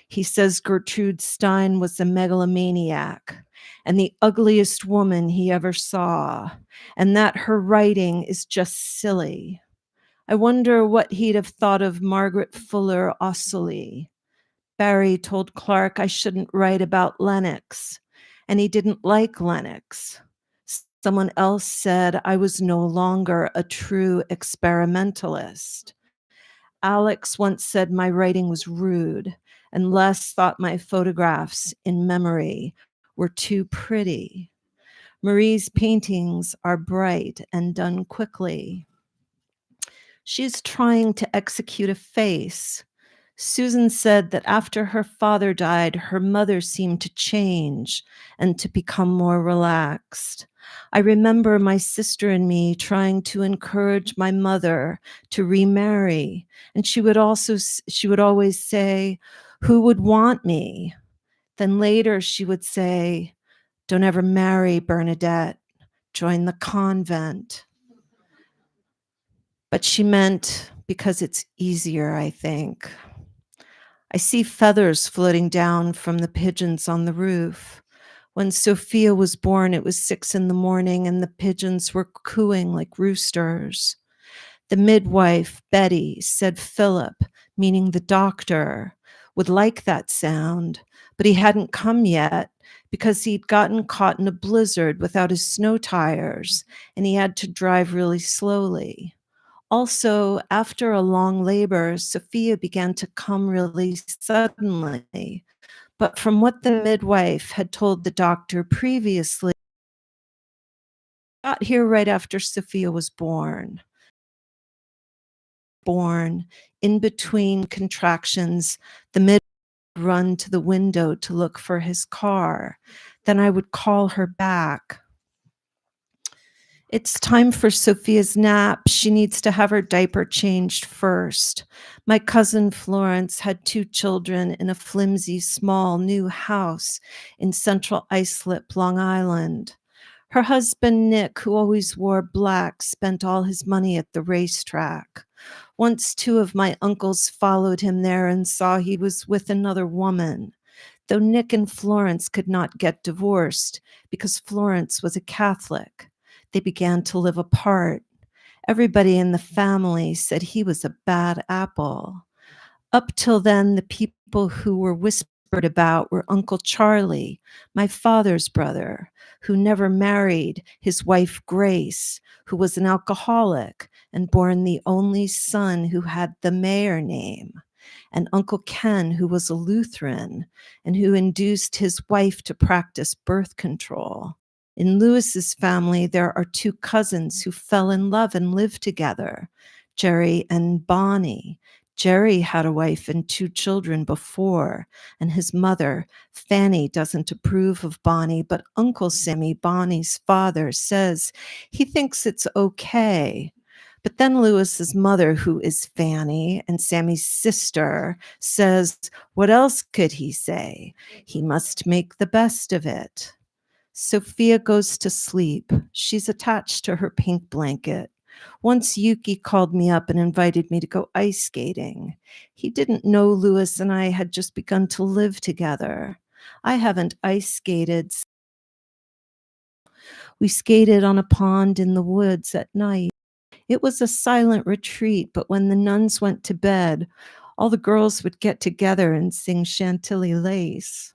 He says Gertrude Stein was a megalomaniac and the ugliest woman he ever saw, and that her writing is just silly. I wonder what he'd have thought of Margaret Fuller Ossoli. Barry told Clark I shouldn't write about Lennox, and he didn't like Lennox. Someone else said I was no longer a true experimentalist. Alex once said my writing was rude, and Les thought my photographs in memory were too pretty. Marie's paintings are bright and done quickly. She's trying to execute a face. Susan said that after her father died, her mother seemed to change and to become more relaxed. I remember my sister and me trying to encourage my mother to remarry, and she would always say, "Who would want me?" Then later she would say, "Don't ever marry, Bernadette. Join the convent." But she meant because it's easier, I think. I see feathers floating down from the pigeons on the roof. When Sophia was born, it was 6 a.m, and the pigeons were cooing like roosters. The midwife, Betty, said Philip, meaning the doctor, would like that sound, but he hadn't come yet because he'd gotten caught in a blizzard without his snow tires, and he had to drive really slowly. Also, after a long labor, Sophia began to come really suddenly. But from what the midwife had told the doctor previously, got here right after Sophia was born. In between contractions, the midwife would run to the window to look for his car. Then I would call her back. It's time for Sophia's nap. She needs to have her diaper changed first. My cousin Florence had 2 children in a flimsy, small, new house in Central Islip, Long Island. Her husband, Nick, who always wore black, spent all his money at the racetrack. Once 2 of my uncles followed him there and saw he was with another woman. Though Nick and Florence could not get divorced because Florence was a Catholic. They began to live apart. Everybody in the family said he was a bad apple. Up till then, the people who were whispered about were Uncle Charlie, my father's brother, who never married his wife Grace, who was an alcoholic and born the only son who had the Mayer name, and Uncle Ken, who was a Lutheran and who induced his wife to practice birth control. In Lewis's family, there are 2 cousins who fell in love and lived together, Jerry and Bonnie. Jerry had a wife and 2 children before, and his mother, Fanny, doesn't approve of Bonnie, but Uncle Sammy, Bonnie's father, says he thinks it's okay. But then Lewis's mother, who is Fanny and Sammy's sister, says, what else could he say? He must make the best of it. Sophia goes to sleep. She's attached to her pink blanket. Once Yuki called me up and invited me to go ice skating. He didn't know Lewis and I had just begun to live together. I haven't ice skated. We skated on a pond in the woods at night. It was a silent retreat, but when the nuns went to bed, all the girls would get together and sing Chantilly Lace.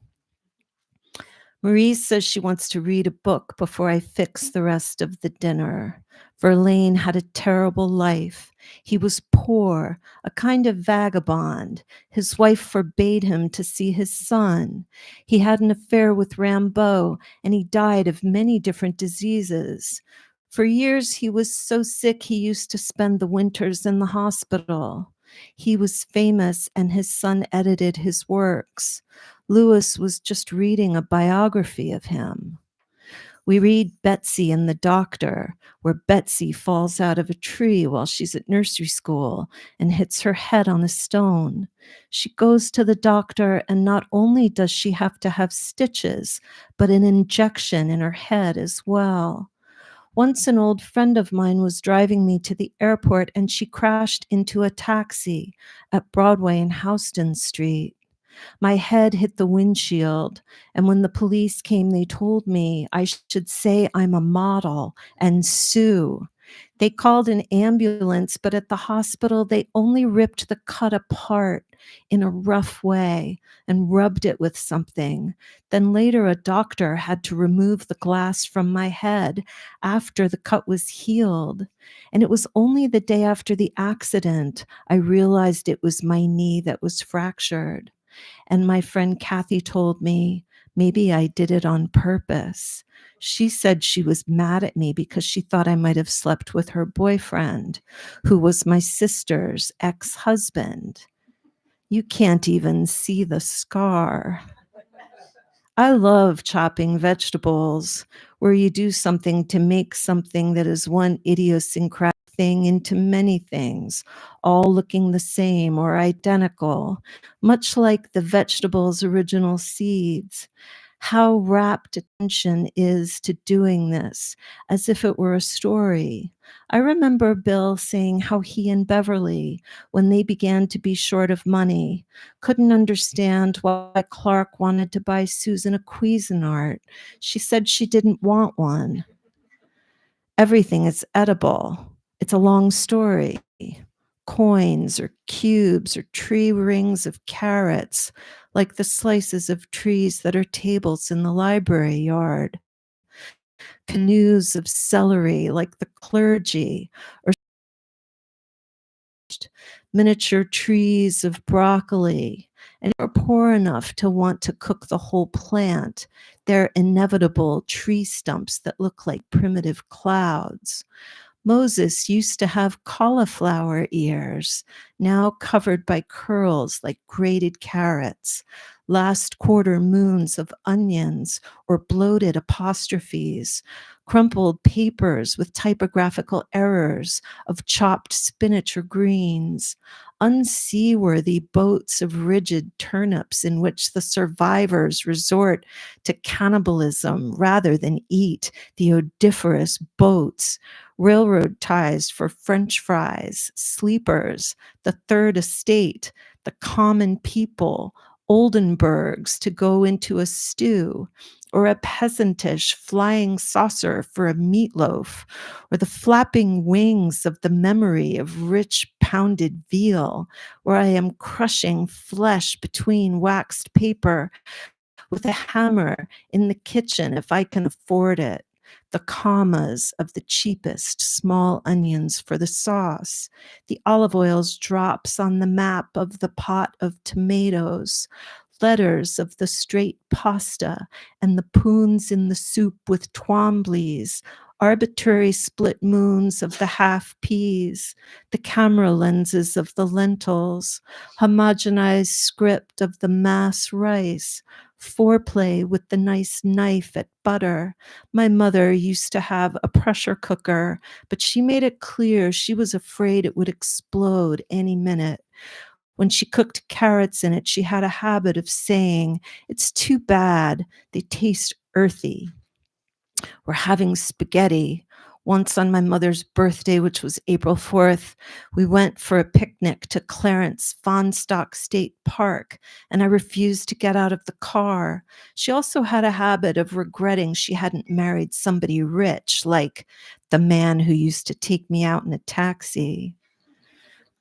Marie says she wants to read a book before I fix the rest of the dinner. Verlaine had a terrible life. He was poor, a kind of vagabond. His wife forbade him to see his son. He had an affair with Rimbaud, and he died of many different diseases. For years, he was so sick he used to spend the winters in the hospital. He was famous, and his son edited his works. Lewis was just reading a biography of him. We read Betsy and the Doctor, where Betsy falls out of a tree while she's at nursery school and hits her head on a stone. She goes to the doctor, and not only does she have to have stitches, but an injection in her head as well. Once an old friend of mine was driving me to the airport, and she crashed into a taxi at Broadway and Houston Street. My head hit the windshield, and when the police came, they told me I should say I'm a model and sue. They called an ambulance, but at the hospital, they only ripped the cut apart in a rough way and rubbed it with something. Then later, a doctor had to remove the glass from my head after the cut was healed. And it was only the day after the accident I realized it was my knee that was fractured. And my friend Kathy told me, maybe I did it on purpose. She said she was mad at me because she thought I might have slept with her boyfriend, who was my sister's ex-husband. You can't even see the scar. I love chopping vegetables, where you do something to make something that is one idiosyncratic thing into many things, all looking the same or identical, much like the vegetable's original seeds. How rapt attention is to doing this, as if it were a story. I remember Bill saying how he and Beverly, when they began to be short of money, couldn't understand why Clark wanted to buy Susan a Cuisinart. She said she didn't want one. Everything is edible. It's a long story. Coins or cubes or tree rings of carrots, like the slices of trees that are tables in the library yard. Canoes of celery, like the clergy, or miniature trees of broccoli, and are poor enough to want to cook the whole plant. They're inevitable tree stumps that look like primitive clouds. Moses used to have cauliflower ears, now covered by curls like grated carrots, last quarter moons of onions or bloated apostrophes, crumpled papers with typographical errors of chopped spinach or greens, unseaworthy boats of rigid turnips in which the survivors resort to cannibalism rather than eat the odoriferous boats, railroad ties for French fries, sleepers, the third estate, the common people, Oldenburgs to go into a stew, or a peasantish flying saucer for a meatloaf, or the flapping wings of the memory of rich pounded veal, where I am crushing flesh between waxed paper with a hammer in the kitchen if I can afford it. The commas of the cheapest small onions for the sauce, the olive oil's drops on the map of the pot of tomatoes, letters of the straight pasta and the poons in the soup with Twombly's, arbitrary split moons of the half peas, the camera lenses of the lentils, homogenized script of the mass rice, foreplay with the nice knife at butter. My mother used to have a pressure cooker, but she made it clear she was afraid it would explode any minute. When she cooked carrots in it, she had a habit of saying, "It's too bad, they taste earthy." We're having spaghetti. Once on my mother's birthday, which was April 4th, we went for a picnic to Clarence Fonsstock State Park, and I refused to get out of the car. She also had a habit of regretting she hadn't married somebody rich, like the man who used to take me out in a taxi.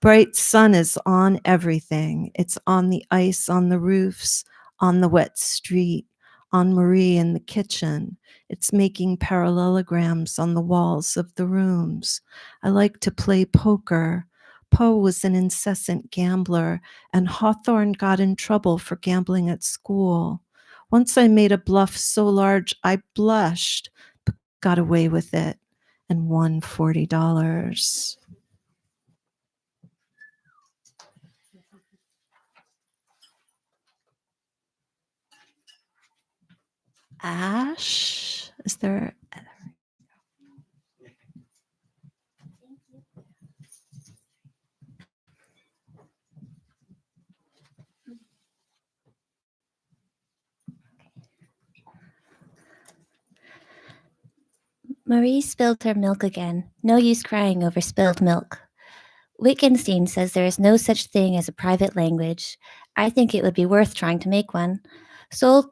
Bright sun is on everything. It's on the ice on the roofs, on the wet street, on Marie in the kitchen. It's making parallelograms on the walls of the rooms. I like to play poker. Poe was an incessant gambler, and Hawthorne got in trouble for gambling at school. Once I made a bluff so large I blushed, but got away with it and won $40. Ash, is there? Marie spilled her milk again. No use crying over spilled milk. Wittgenstein says there is no such thing as a private language. I think it would be worth trying to make one. Sol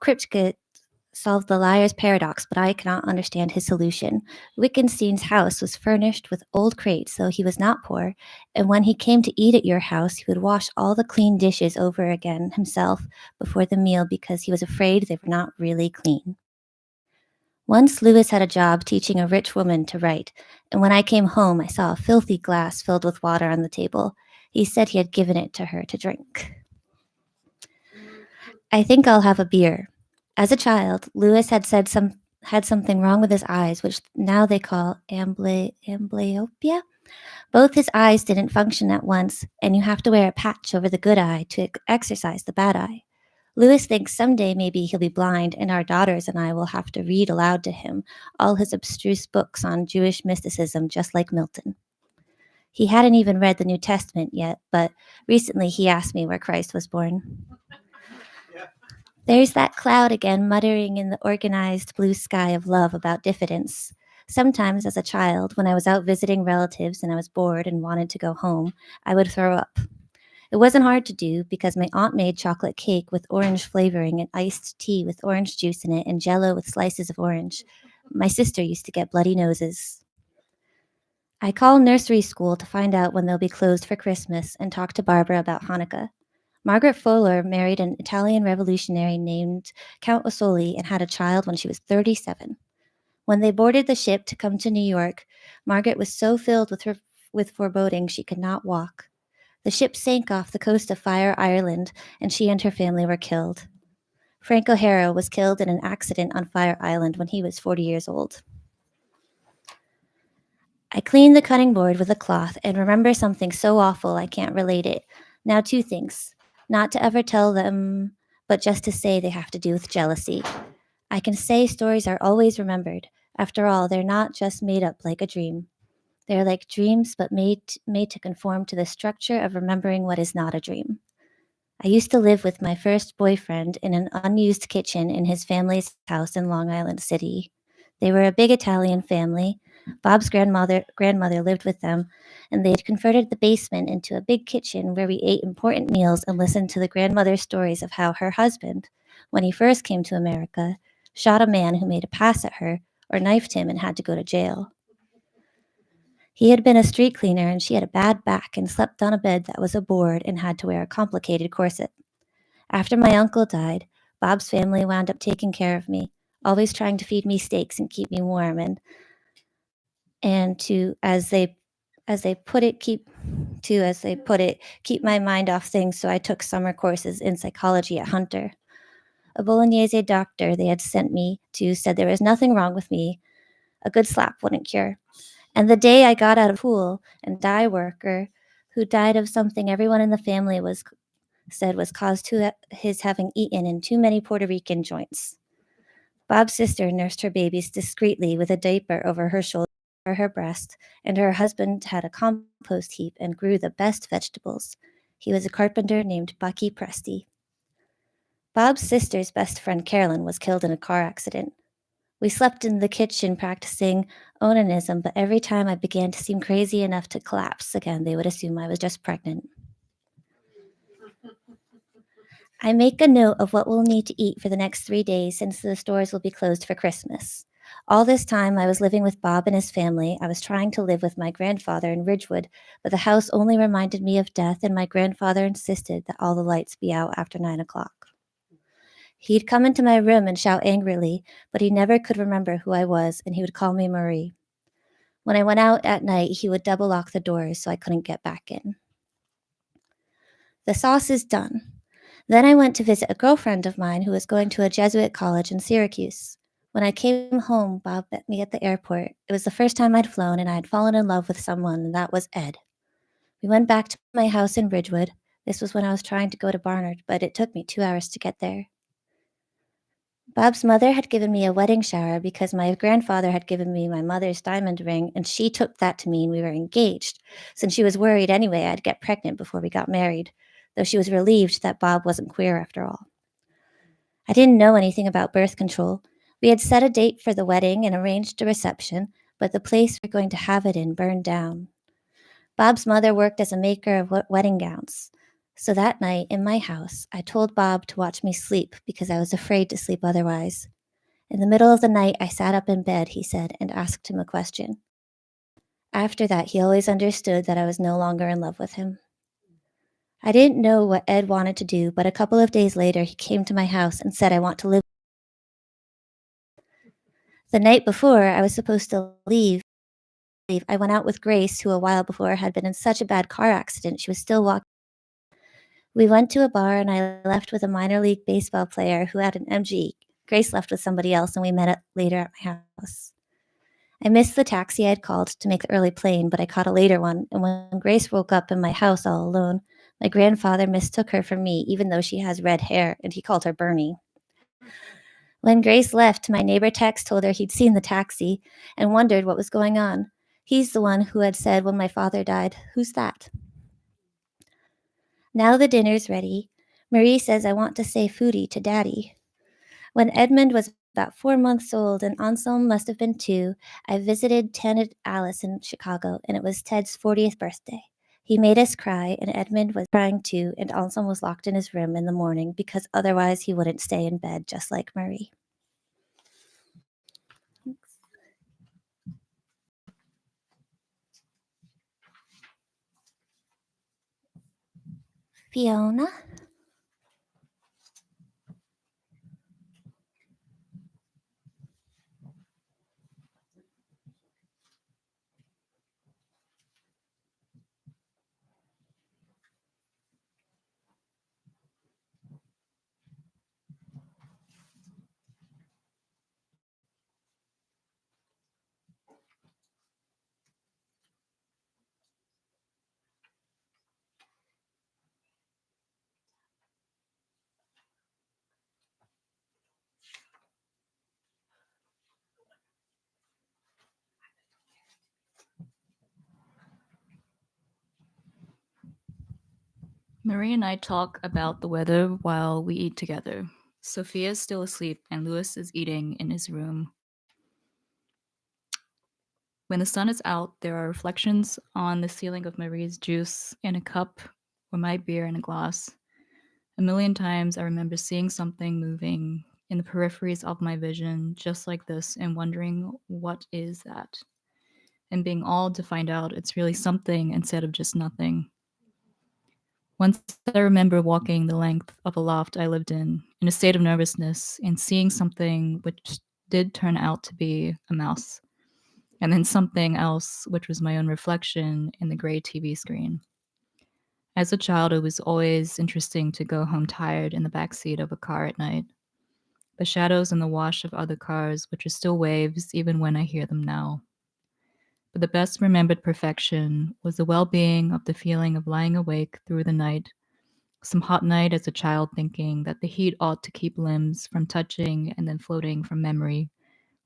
solved the liar's paradox, but I cannot understand his solution. Wittgenstein's house was furnished with old crates, so he was not poor, and when he came to eat at your house, he would wash all the clean dishes over again himself before the meal because he was afraid they were not really clean. Once Lewis had a job teaching a rich woman to write, and when I came home, I saw a filthy glass filled with water on the table. He said he had given it to her to drink. I think I'll have a beer. As a child, Lewis had something wrong with his eyes, which now they call amblyopia. Both his eyes didn't function at once, and you have to wear a patch over the good eye to exercise the bad eye. Lewis thinks someday maybe he'll be blind, and our daughters and I will have to read aloud to him all his abstruse books on Jewish mysticism, just like Milton. He hadn't even read the New Testament yet, but recently he asked me where Christ was born. There's that cloud again muttering in the organized blue sky of love about diffidence. Sometimes as a child, when I was out visiting relatives and I was bored and wanted to go home, I would throw up. It wasn't hard to do because my aunt made chocolate cake with orange flavoring and iced tea with orange juice in it and jello with slices of orange. My sister used to get bloody noses. I call nursery school to find out when they'll be closed for Christmas and talk to Barbara about Hanukkah. Margaret Fuller married an Italian revolutionary named Count Ossoli and had a child when she was 37. When they boarded the ship to come to New York, Margaret was so filled with foreboding she could not walk. The ship sank off the coast of Fire Island, and she and her family were killed. Frank O'Hara was killed in an accident on Fire Island when he was 40 years old. I cleaned the cutting board with a cloth and remember something so awful I can't relate it. Now 2 things. Not to ever tell them, but just to say they have to do with jealousy. I can say stories are always remembered. After all, they're not just made up like a dream. They're like dreams, but made to conform to the structure of remembering what is not a dream. I used to live with my first boyfriend in an unused kitchen in his family's house in Long Island City. They were a big Italian family. Bob's grandmother lived with them, and they had converted the basement into a big kitchen where we ate important meals and listened to the grandmother's stories of how her husband, when he first came to America, shot a man who made a pass at her or knifed him and had to go to jail. He had been a street cleaner and she had a bad back and slept on a bed that was a board and had to wear a complicated corset. After my uncle died, Bob's family wound up taking care of me, always trying to feed me steaks and keep me warm and to, as they put it, keep my mind off things, so I took summer courses in psychology at Hunter. A Bolognese doctor they had sent me to said there was nothing wrong with me. A good slap wouldn't cure. And the day I got out of school, and dye worker who died of something everyone in the family said was caused to his having eaten in too many Puerto Rican joints. Bob's sister nursed her babies discreetly with a diaper over her shoulder or her breast, and her husband had a compost heap and grew the best vegetables. He was a carpenter named Bucky Presti. Bob's sister's best friend Carolyn was killed in a car accident. We slept in the kitchen practicing onanism, but every time I began to seem crazy enough to collapse again, they would assume I was just pregnant. I make a note of what we'll need to eat for the next 3 days since the stores will be closed for Christmas. All this time I was living with Bob and his family. I was trying to live with my grandfather in Ridgewood, but the house only reminded me of death, and my grandfather insisted that all the lights be out after 9 o'clock. He'd come into my room and shout angrily, but he never could remember who I was, and he would call me Marie. When I went out at night, he would double lock the doors so I couldn't get back in. The sauce is done. Then I went to visit a girlfriend of mine who was going to a Jesuit college in Syracuse. When I came home, Bob met me at the airport. It was the first time I'd flown, and I had fallen in love with someone, and that was Ed. We went back to my house in Ridgewood. This was when I was trying to go to Barnard, but it took me 2 hours to get there. Bob's mother had given me a wedding shower because my grandfather had given me my mother's diamond ring, and she took that to mean we were engaged, since she was worried anyway I'd get pregnant before we got married, though she was relieved that Bob wasn't queer after all. I didn't know anything about birth control. We had set a date for the wedding and arranged a reception, but the place we were going to have it in burned down. Bob's mother worked as a maker of wedding gowns. So that night in my house, I told Bob to watch me sleep because I was afraid to sleep otherwise. In the middle of the night, I sat up in bed, he said, and asked him a question. After that, he always understood that I was no longer in love with him. I didn't know what Ed wanted to do, but a couple of days later, he came to my house and said, I want to live. The night before I was supposed to leave, I went out with Grace, who a while before had been in such a bad car accident she was still walking. We went to a bar and I left with a minor league baseball player who had an MG. Grace left with somebody else and we met up later at my house. I missed the taxi I had called to make the early plane, but I caught a later one, and when Grace woke up in my house all alone, my grandfather mistook her for me, even though she has red hair, and he called her Bernie. When Grace left, my neighbor Tex told her he'd seen the taxi and wondered what was going on. He's the one who had said when my father died, "Who's that?" Now the dinner's ready. Marie says I want to say foodie to Daddy. When Edmund was about 4 months old and Anselm must have been 2, I visited Ted and Alice in Chicago, and it was Ted's 40th birthday. He made us cry, and Edmund was crying too, and Anselm was locked in his room in the morning because otherwise he wouldn't stay in bed, just like Marie. Fiona? Marie and I talk about the weather while we eat together. Sophia's still asleep and Louis is eating in his room. When the sun is out, there are reflections on the ceiling of Marie's juice in a cup or my beer in a glass. A million times I remember seeing something moving in the peripheries of my vision just like this and wondering, what is that? And being awed to find out it's really something instead of just nothing. Once I remember walking the length of a loft I lived in a state of nervousness, and seeing something which did turn out to be a mouse, and then something else which was my own reflection in the gray TV screen. As a child, it was always interesting to go home tired in the backseat of a car at night. The shadows and the wash of other cars, which are still waves even when I hear them now. But the best remembered perfection was the well-being of the feeling of lying awake through the night, some hot night as a child, thinking that the heat ought to keep limbs from touching and then floating from memory,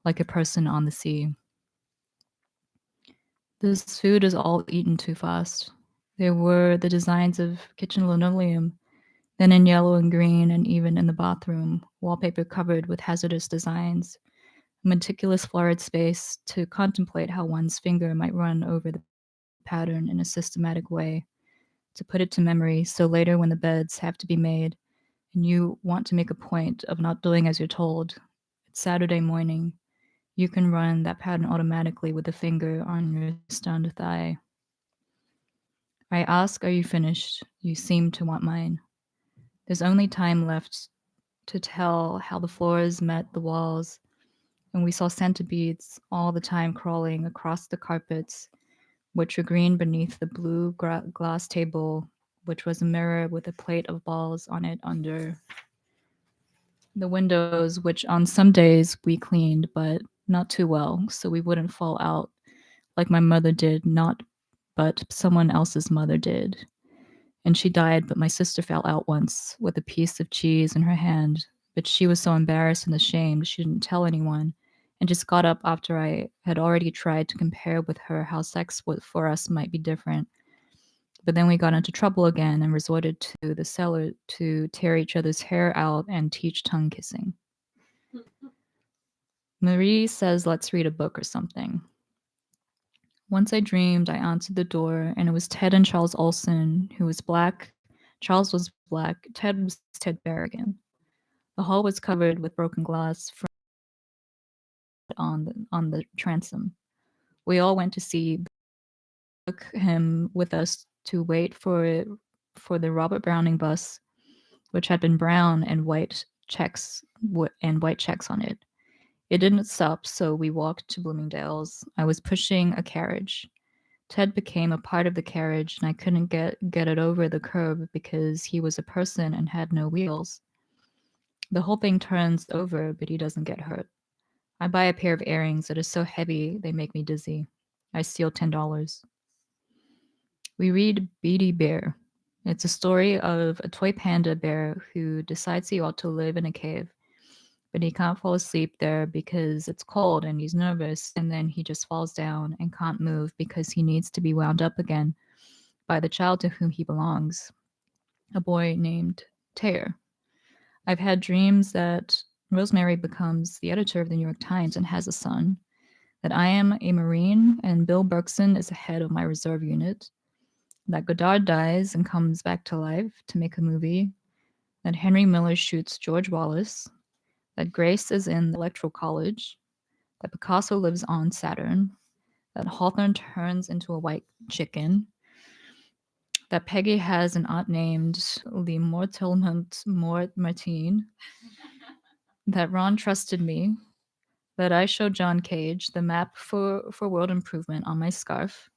like a person on the sea. This food is all eaten too fast. There were the designs of kitchen linoleum, then in yellow and green, and even in the bathroom, wallpaper covered with hazardous designs, a meticulous florid space to contemplate how one's finger might run over the pattern in a systematic way, to put it to memory, so later when the beds have to be made, and you want to make a point of not doing as you're told, it's Saturday morning, you can run that pattern automatically with a finger on your stunned thigh. I ask, are you finished? You seem to want mine. There's only time left to tell how the floors met the walls, and we saw centipedes all the time crawling across the carpets, which were green beneath the blue glass table, which was a mirror with a plate of balls on it under the windows, which on some days we cleaned, but not too well, so we wouldn't fall out like my mother did, but someone else's mother did. And she died, but my sister fell out once with a piece of cheese in her hand, but she was so embarrassed and ashamed she didn't tell anyone, and just got up after I had already tried to compare with her how sex for us might be different. But then we got into trouble again and resorted to the cellar to tear each other's hair out and teach tongue kissing. Marie says, let's read a book or something. Once I dreamed I answered the door, and it was Ted and Charles Olson, who was black. Charles was black. Ted was Ted Berrigan. The hall was covered with broken glass on the transom. We all went to see, took him with us to wait for the Robert Browning bus, which had been brown and white checks on it. It didn't stop, so we walked to Bloomingdale's. I was pushing a carriage. Ted became a part of the carriage, and I couldn't get it over the curb because he was a person and had no wheels. The whole thing turns over, but he doesn't get hurt. I buy a pair of earrings that are so heavy they make me dizzy. I steal $10. We read Beady Bear. It's a story of a toy panda bear who decides he ought to live in a cave, but he can't fall asleep there because it's cold and he's nervous, and then he just falls down and can't move because he needs to be wound up again by the child to whom he belongs, a boy named Tear. I've had dreams that Rosemary becomes the editor of the New York Times and has a son, that I am a Marine and Bill Berkson is the head of my reserve unit, that Godard dies and comes back to life to make a movie, that Henry Miller shoots George Wallace, that Grace is in the Electoral College, that Picasso lives on Saturn, that Hawthorne turns into a white chicken, that Peggy has an aunt named Le Mortelmont Martine, that Ron trusted me, that I showed John Cage the map for world improvement on my scarf,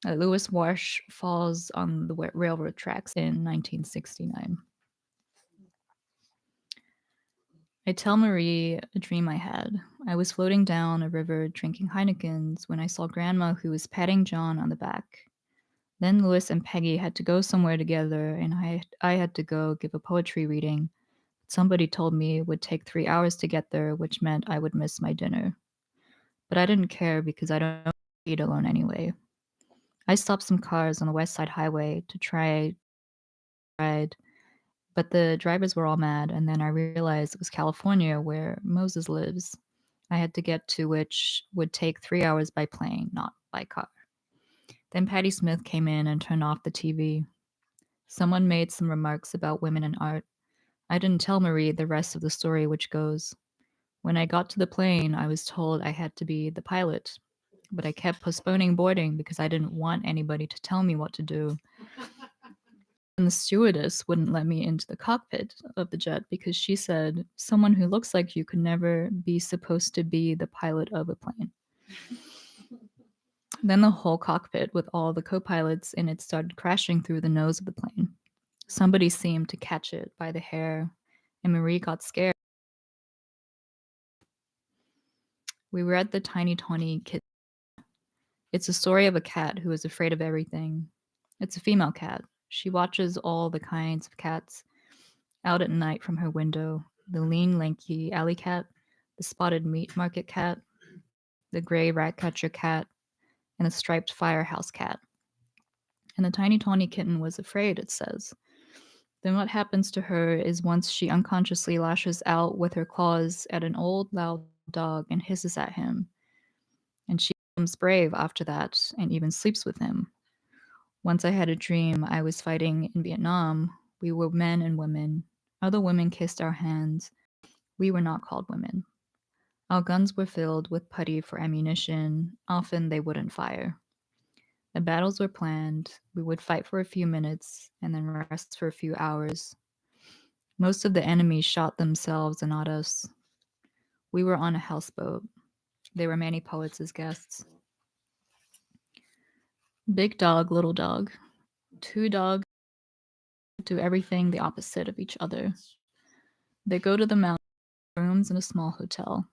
that Lewis Marsh falls on the railroad tracks in 1969. I tell Marie a dream I had. I was floating down a river drinking Heinekens when I saw Grandma, who was patting John on the back. Then Louis and Peggy had to go somewhere together, and I had to go give a poetry reading. Somebody told me it would take 3 hours to get there, which meant I would miss my dinner. But I didn't care because I don't eat alone anyway. I stopped some cars on the West Side Highway to try ride, but the drivers were all mad, and then I realized it was California where Moses lives. I had to get to, which would take 3 hours by plane, not by car. Then Patti Smith came in and turned off the TV. Someone made some remarks about women in art. I didn't tell Marie the rest of the story, which goes, when I got to the plane, I was told I had to be the pilot, but I kept postponing boarding because I didn't want anybody to tell me what to do. And the stewardess wouldn't let me into the cockpit of the jet because she said, someone who looks like you could never be supposed to be the pilot of a plane. Then the whole cockpit with all the co-pilots in it started crashing through the nose of the plane. Somebody seemed to catch it by the hair, and Marie got scared. We were at the Tiny Tawny Kitten. It's a story of a cat who is afraid of everything. It's a female cat. She watches all the kinds of cats out at night from her window. The lean, lanky alley cat, the spotted meat market cat, the gray ratcatcher cat, and a striped firehouse cat. And the Tiny Tawny Kitten was afraid, it says. Then what happens to her is once she unconsciously lashes out with her claws at an old loud dog and hisses at him. And she becomes brave after that and even sleeps with him. Once I had a dream I was fighting in Vietnam. We were men and women. Other women kissed our hands. We were not called women. Our guns were filled with putty for ammunition. Often they wouldn't fire. The battles were planned. We would fight for a few minutes and then rest for a few hours. Most of the enemy shot themselves and not us. We were on a houseboat. There were many poets as guests. Big dog, little dog. Two dogs do everything the opposite of each other. They go to the mountain rooms in a small hotel.